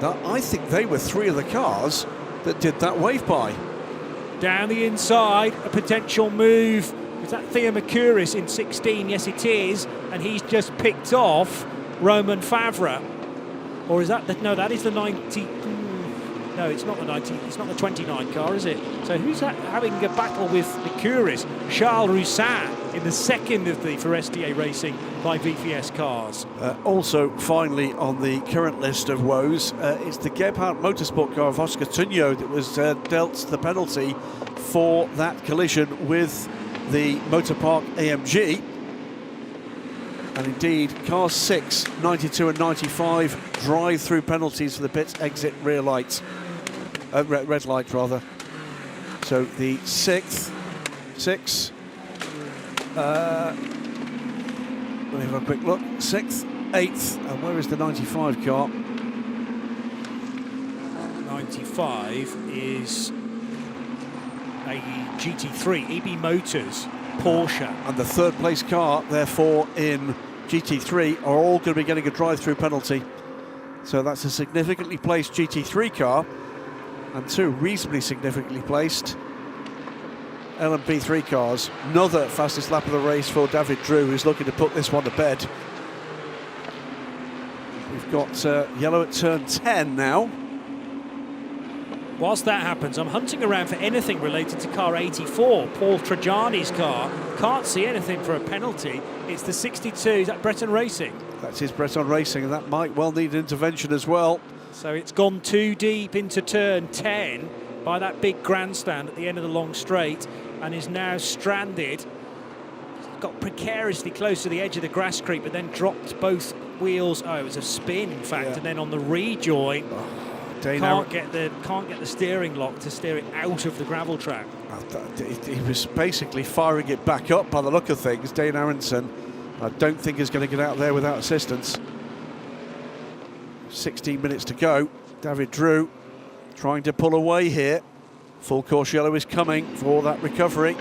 I think they were 3 of the cars that did that wave by. Down the inside, a potential move. Is that Theo Mercouris in 16? Yes, it is. And he's just picked off Romain Favre. Or is that no, that is the 90. No, it's not the 90. It's not the 29 car, is it? So who's that having a battle with Mercouris? Charles Roussin in the 2nd of the Forestier Racing by VPS cars. Also, finally, on the current list of woes, it's the Gebhardt Motorsport car of Oscar Tuño that was dealt the penalty for that collision with the Motorpark AMG. And indeed, cars 6, 92 and 95 drive-through penalties for the pits exit rear lights. Red light, rather. So the 6th, let me have a quick look. 6th, 8th, and where is the 95 car? 95 is a GT3, EB Motors, Porsche. And the 3rd place car, therefore, in GT3 are all going to be getting a drive-through penalty. So that's a significantly placed GT3 car and 2 reasonably significantly placed LMP3 cars. Another fastest lap of the race for David Drew, who's looking to put this one to bed. We've got yellow at turn 10 now. Whilst that happens, I'm hunting around for anything related to car 84, Paul Trajani's car. Can't see anything for a penalty. It's the 62, is that Breton Racing? That's his Breton Racing, and that might well need intervention as well. So it's gone too deep into turn 10 by that big grandstand at the end of the long straight and is now stranded. Got precariously close to the edge of the grass creep, but then dropped both wheels. Oh, it was a spin, in fact, and then on the rejoin, can't get the steering lock to steer it out of the gravel track. He was basically firing it back up by the look of things. Dane Aronson, I don't think is going to get out there without assistance. 16 minutes to go. David Drew trying to pull away here. Full course yellow is coming for that recovery.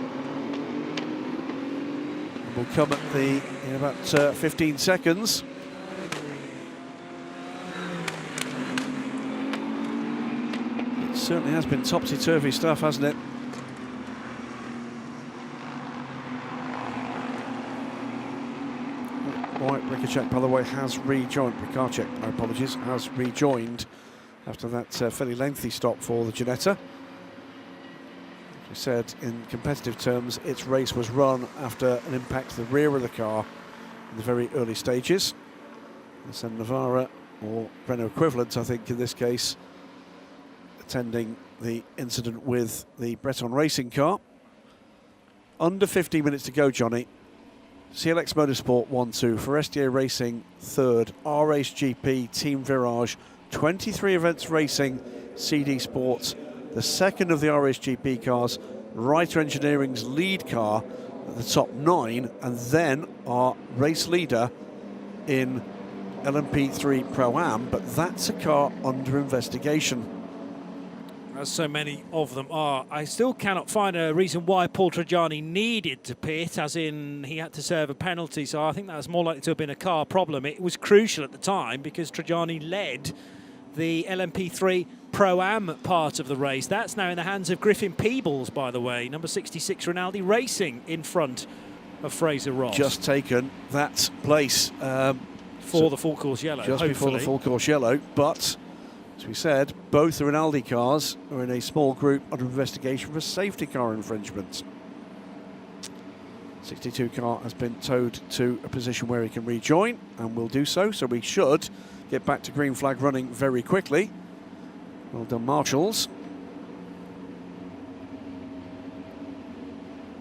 will come at in about 15 seconds. It certainly has been topsy-turvy stuff, hasn't it? Right, Ricochet, by the way, has rejoined. Ricochet, my apologies, has rejoined after that fairly lengthy stop for the Ginetta. As we said, in competitive terms, its race was run after an impact to the rear of the car in the very early stages. Sen Navarra, or Renault equivalent, I think, in this case, attending the incident with the Breton racing car. Under 15 minutes to go, Johnny. CLX Motorsport 1-2, Forestier Racing 3rd, RHGP Team Virage, 23 events racing, CD Sports, the second of the RHGP cars, Reiter Engineering's lead car at the top 9, and then our race leader in LMP3 Pro-Am, but that's a car under investigation. As so many of them are. I still cannot find a reason why Paul Trajani needed to pit, as in he had to serve a penalty, so I think that was more likely to have been a car problem. It was crucial at the time because Trajani led the LMP3 Pro-Am part of the race. That's now in the hands of Griffin Peebles, by the way, number 66 Rinaldi Racing in front of Fraser Ross. Just taken that place. For the full course yellow, just hopefully. Before the full course yellow, but as we said, both the Rinaldi cars are in a small group under investigation for safety car infringement. 62 car has been towed to a position where he can rejoin and will do so, so we should get back to green flag running very quickly. Well done, marshals.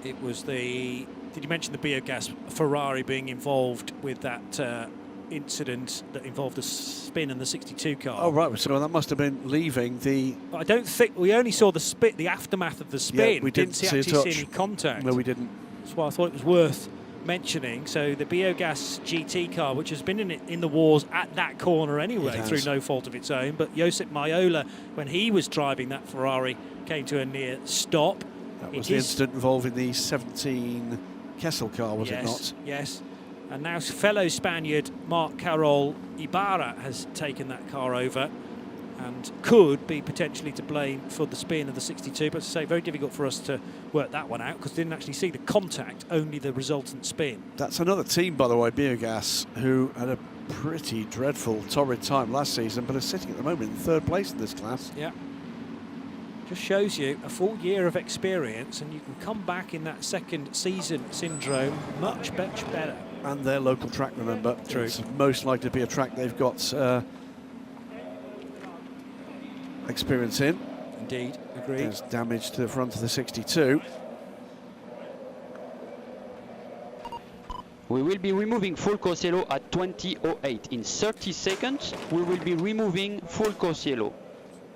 It was the... Did you mention the biogas Ferrari being involved with that incident that involved the spin and the 62 car? Oh, right, so that must have been leaving the... But I don't think... We only saw the aftermath of the spin. Yeah, we didn't see any contact. No, we didn't. That's why I thought it was worth mentioning. So the biogas GT car, which has been in the wars at that corner anyway through no fault of its own, but Josep Maiola, when he was driving that Ferrari, came to a near stop. That was the incident involving the 17 Kessel car, was it not? Yes. And now fellow Spaniard Marc Carol Ibarra has taken that car over and could be potentially to blame for the spin of the 62. But as I say, very difficult for us to work that one out because we didn't actually see the contact, only the resultant spin. That's another team, by the way, Biogas, who had a pretty dreadful, torrid time last season, but are sitting at the moment in 3rd place in this class. Yeah. Just shows you a full year of experience and you can come back in that second season syndrome much better. And their local track, remember. True. It's most likely to be a track they've got experience in. Indeed, agreed. There's damage to the front of the 62. We will be removing full course yellow at 20:08. In 30 seconds, we will be removing full course yellow.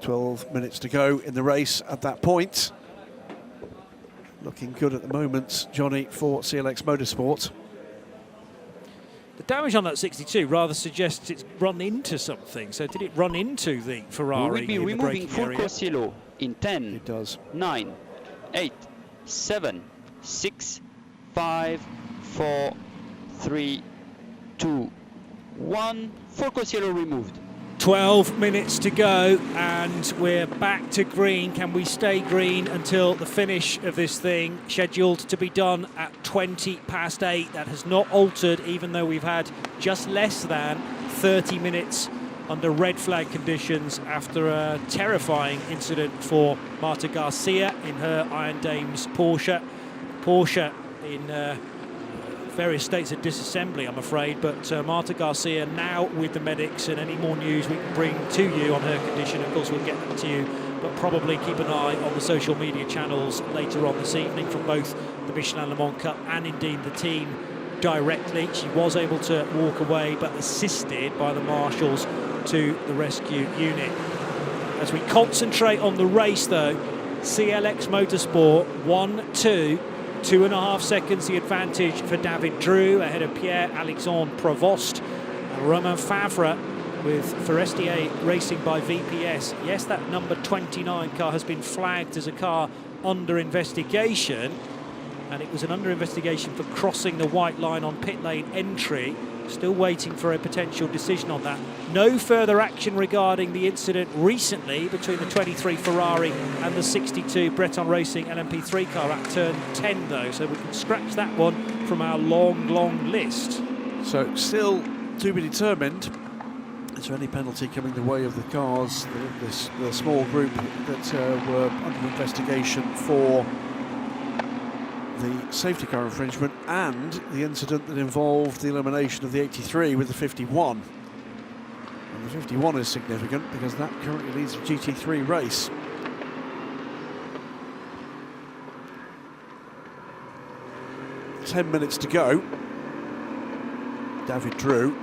12 minutes to go in the race at that point. Looking good at the moment, Johnny, for CLX Motorsport. The damage on that 62 rather suggests it's run into something. So did it run into the Ferrari? We will be removing full course yellow in 10, it does. 9, 8, 7, 6, 5, 4, 3, 2, 1. Full course yellow removed. 12 minutes to go and we're back to green. Can we stay green until the finish of this thing, scheduled to be done at 8:20? That has not altered, even though we've had just less than 30 minutes under red flag conditions after a terrifying incident for Marta Garcia in her Iron Dames Porsche. Porsche in various states of disassembly, I'm afraid, but Marta Garcia now with the medics, and any more news we can bring to you on her condition, of course, we'll get that to you, but probably keep an eye on the social media channels later on this evening from both the Michelin Le Mans Cup and indeed the team directly. She was able to walk away, but assisted by the marshals to the rescue unit. As we concentrate on the race, though, CLX Motorsport 1-2. 2.5 seconds the advantage for David Drew ahead of Pierre-Alexandre Provost and Romain Favre with Forestier Racing by VPS. Yes, that number 29 car has been flagged as a car under investigation, and it was an under investigation for crossing the white line on pit lane entry. Still waiting for a potential decision on that. No further action regarding the incident recently between the 23 Ferrari and the 62 Breton Racing LMP3 car at turn 10 though, so we can scratch that one from our long list. So still to be determined, is there any penalty coming the way of the cars, the small group that were under investigation for the safety car infringement and the incident that involved the elimination of the 83 with the 51. And the 51 is significant because that currently leads the GT3 race. .10 to go. David Drew.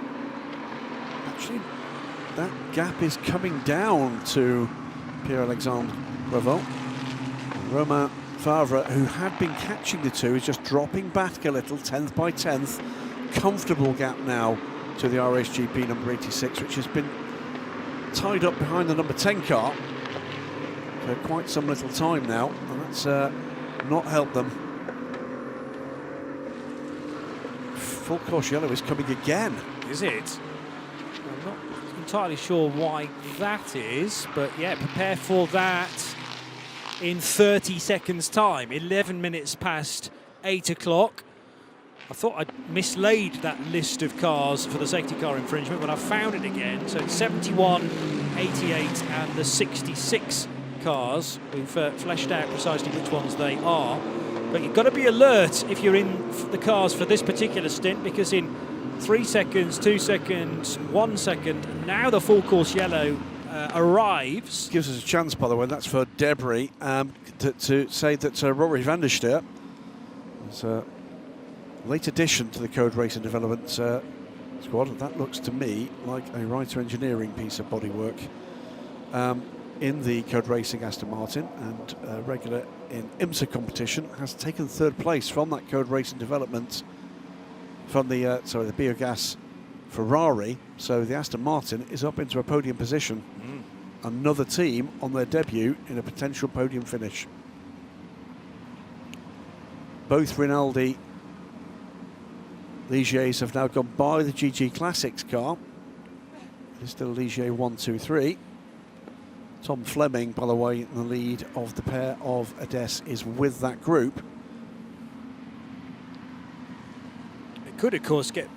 Actually, that gap is coming down to Pierre-Alexandre Brevot. Romain Favre, who had been catching the two, is just dropping back a little, 10th by 10th. Comfortable gap now to the RSGP number 86, which has been tied up behind the number 10 car for quite some little time now, and that's not helped them. Full course yellow is coming again. Is it? I'm not entirely sure why that is, but yeah, prepare for that in 30 seconds time, 11 minutes past 8 o'clock. I thought I'd mislaid that list of cars for the safety car infringement, but I found it again. So it's 71, 88 and the 66 cars. We've fleshed out precisely which ones they are. But you've got to be alert if you're in the cars for this particular stint, because in 3 seconds, 2 seconds, 1 second, now the full course yellow arrives. Gives us a chance, by the way, that's for Debris, to say that Rory van der Steur is a late addition to the Code Racing Development squad. That looks to me like a Writer Engineering piece of bodywork in the Code Racing Aston Martin, and regular in IMSA competition, has taken 3rd place from that Code Racing Development, from the the biogas Ferrari. So the Aston Martin is up into a podium position. Another team on their debut in a potential podium finish. Both Rinaldi Ligiers have now gone by the GG Classics car. There's still Ligier 1, 2, 3. Tom Fleming, by the way, in the lead of the pair of Ades, is with that group. It could, of course, get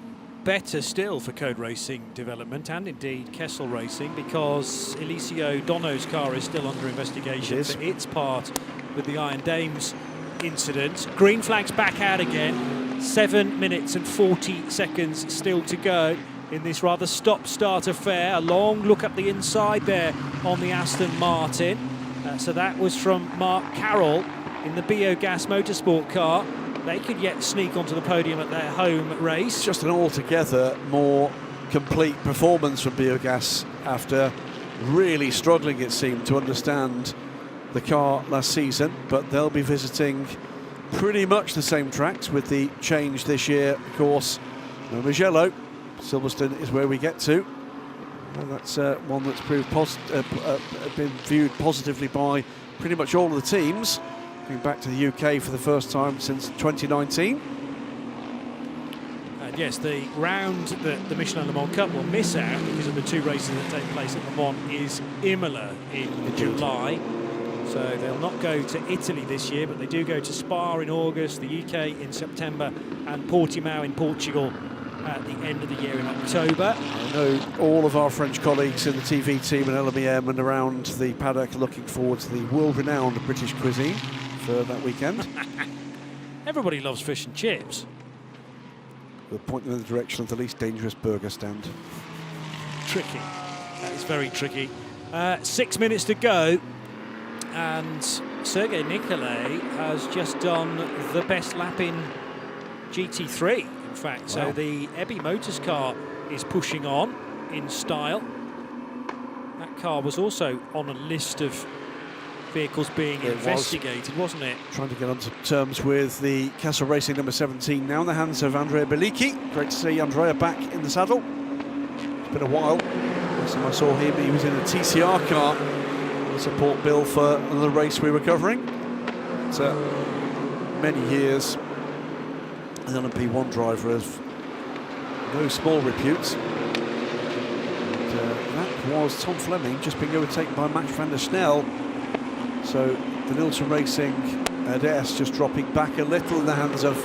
better still for Code Racing Development and indeed Kessel Racing, because Eliseo Dono's car is still under investigation for its part with the Iron Dames incident. Green flag's back out again. 7 minutes and 40 seconds still to go in this rather stop-start affair. A long look up the inside there on the Aston Martin. So that was from Mark Carroll in the Biogas Motorsport car. They could yet sneak onto the podium at their home race. Just an altogether more complete performance from Biogas after really struggling, it seemed, to understand the car last season. But they'll be visiting pretty much the same tracks with the change this year, of course. Mugello, Silverstone is where we get to. And that's one that's proved been viewed positively by pretty much all of the teams. Going back to the UK for the first time since 2019. And yes, the round that the Michelin Le Mans Cup will miss out because of the 2 races that take place at Le Mans is Imola in July. So they'll not go to Italy this year, but they do go to Spa in August, the UK in September, and Portimao in Portugal at the end of the year in October. I know all of our French colleagues in the TV team and LMEM and around the paddock are looking forward to the world-renowned British cuisine for that weekend. Everybody loves fish and chips. We'll point them in the direction of the least dangerous burger stand. Tricky. That is very tricky. 6 minutes to go, and Sergei Nicolay has just done the best lap in GT3, in fact. Wow. So the Ebby Motors car is pushing on in style. That car was also on a list of vehicles being investigated, wasn't it? Trying to get onto terms with the Castle Racing number 17 now in the hands of Andrea Belicchi. Great to see Andrea back in the saddle. It's been a while. Last time I saw him, he was in a TCR car to support Bill for another race we were covering. But many years. An LMP1 driver of no small repute. That was Tom Fleming, just being overtaken by Max van der Snel. So the Nielsen Racing DS just dropping back a little in the hands of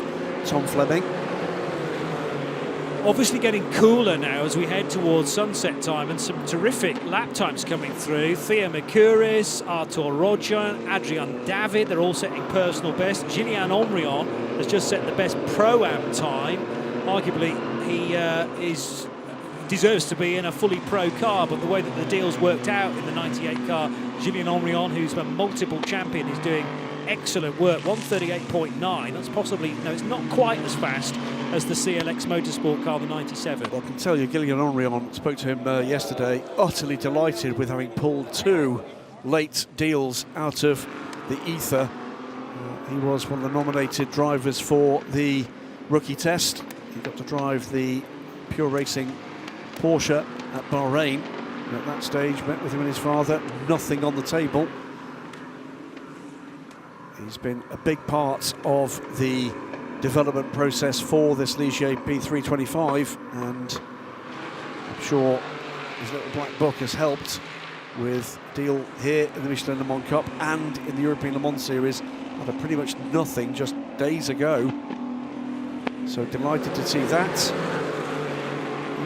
Tom Fleming. Obviously getting cooler now as we head towards sunset time, and some terrific lap times coming through. Theo Mercouris, Artur Rodjan, Adrian David, they're all setting personal best. Julien Omrion has just set the best Pro-Am time. Arguably, he deserves to be in a fully pro car, but the way that the deal's worked out in the 98 car, Julien Omrion, who's a multiple champion, is doing excellent work. 138.9, that's possibly, no, it's not quite as fast as the CLX Motorsport car, the 97. Well, I can tell you, Julien Omrion, spoke to him yesterday, utterly delighted with having pulled 2 late deals out of the ether. He was one of the nominated drivers for the rookie test. He got to drive the Pure Racing Porsche at Bahrain. And at that stage, met with him and his father, nothing on the table. He's been a big part of the development process for this Ligier P325, and I'm sure his little black book has helped with deal here in the Michelin Le Mans Cup and in the European Le Mans Series out of pretty much nothing just days ago. So delighted to see that.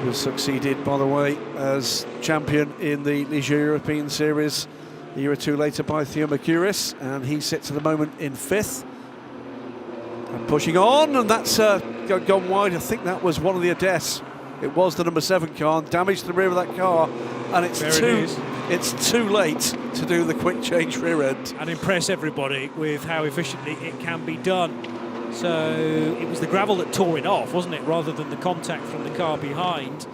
He was succeeded, by the way, as champion in the Ligier European Series a year or two later by Theo Mercouris, and he sits at the moment in 5th. And pushing on, and that's gone wide. I think that was one of the Ades. It was the number 7 car, and damaged the rear of that car, and it's too late to do the quick change rear end. And impress everybody with how efficiently it can be done. So it was the gravel that tore it off, wasn't it, rather than the contact from the car behind.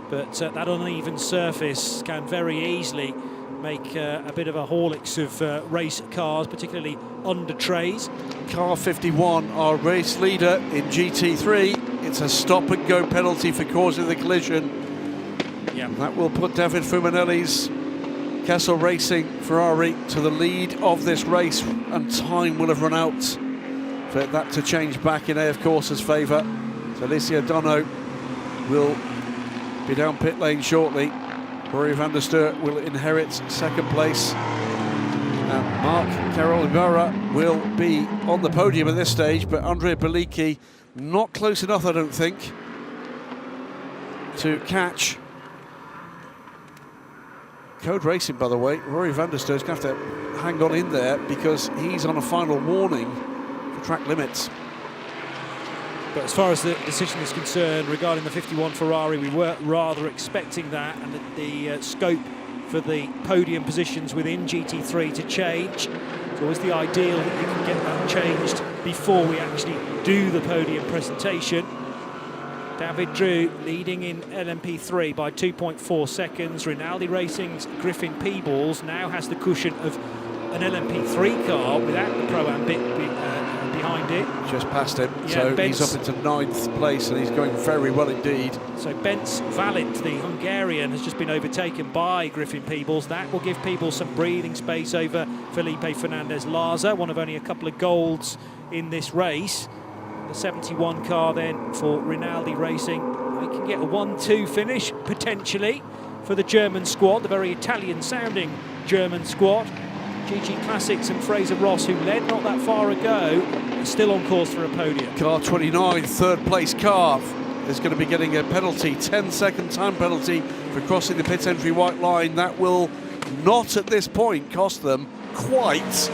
But that uneven surface can very easily make a bit of a Horlicks of race cars, particularly under trays. Car 51, our race leader in GT3. It's a stop-and-go penalty for causing the collision. Yeah, that will put David Fumanelli's Kessel Racing Ferrari to the lead of this race, and time will have run out for that to change back in AF Corsa's favour. So Alicia Dono will be down pit lane shortly. Rory van der Steur will inherit 2nd place. And Mark Carroll Ibarra will be on the podium at this stage, but Andrea Bellicchi not close enough, I don't think, to catch. Code Racing, by the way, Rory van der Steur is going to have to hang on in there because he's on a final warning for track limits. but as far as the decision is concerned regarding the 51 Ferrari, we were rather expecting that, and the scope for the podium positions within GT3 to change. It's always the ideal that you can get that changed before we actually do the podium presentation. David Drew leading in LMP3 by 2.4 seconds. Rinaldi Racing's Griffin Peebles now has the cushion of an LMP3 car without the Pro-Am bit behind it. Just past him, yeah, so he's up into 9th place and he's going very well indeed. So Bence Valent, the Hungarian, has just been overtaken by Griffin Peebles. That will give Peebles some breathing space over Felipe Fernandez-Laza, one of only a couple of golds in this race. The 71 car then for Rinaldi Racing. They can get a 1-2 finish potentially for the German squad, the very Italian-sounding German squad. GG Classics and Fraser Ross, who led not that far ago, are still on course for a podium. Car 29, 3rd place car, is going to be getting a penalty, 10-second time penalty for crossing the pit entry white line. That will not at this point cost them quite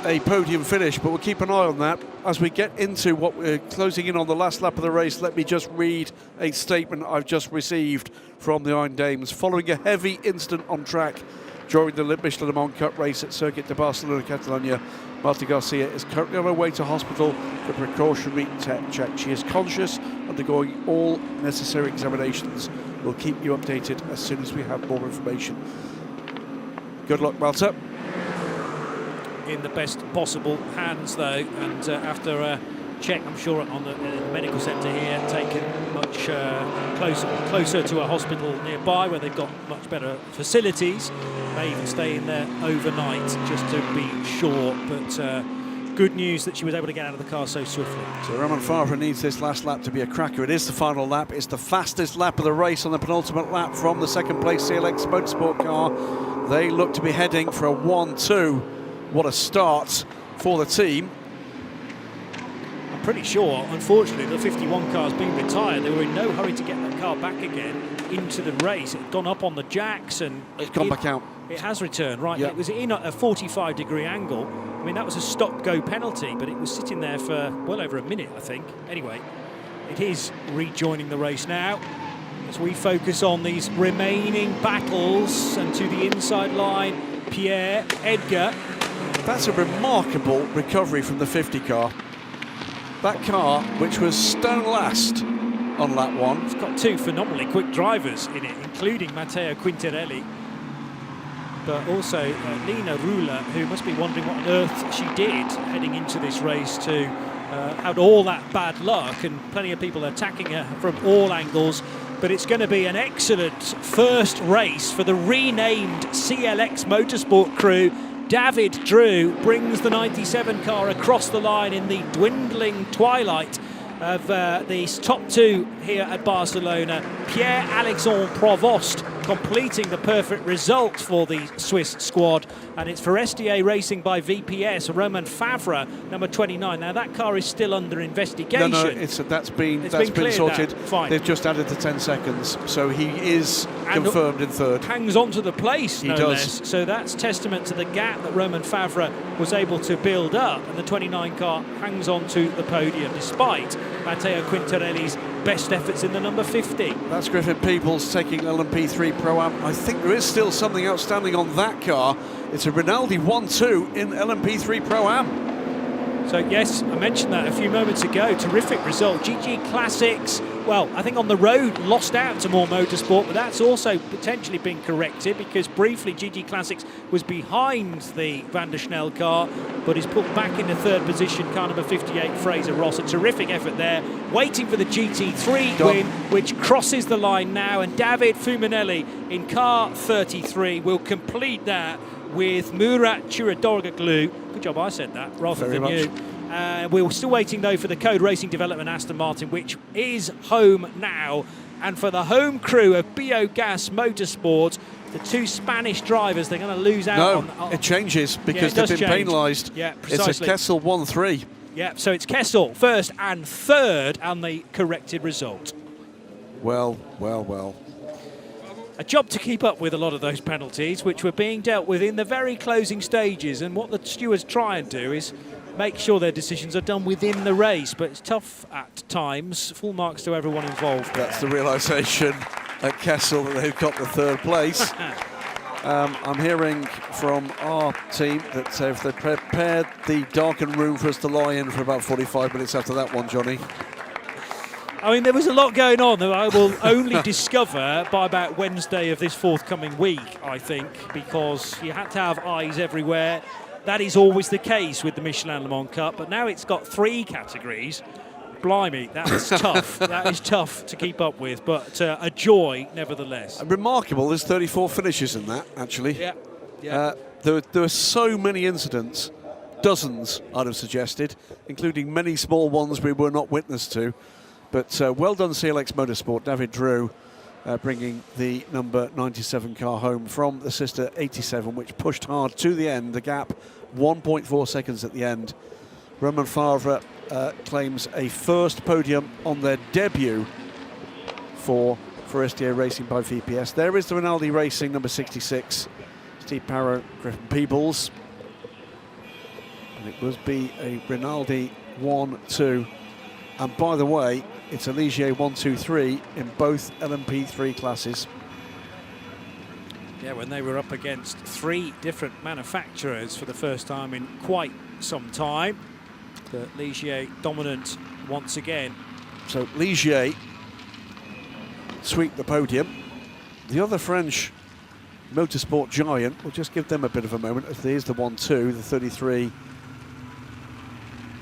a podium finish, but we'll keep an eye on that. As we get into what we're closing in on the last lap of the race, let me just read a statement I've just received from the Iron Dames. Following a heavy incident on track during the Michelin Le Mans Cup race at Circuit de Barcelona, Catalonia, Marta Garcia is currently on her way to hospital for precautionary check. She is conscious, undergoing all necessary examinations. We'll keep you updated as soon as we have more information. Good luck, Malta. In the best possible hands, though, and after a check, I'm sure, on the medical centre here, taken much closer to a hospital nearby where they've got much better facilities. May even stay in there overnight just to be sure, but good news that she was able to get out of the car so swiftly. So Roman Favre needs this last lap to be a cracker. It is the final lap. It's the fastest lap of the race on the penultimate lap from the second place CLX Motorsport car. They look to be heading for a 1-2. What a start for the team. I'm pretty sure, unfortunately, the 51 car's been retired. They were in no hurry to get that car back again into the race. It had gone up on the jacks and It's gone back out. It has returned, right? Yep. It was in a 45-degree angle. I mean, that was a stop-go penalty, but it was sitting there for well over a minute, I think. Anyway, it is rejoining the race now as we focus on these remaining battles, and to the inside line, Pierre Edgar. That's a remarkable recovery from the 50 car. That car, which was stone last on lap 1. It's got two phenomenally quick drivers in it, including Matteo Quintarelli, but also Nina Rula, who must be wondering what on earth she did heading into this race to had all that bad luck, and plenty of people attacking her from all angles. But it's going to be an excellent first race for the renamed CLX Motorsport crew. David Drew brings the 97 car across the line in the dwindling twilight of these top two here at Barcelona. Pierre-Alexandre Provost completing the perfect result for the Swiss squad, and it's for SDA Racing by VPS, Roman Favre, number 29. Now that car is still under investigation. No, that's been sorted. Fine. They've just added the 10 seconds, so he is confirmed in third. Hangs on to the place, He no does. less. So that's testament to the gap that Roman Favre was able to build up, and the 29 car hangs on to the podium despite Matteo Quintarelli's best efforts in the number 50. That's Griffin Peoples taking LMP3 Pro Am. I think there is still something outstanding on that car. It's a Rinaldi 1-2 in LMP3 Pro Am. So yes, I mentioned that a few moments ago. Terrific result. GG Classics, well, I think on the road lost out to More Motorsport, but that's also potentially been corrected, because briefly GG Classics was behind the Van der Snelle car, but is put back into third position, car number 58, Fraser Ross. A terrific effort there, waiting for the GT3 win, which crosses the line now, and David Fuminelli in car 33 will complete that with Murat Churadoroglu. Good job I said that rather Very than much. you. We're still waiting though for the Code Racing Development Aston Martin, which is home now. And for the home crew of Biogas Motorsport, the two Spanish drivers, they're going to lose out on... It changes because Yeah, it they've does been change. penalised. Yeah, It's a precisely. Kessel 1-3. Yeah, so it's Kessel first and third, and the corrected result. Well. A job to keep up with a lot of those penalties, which were being dealt with in the very closing stages. And what the stewards try and do is make sure their decisions are done within the race. But it's tough at times. Full marks to everyone involved. That's the realisation at Kessel that they've got the third place. I'm hearing from our team that they've prepared the darkened room for us to lie in for about 45 minutes after that one, Johnny. I mean, there was a lot going on that I will only discover by about Wednesday of this forthcoming week, I think, because you had to have eyes everywhere. That is always the case with the Michelin Le Mans Cup, but now it's got 3 categories. Blimey, that's tough. That is tough to keep up with, but a joy nevertheless. Remarkable, there's 34 finishes in that, actually. Yeah. There were so many incidents, dozens, I'd have suggested, including many small ones we were not witness to. But well done, CLX Motorsport. David Drew bringing the number 97 car home from the sister 87, which pushed hard to the end. The gap, 1.4 seconds at the end. Roman Favre claims a first podium on their debut for SDA Racing by VPS. There is the Rinaldi Racing, number 66. Steve Parrow, Griffin Peebles. And it would be a Rinaldi 1-2. And by the way, it's a Ligier 1-2-3 in both LMP3 classes. Yeah, when they were up against 3 different manufacturers for the first time in quite some time. The Ligier dominant once again. So Ligier sweep the podium. The other French motorsport giant, we'll just give them a bit of a moment, as there's the 1-2, the 33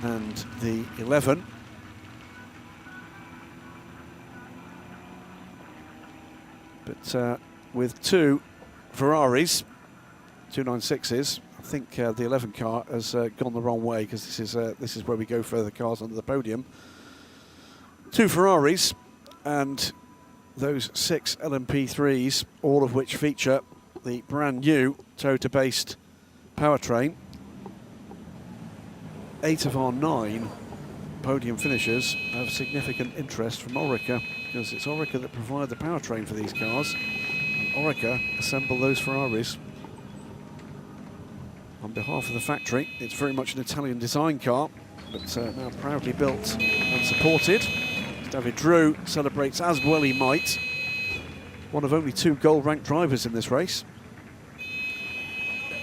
and the 11. But with 2 Ferraris, 296s, think the 11 car has gone the wrong way, because this is where we go further cars onto the podium. 2 Ferraris and those 6 LMP3s, all of which feature the brand new Toyota-based powertrain. 8 of our 9 podium finishers have significant interest from Orica, because it's Orica that provide the powertrain for these cars, and Orica assemble those Ferraris on behalf of the factory. It's very much an Italian design car, but now proudly built and supported. David Drew celebrates as well he might. One of only 2 gold-ranked drivers in this race.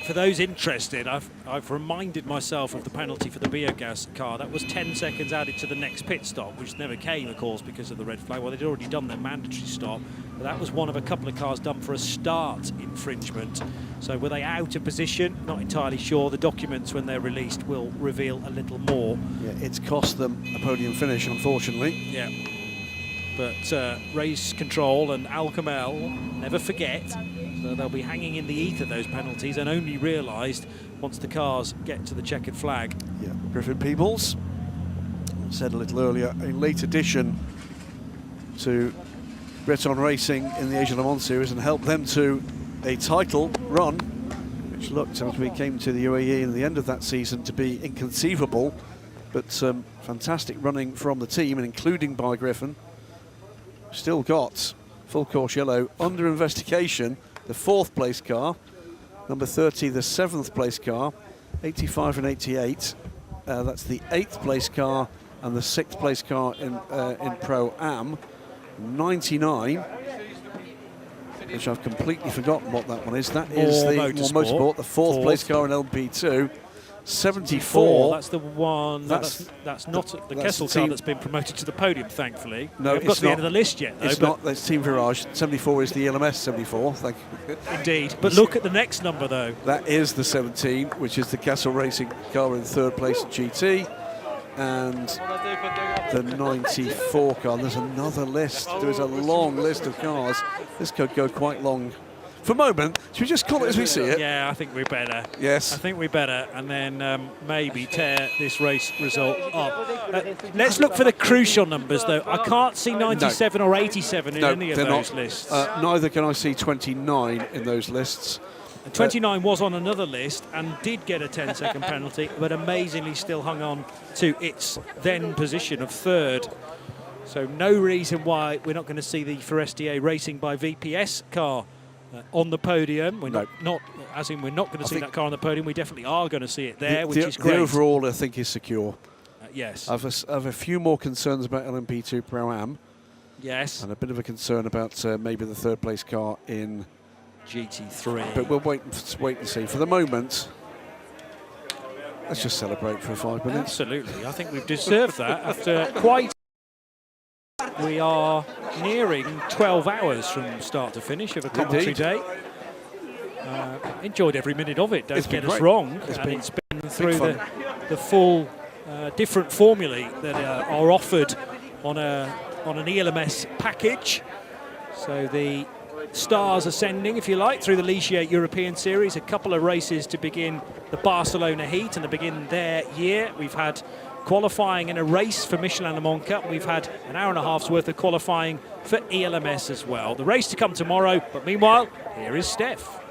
For those interested, I've reminded myself of the penalty for the biogas car. That was 10 seconds added to the next pit stop, which never came, of course, because of the red flag. Well, they'd already done their mandatory stop, but that was one of a couple of cars done for a start infringement. So were they out of position? Not entirely sure. The documents, when they're released, will reveal a little more. Yeah, it's cost them a podium finish, unfortunately. Yeah. But race control and Al Kamel never forget. So they'll be hanging in the ether, those penalties, and only realised once the cars get to the checkered flag. Yeah, Griffin Peebles, I said a little earlier, a late addition to Breton Racing in the Asia Le Mans Series, and helped them to a title run, which looked, as we came to the UAE in the end of that season, to be inconceivable. But some fantastic running from the team, and including by Griffin. Still got full course yellow under investigation. The 4th place car, number 30, the 7th place car, 85 and 88. That's the 8th place car and the 6th place car in Pro-Am. 99, which I've completely forgotten what that one is. That is the Motorsport, the 4th place car in LMP2. 74. That's the one. That's not the Kessel car that's been promoted to the podium, thankfully. No, it's not to the end of the list yet, though. It's not. That's Team Virage. 74 is the LMS 74. Thank you. Indeed. But look at the next number, though. That is the 17, which is the Kessel Racing car in 3rd place in GT. And the 94 car. There's another list. There is a long list of cars. This could go quite long. For a moment, should we just call it as we see it? Yeah, I think we better. Yes. I think we better, and then maybe tear this race result up. Let's look for the crucial numbers, though. I can't see 97 or 87 in any of those lists. Neither can I see 29 in those lists. 29 was on another list and did get a 10-second penalty, but amazingly still hung on to its then position of 3rd. So no reason why we're not going to see the Forestier Racing by VPS car on the podium. We're not as in we're not going to see that car on the podium. We definitely are going to see it there, which is great. The overall, I think, is secure. Yes. I've a few more concerns about LMP2 Pro-Am. Yes. And a bit of a concern about maybe the 3rd place car in GT3. But we'll wait and see. For the moment, let's just celebrate for 5 minutes. Absolutely. I think we've deserved that after quite... We are nearing 12 hours from start to finish of a commentary day. Enjoyed every minute of it, don't get us wrong. It's been through the full different formulae that are offered on an ELMS package. So the stars ascending, if you like, through the Ligier European Series. A couple of races to begin the Barcelona heat and to begin their year. We've had qualifying in a race for Michelin Le Mans Cup. We've had an hour and a half's worth of qualifying for ELMS as well. The race to come tomorrow, but meanwhile, here is Steph.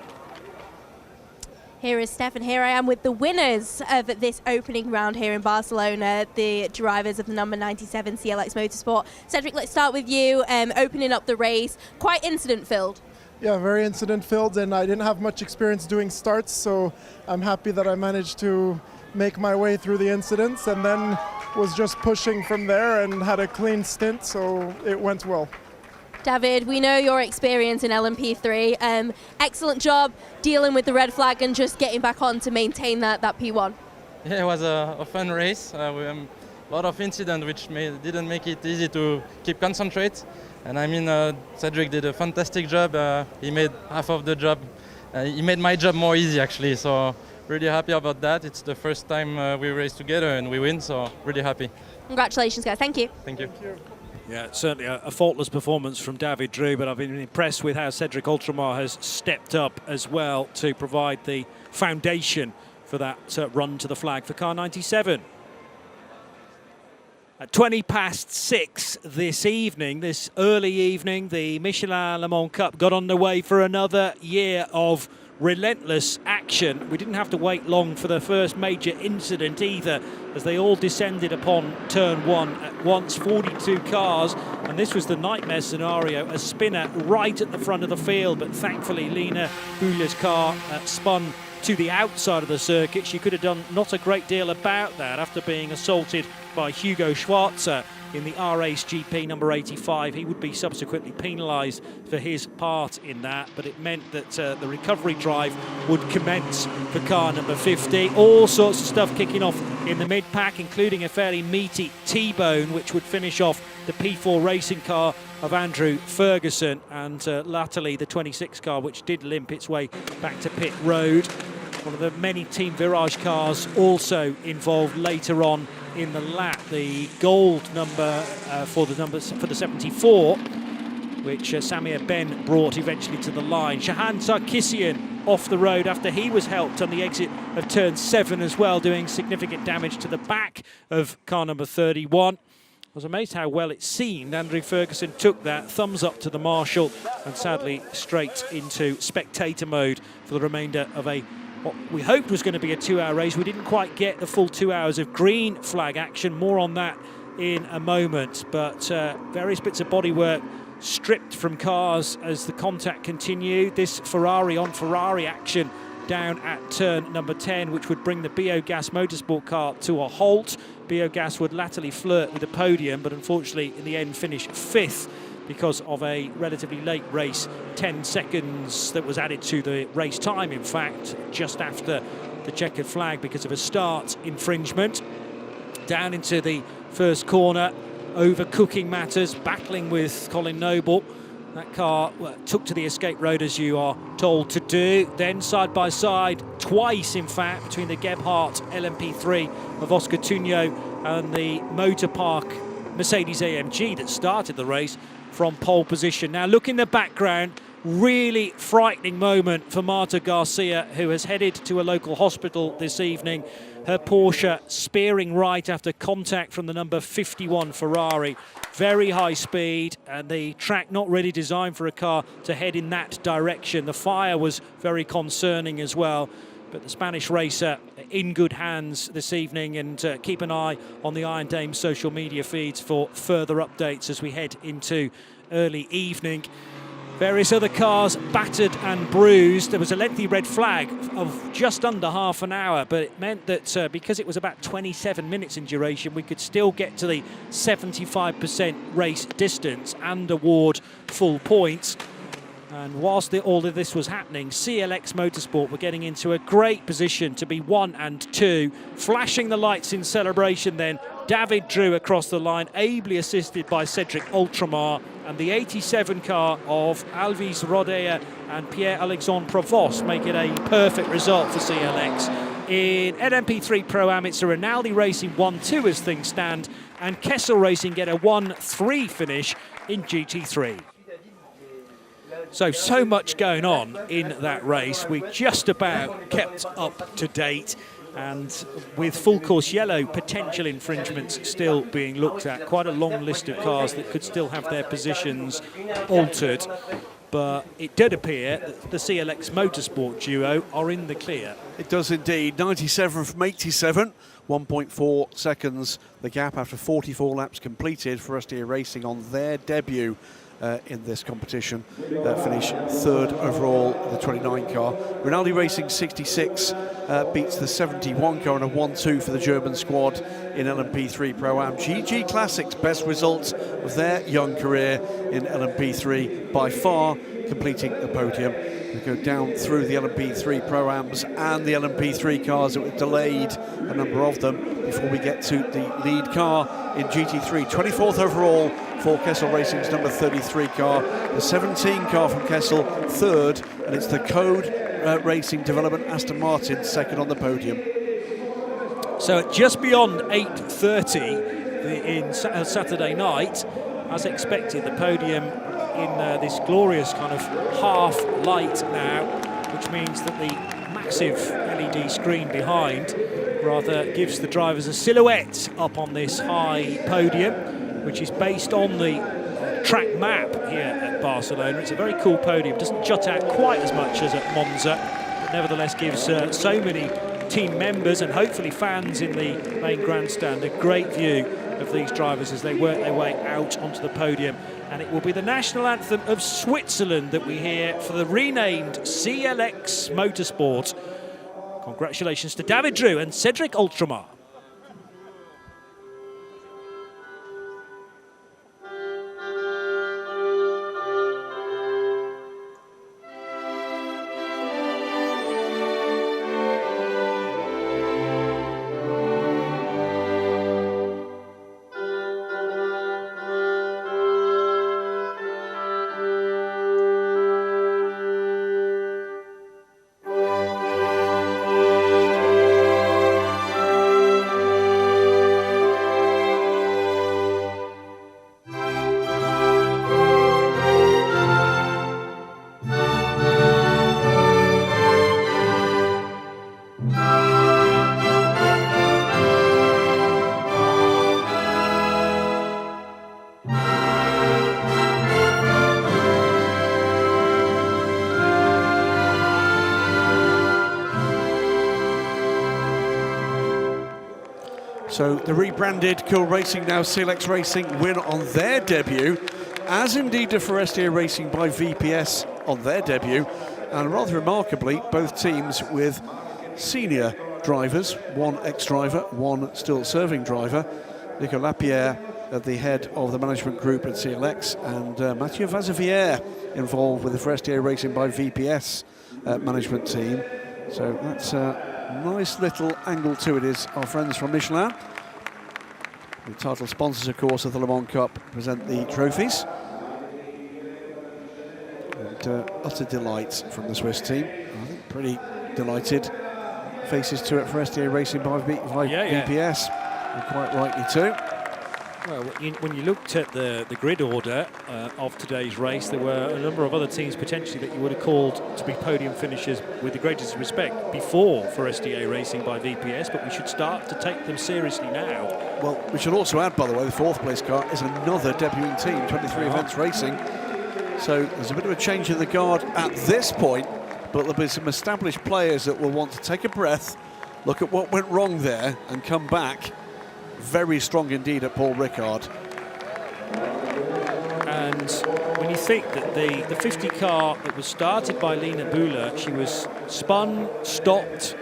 Here is Steph, and here I am with the winners of this opening round here in Barcelona, the drivers of the number 97 CLX Motorsport. Cedric, let's start with you, opening up the race. Quite incident-filled. Yeah, very incident-filled, and I didn't have much experience doing starts, so I'm happy that I managed to make my way through the incidents, and then was just pushing from there and had a clean stint, so it went well. David, we know your experience in LMP3. Excellent job dealing with the red flag and just getting back on to maintain that P1. Yeah, it was a fun race. A lot of incidents which didn't make it easy to keep concentrate. And I mean, Cedric did a fantastic job. He made half of the job. He made my job more easy, actually. So really happy about that. It's the first time we race together and we win, so really happy. Congratulations, guys. Thank you. Thank you. Thank you. Yeah, certainly a faultless performance from David Drew, but I've been impressed with how Cedric Ultramar has stepped up as well to provide the foundation for that run to the flag for car 97. At 6:20 this evening, this early evening, the Michelin Le Mans Cup got underway for another year of relentless action. We didn't have to wait long for the first major incident either, as they all descended upon turn one at once, 42 cars, and this was the nightmare scenario, a spinner right at the front of the field, but thankfully Lena Boulia's car spun to the outside of the circuit. She could have done not a great deal about that after being assaulted by Hugo Schwarzer in the R-Ace GP number 85. He would be subsequently penalised for his part in that, but it meant that the recovery drive would commence for car number 50. All sorts of stuff kicking off in the mid-pack, including a fairly meaty T-bone, which would finish off the P4 racing car of Andrew Ferguson, and latterly the 26 car, which did limp its way back to pit road. One of the many Team Virage cars also involved later on in the lap. The gold number for the 74, which Samir Ben brought eventually to the line. Shahan Sarkissian off the road after he was helped on the exit of turn 7 as well, doing significant damage to the back of car number 31. I was amazed how well it seemed. Andrew Ferguson took that, thumbs up to the marshal, and sadly straight into spectator mode for the remainder of what we hoped was going to be a 2-hour race. We didn't quite get the full 2 hours of green flag action. More on that in a moment. But various bits of bodywork stripped from cars as the contact continued. This Ferrari on Ferrari action down at turn number 10, which would bring the Biogas Motorsport car to a halt. Biogas would latterly flirt with the podium, but unfortunately in the end finished 5th because of a relatively late race, 10 seconds that was added to the race time, in fact, just after the checkered flag because of a start infringement. Down into the first corner, overcooking matters, battling with Colin Noble. That car took to the escape road, as you are told to do. Then side by side, twice in fact, between the Gebhardt LMP3 of Oscar Tuño and the Motor Park Mercedes AMG that started the race from pole position. Now look in the background, really frightening moment for Marta Garcia, who has headed to a local hospital this evening. Her Porsche spearing right after contact from the number 51 Ferrari. Very high speed, and the track not really designed for a car to head in that direction. The fire was very concerning as well. But the Spanish racer in good hands this evening, and keep an eye on the Iron Dame social media feeds for further updates as we head into early evening. Various other cars battered and bruised. There was a lengthy red flag of just under half an hour, but it meant that because it was about 27 minutes in duration, we could still get to the 75% race distance and award full points. And whilst all of this was happening, CLX Motorsport were getting into a great position to be 1 and 2. Flashing the lights in celebration then, David Drew across the line, ably assisted by Cedric Ultramar, and the 87 car of Alvis Rodea and Pierre-Alexandre Provost make it a perfect result for CLX. In LMP3 Pro-Am, it's a Rinaldi Racing 1-2 as things stand, and Kessel Racing get a 1-3 finish in GT3. So much going on in that race. We just about kept up to date, and with full course yellow potential infringements still being looked at, quite a long list of cars that could still have their positions altered. But it did appear that the CLX Motorsport duo are in the clear. It does indeed. 97 from 87, 1.4 seconds the gap after 44 laps completed for SDA Racing on their debut in this competition. Finished 3rd overall, the 29 car. Rinaldi Racing 66 beats the 71 car in a 1-2 for the German squad in LMP3 Pro-Am. GG Classics best results of their young career in LMP3 by far, completing the podium. We go down through the LMP3 Pro-Ams and the LMP3 cars that were delayed, a number of them, before we get to the lead car in GT3. 24th overall for Kessel Racing's number 33 car. The 17 car from Kessel, 3rd, and it's the Code Racing Development Aston Martin, 2nd on the podium. So at just beyond 8:30 in Saturday night, as expected, the podium in this glorious kind of half light now, which means that the massive LED screen behind rather gives the drivers a silhouette up on this high podium, which is based on the track map here at Barcelona. It's a very cool podium, doesn't jut out quite as much as at Monza, but nevertheless gives so many team members and hopefully fans in the main grandstand a great view of these drivers as they work their way out onto the podium. And it will be the national anthem of Switzerland that we hear for the renamed CLX Motorsport. Congratulations to David Drew and Cedric Ultramar. So the rebranded Cool Racing, now CLX Racing, win on their debut, as indeed did Forestier Racing by VPS on their debut. And rather remarkably, both teams with senior drivers, one ex-driver, one still serving driver. Nico Lapierre at the head of the management group at CLX, and Mathieu Vazevière involved with the Forestier Racing by VPS management team. So that's a nice little angle to it, is our friends from Michelin. The title sponsors, of course, of the Le Mans Cup, present the trophies. And utter delight from the Swiss team. I think pretty delighted faces to it. Forestier Racing by VPS, and quite rightly too. Well, when you looked at the grid order of today's race, there were a number of other teams potentially that you would have called to be podium finishers with the greatest respect before Forestier Racing by VPS, but we should start to take them seriously now. Well, we should also add, by the way, the fourth place car is another debuting team, 23 Events Racing. So there's a bit of a change in the guard at this point, but there'll be some established players that will want to take a breath, look at what went wrong there, and come back very strong indeed at Paul Ricard. And when you think that the 50 car that was started by Lena Bühler, she was spun, stopped,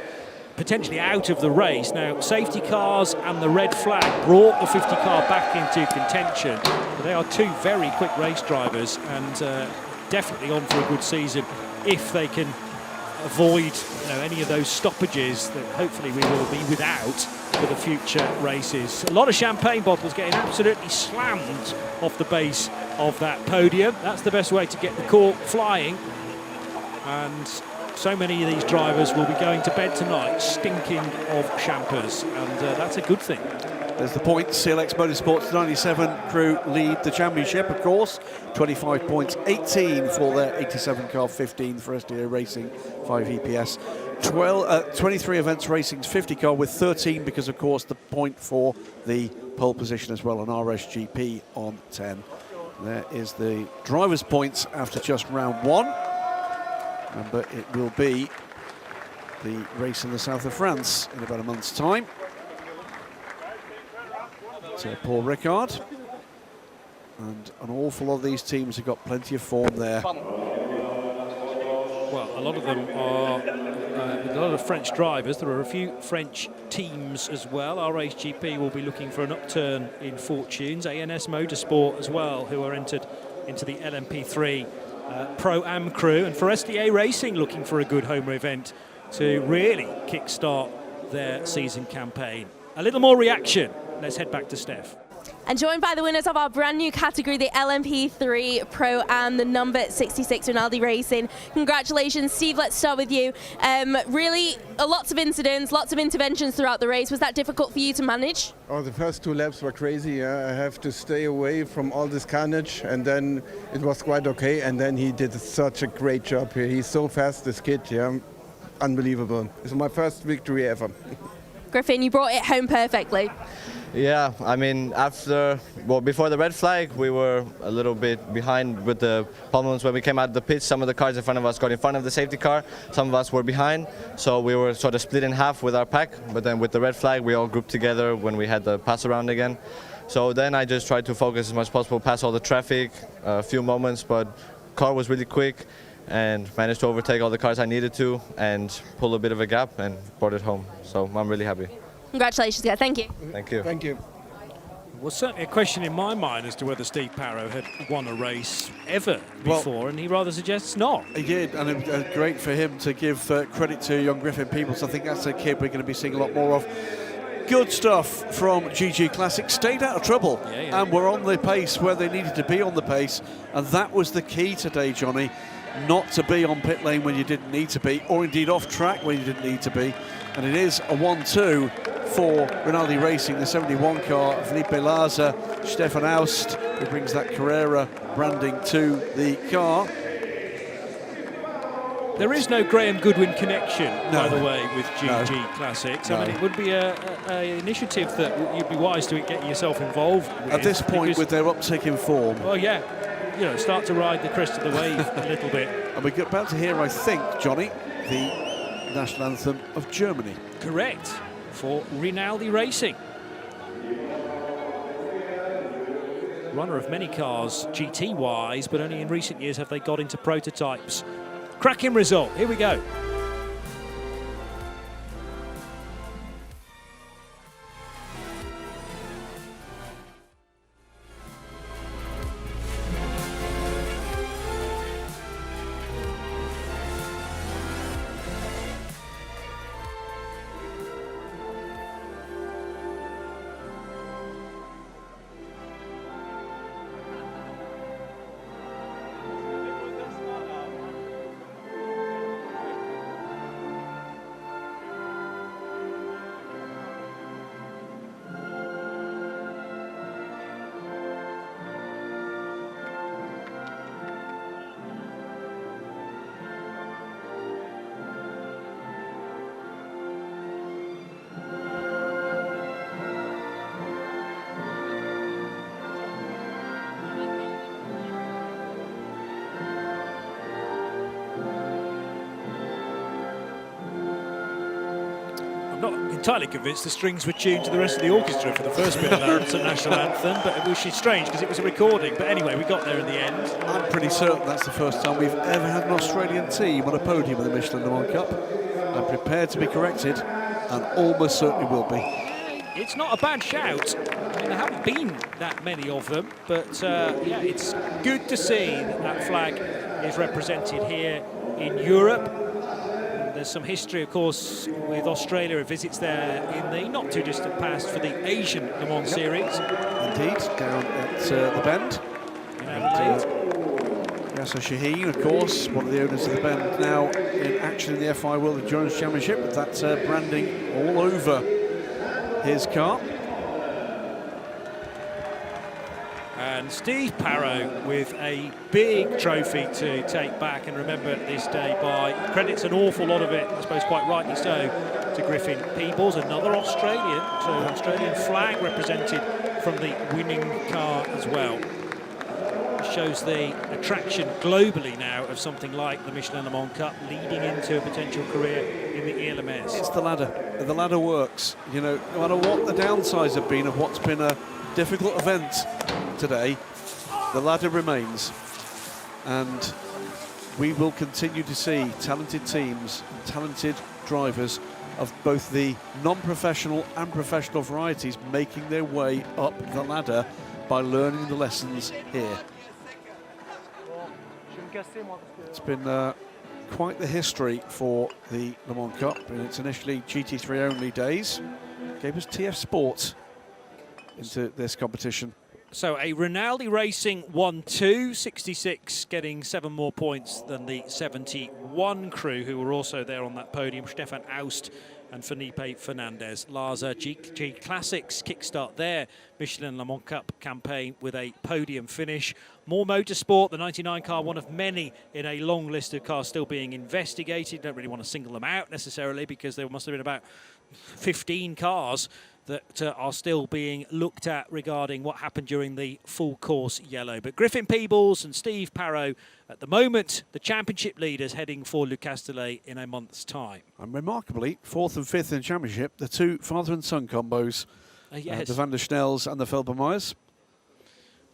potentially out of the race. Now, safety cars and the red flag brought the 50 car back into contention. But they are two very quick race drivers and definitely on for a good season if they can avoid any of those stoppages that hopefully we will be without for the future races. A lot of champagne bottles getting absolutely slammed off the base of that podium. That's the best way to get the cork flying. And so many of these drivers will be going to bed tonight stinking of champers, and that's a good thing. There's the point. CLX Motorsports 97 crew lead the championship, of course. 25 points, 18 for their 87 car, 15 for Forestier Racing, 5 EPS. 23 Events Racing's 50 car with 13 because, of course, the point for the pole position as well on RSGP on 10. There is the driver's points after just round one. Remember, it will be the race in the south of France in about a month's time. So Paul Ricard, and an awful lot of these teams have got plenty of form there. Well, a lot of them are with a lot of French drivers. There are a few French teams as well. RHGP will be looking for an upturn in fortunes. ANS Motorsport as well, who are entered into the LMP3 Pro-Am crew. And Forestier Racing looking for a good home event to really kickstart their season campaign. A little more reaction. Let's head back to Steph. And joined by the winners of our brand new category, the LMP3 Pro and the number 66 Rinaldi Racing. Congratulations, Steve. Let's start with you. Really, lots of incidents, lots of interventions throughout the race. Was that difficult for you to manage? Oh, the first 2 laps were crazy. Yeah. I have to stay away from all this carnage, and then it was quite okay. And then he did such a great job here. He's so fast, this kid. Yeah, unbelievable. It's my first victory ever. Griffin, you brought it home perfectly. Yeah, I mean, before the red flag, we were a little bit behind with the problems when we came out of the pits. Some of the cars in front of us got in front of the safety car, some of us were behind, so we were sort of split in half with our pack. But then with the red flag, we all grouped together when we had the pass around again. So then I just tried to focus as much as possible, pass all the traffic, a few moments, but car was really quick and managed to overtake all the cars I needed to and pull a bit of a gap and brought it home. So I'm really happy. Congratulations, guys. Thank you. Thank you. Thank you. Well, certainly a question in my mind as to whether Steve Parrow had won a race ever before, and he rather suggests not. He did, and it was great for him to give credit to young Griffin Peebles. I think that's a kid we're going to be seeing a lot more of. Good stuff from GG Classic. Stayed out of trouble, and were on the pace where they needed to be on the pace, and that was the key today, Johnny. Not to be on pit lane when you didn't need to be, or indeed off track when you didn't need to be. And it is a 1-2 for Rinaldi Racing, the 71 car. Felipe Laza, Stefan Aust, who brings that Carrera branding to the car. There is no Graham Goodwin connection, by the way, with GG Classics. I mean, it would be an initiative that you'd be wise to get yourself involved with. At this point, with their uptick in form. Well, yeah. You know, start to ride the crest of the wave a little bit. And we're about to hear, I think, Johnny, the national anthem of Germany. Correct, for Rinaldi Racing. Runner of many cars, GT-wise, but only in recent years have they got into prototypes. Cracking result, here we go. Not entirely convinced the strings were tuned to the rest of the orchestra for the first bit of that national anthem, but which is strange because it was a recording. But anyway, we got there in the end. I'm pretty certain that's the first time we've ever had an Australian team on a podium in the Michelin Le Mans Cup. I'm prepared to be corrected, and almost certainly will be. It's not a bad shout. I mean, there haven't been that many of them, but yeah, it's good to see that flag is represented here in Europe. There's some history, of course, with Australia. It visits there in the not too distant past for the Asian Le Mans Series. Indeed, down at the Bend. Yasser Shaheen, of course, one of the owners of the Bend, now in action in the FI World Endurance Championship with that branding all over his car. And Steve Parrow with a big trophy to take back and remember this day by. Credits an awful lot of it, I suppose quite rightly so, to Griffin Peebles, another Australian, so Australian flag represented from the winning car as well. It shows the attraction globally now of something like the Michelin Le Mans Cup leading into a potential career in the ELMS. It's the ladder. The ladder works. You know, no matter what the downsides have been of what's been a difficult event today, the ladder remains, and we will continue to see talented teams, talented drivers of both the non-professional and professional varieties making their way up the ladder by learning the lessons here. It's been quite the history for the Le Mans Cup in its initially GT3 only days. Gave us TF Sport into this competition. So a Rinaldi Racing 1-2, 66, getting 7 more points than the 71 crew who were also there on that podium. Stefan Aust and Felipe Fernandez. Larsa G Classics kickstart their Michelin Le Mans Cup campaign with a podium finish. More motorsport, the 99 car, one of many in a long list of cars still being investigated. Don't really want to single them out necessarily because there must have been about 15 cars that are still being looked at regarding what happened during the full course yellow. But Griffin Peebles and Steve Parrow, at the moment, the championship leaders heading for Le Castellet in a month's time. And remarkably, 4th and 5th in the championship, the two father and son combos, Yes. the Van der Snells and the Felbermeyers.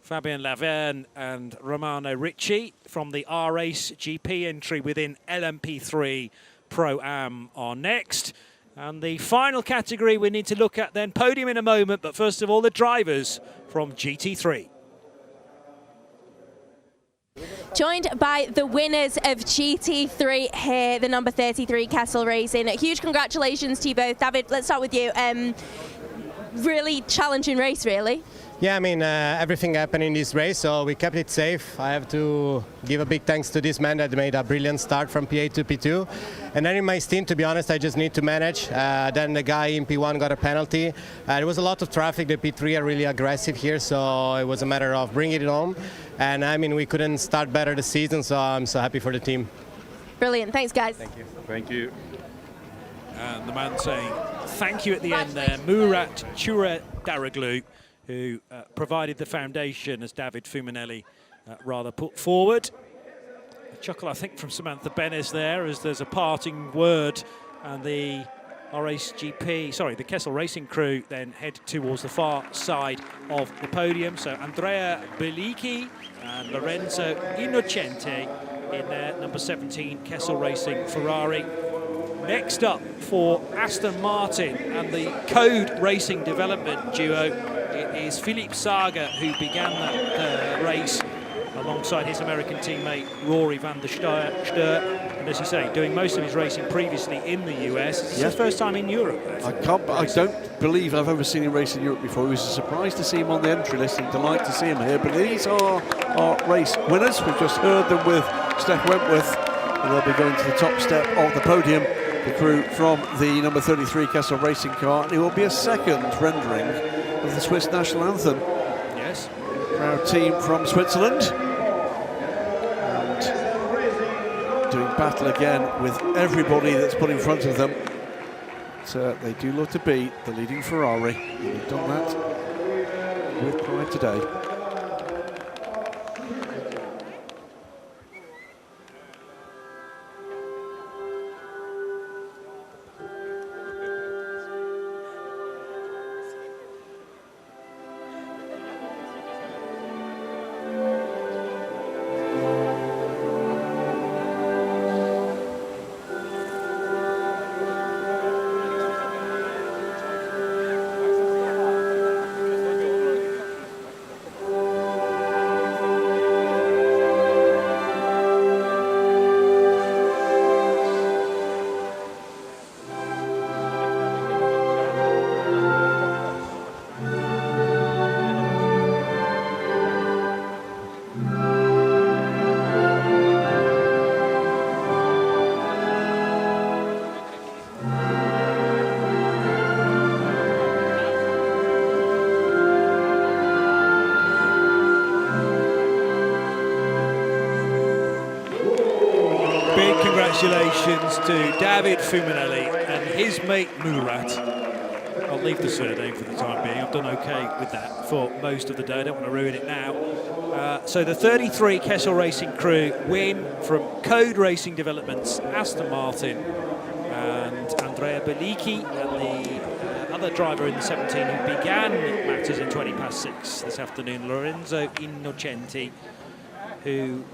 Fabien Laverne and Romano Ricci from the R-Race GP entry within LMP3 Pro-Am are next. And the final category we need to look at then, podium in a moment, but first of all, the drivers from GT3. Joined by the winners of GT3 here, the number 33 Kessel Racing. Huge congratulations to you both. David, let's start with you. Really challenging race, really. Yeah, I mean, everything happened in this race, so we kept it safe. I have to give a big thanks to this man that made a brilliant start from P8 to P2. And then in my stint, to be honest, I just need to manage. Then the guy in P1 got a penalty. There was a lot of traffic. The P3 are really aggressive here, so it was a matter of bringing it home. And I mean, we couldn't start better the season, so I'm so happy for the team. Brilliant. Thanks, guys. Thank you. Thank you. And the man saying thank you at the end there, Murat Chura-Daraglu, who provided the foundation, as David Fuminelli rather put forward. A chuckle, I think, from Samantha Benes there, as there's a parting word, and the the Kessel Racing crew then head towards the far side of the podium. So Andrea Bellicchi and Lorenzo Innocenti in their number 17 Kessel Racing Ferrari. Next up for Aston Martin and the Code Racing Development duo, it is Philippe Saga, who began that race alongside his American teammate Rory van der Steur. And as you say, doing most of his racing previously in the US. It's his first time in Europe. I don't believe I've ever seen him race in Europe before. It was a surprise to see him on the entry list and delight to see him here. But these are our race winners. We've just heard them with Steph Wentworth, and they'll be going to the top step of the podium. The crew from the number 33 Kessel Racing car. And it will be a second rendering of the Swiss national anthem. Yes. Proud team from Switzerland. And doing battle again with everybody that's put in front of them. But, they do love to beat the leading Ferrari. And they've done that with pride today. Congratulations to David Fuminelli and his mate Murat. I'll leave the surname for the time being. I've done okay with that for most of the day. I don't want to ruin it now. So the 33 Kessel Racing crew win from Code Racing Developments, Aston Martin, and Andrea Bellicchi, and the other driver in the 17 who began matters in 6 this afternoon, Lorenzo Innocenti, who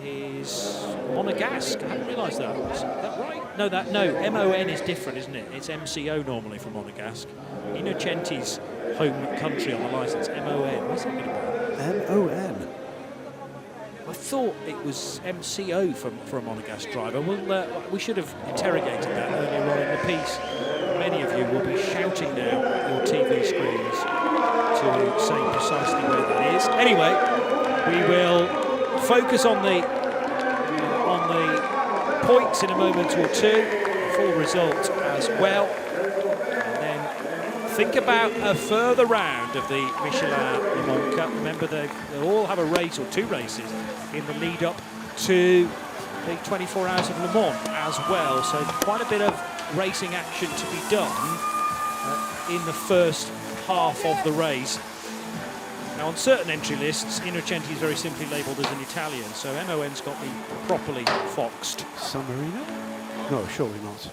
is Monegasque. I hadn't realised that. Is that right? No, MON is different, isn't it? It's MCO normally for Monegasque. Innocenti's home country on the licence, MON. What's that about? MON. I thought it was MCO for a Monegasque driver. Well, we should have interrogated that earlier on in the piece. Many of you will be shouting now at your TV screens to say precisely where that is. Anyway, we will focus on the points in a moment or two, the full result as well, and then think about a further round of the Michelin Le Mans Cup. Remember, they'll all have a race or two races in the lead up to the 24 Hours of Le Mans as well, so quite a bit of racing action to be done in the first half of the race. Now, on certain entry lists, Innocenti is very simply labelled as an Italian, so MON's got me properly foxed. San Marino? No, surely not.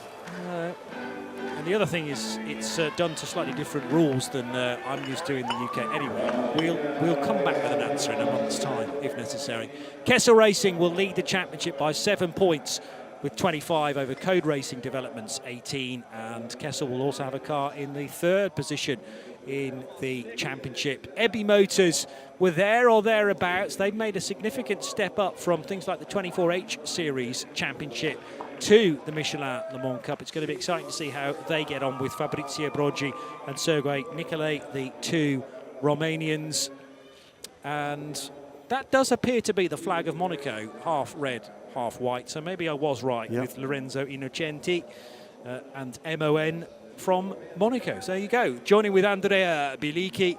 And the other thing is, it's done to slightly different rules than I'm used to in the UK. Anyway, we'll come back with an answer in a month's time, if necessary. Kessel Racing will lead the championship by 7 points, with 25 over Code Racing Developments 18, and Kessel will also have a car in the 3rd position in the championship. Ebby Motors were there or thereabouts. They've made a significant step up from things like the 24H Series Championship to the Michelin Le Mans Cup. It's going to be exciting to see how they get on with Fabrizio Broggi and Sergei Nicolai, the 2 Romanians. And that does appear to be the flag of Monaco, half red, half white. So maybe I was right with Lorenzo Innocenti and MON from Monaco. So there you go, joining with Andrea Bilicki.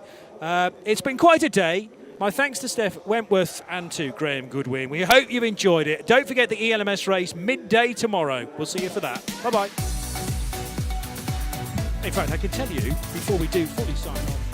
It's been quite a day. My thanks to Steph Wentworth and to Graham Goodwin. We hope you've enjoyed it. Don't forget the ELMS race midday tomorrow. We'll see you for that. Bye-bye. In fact, I can tell you, before we do fully sign off,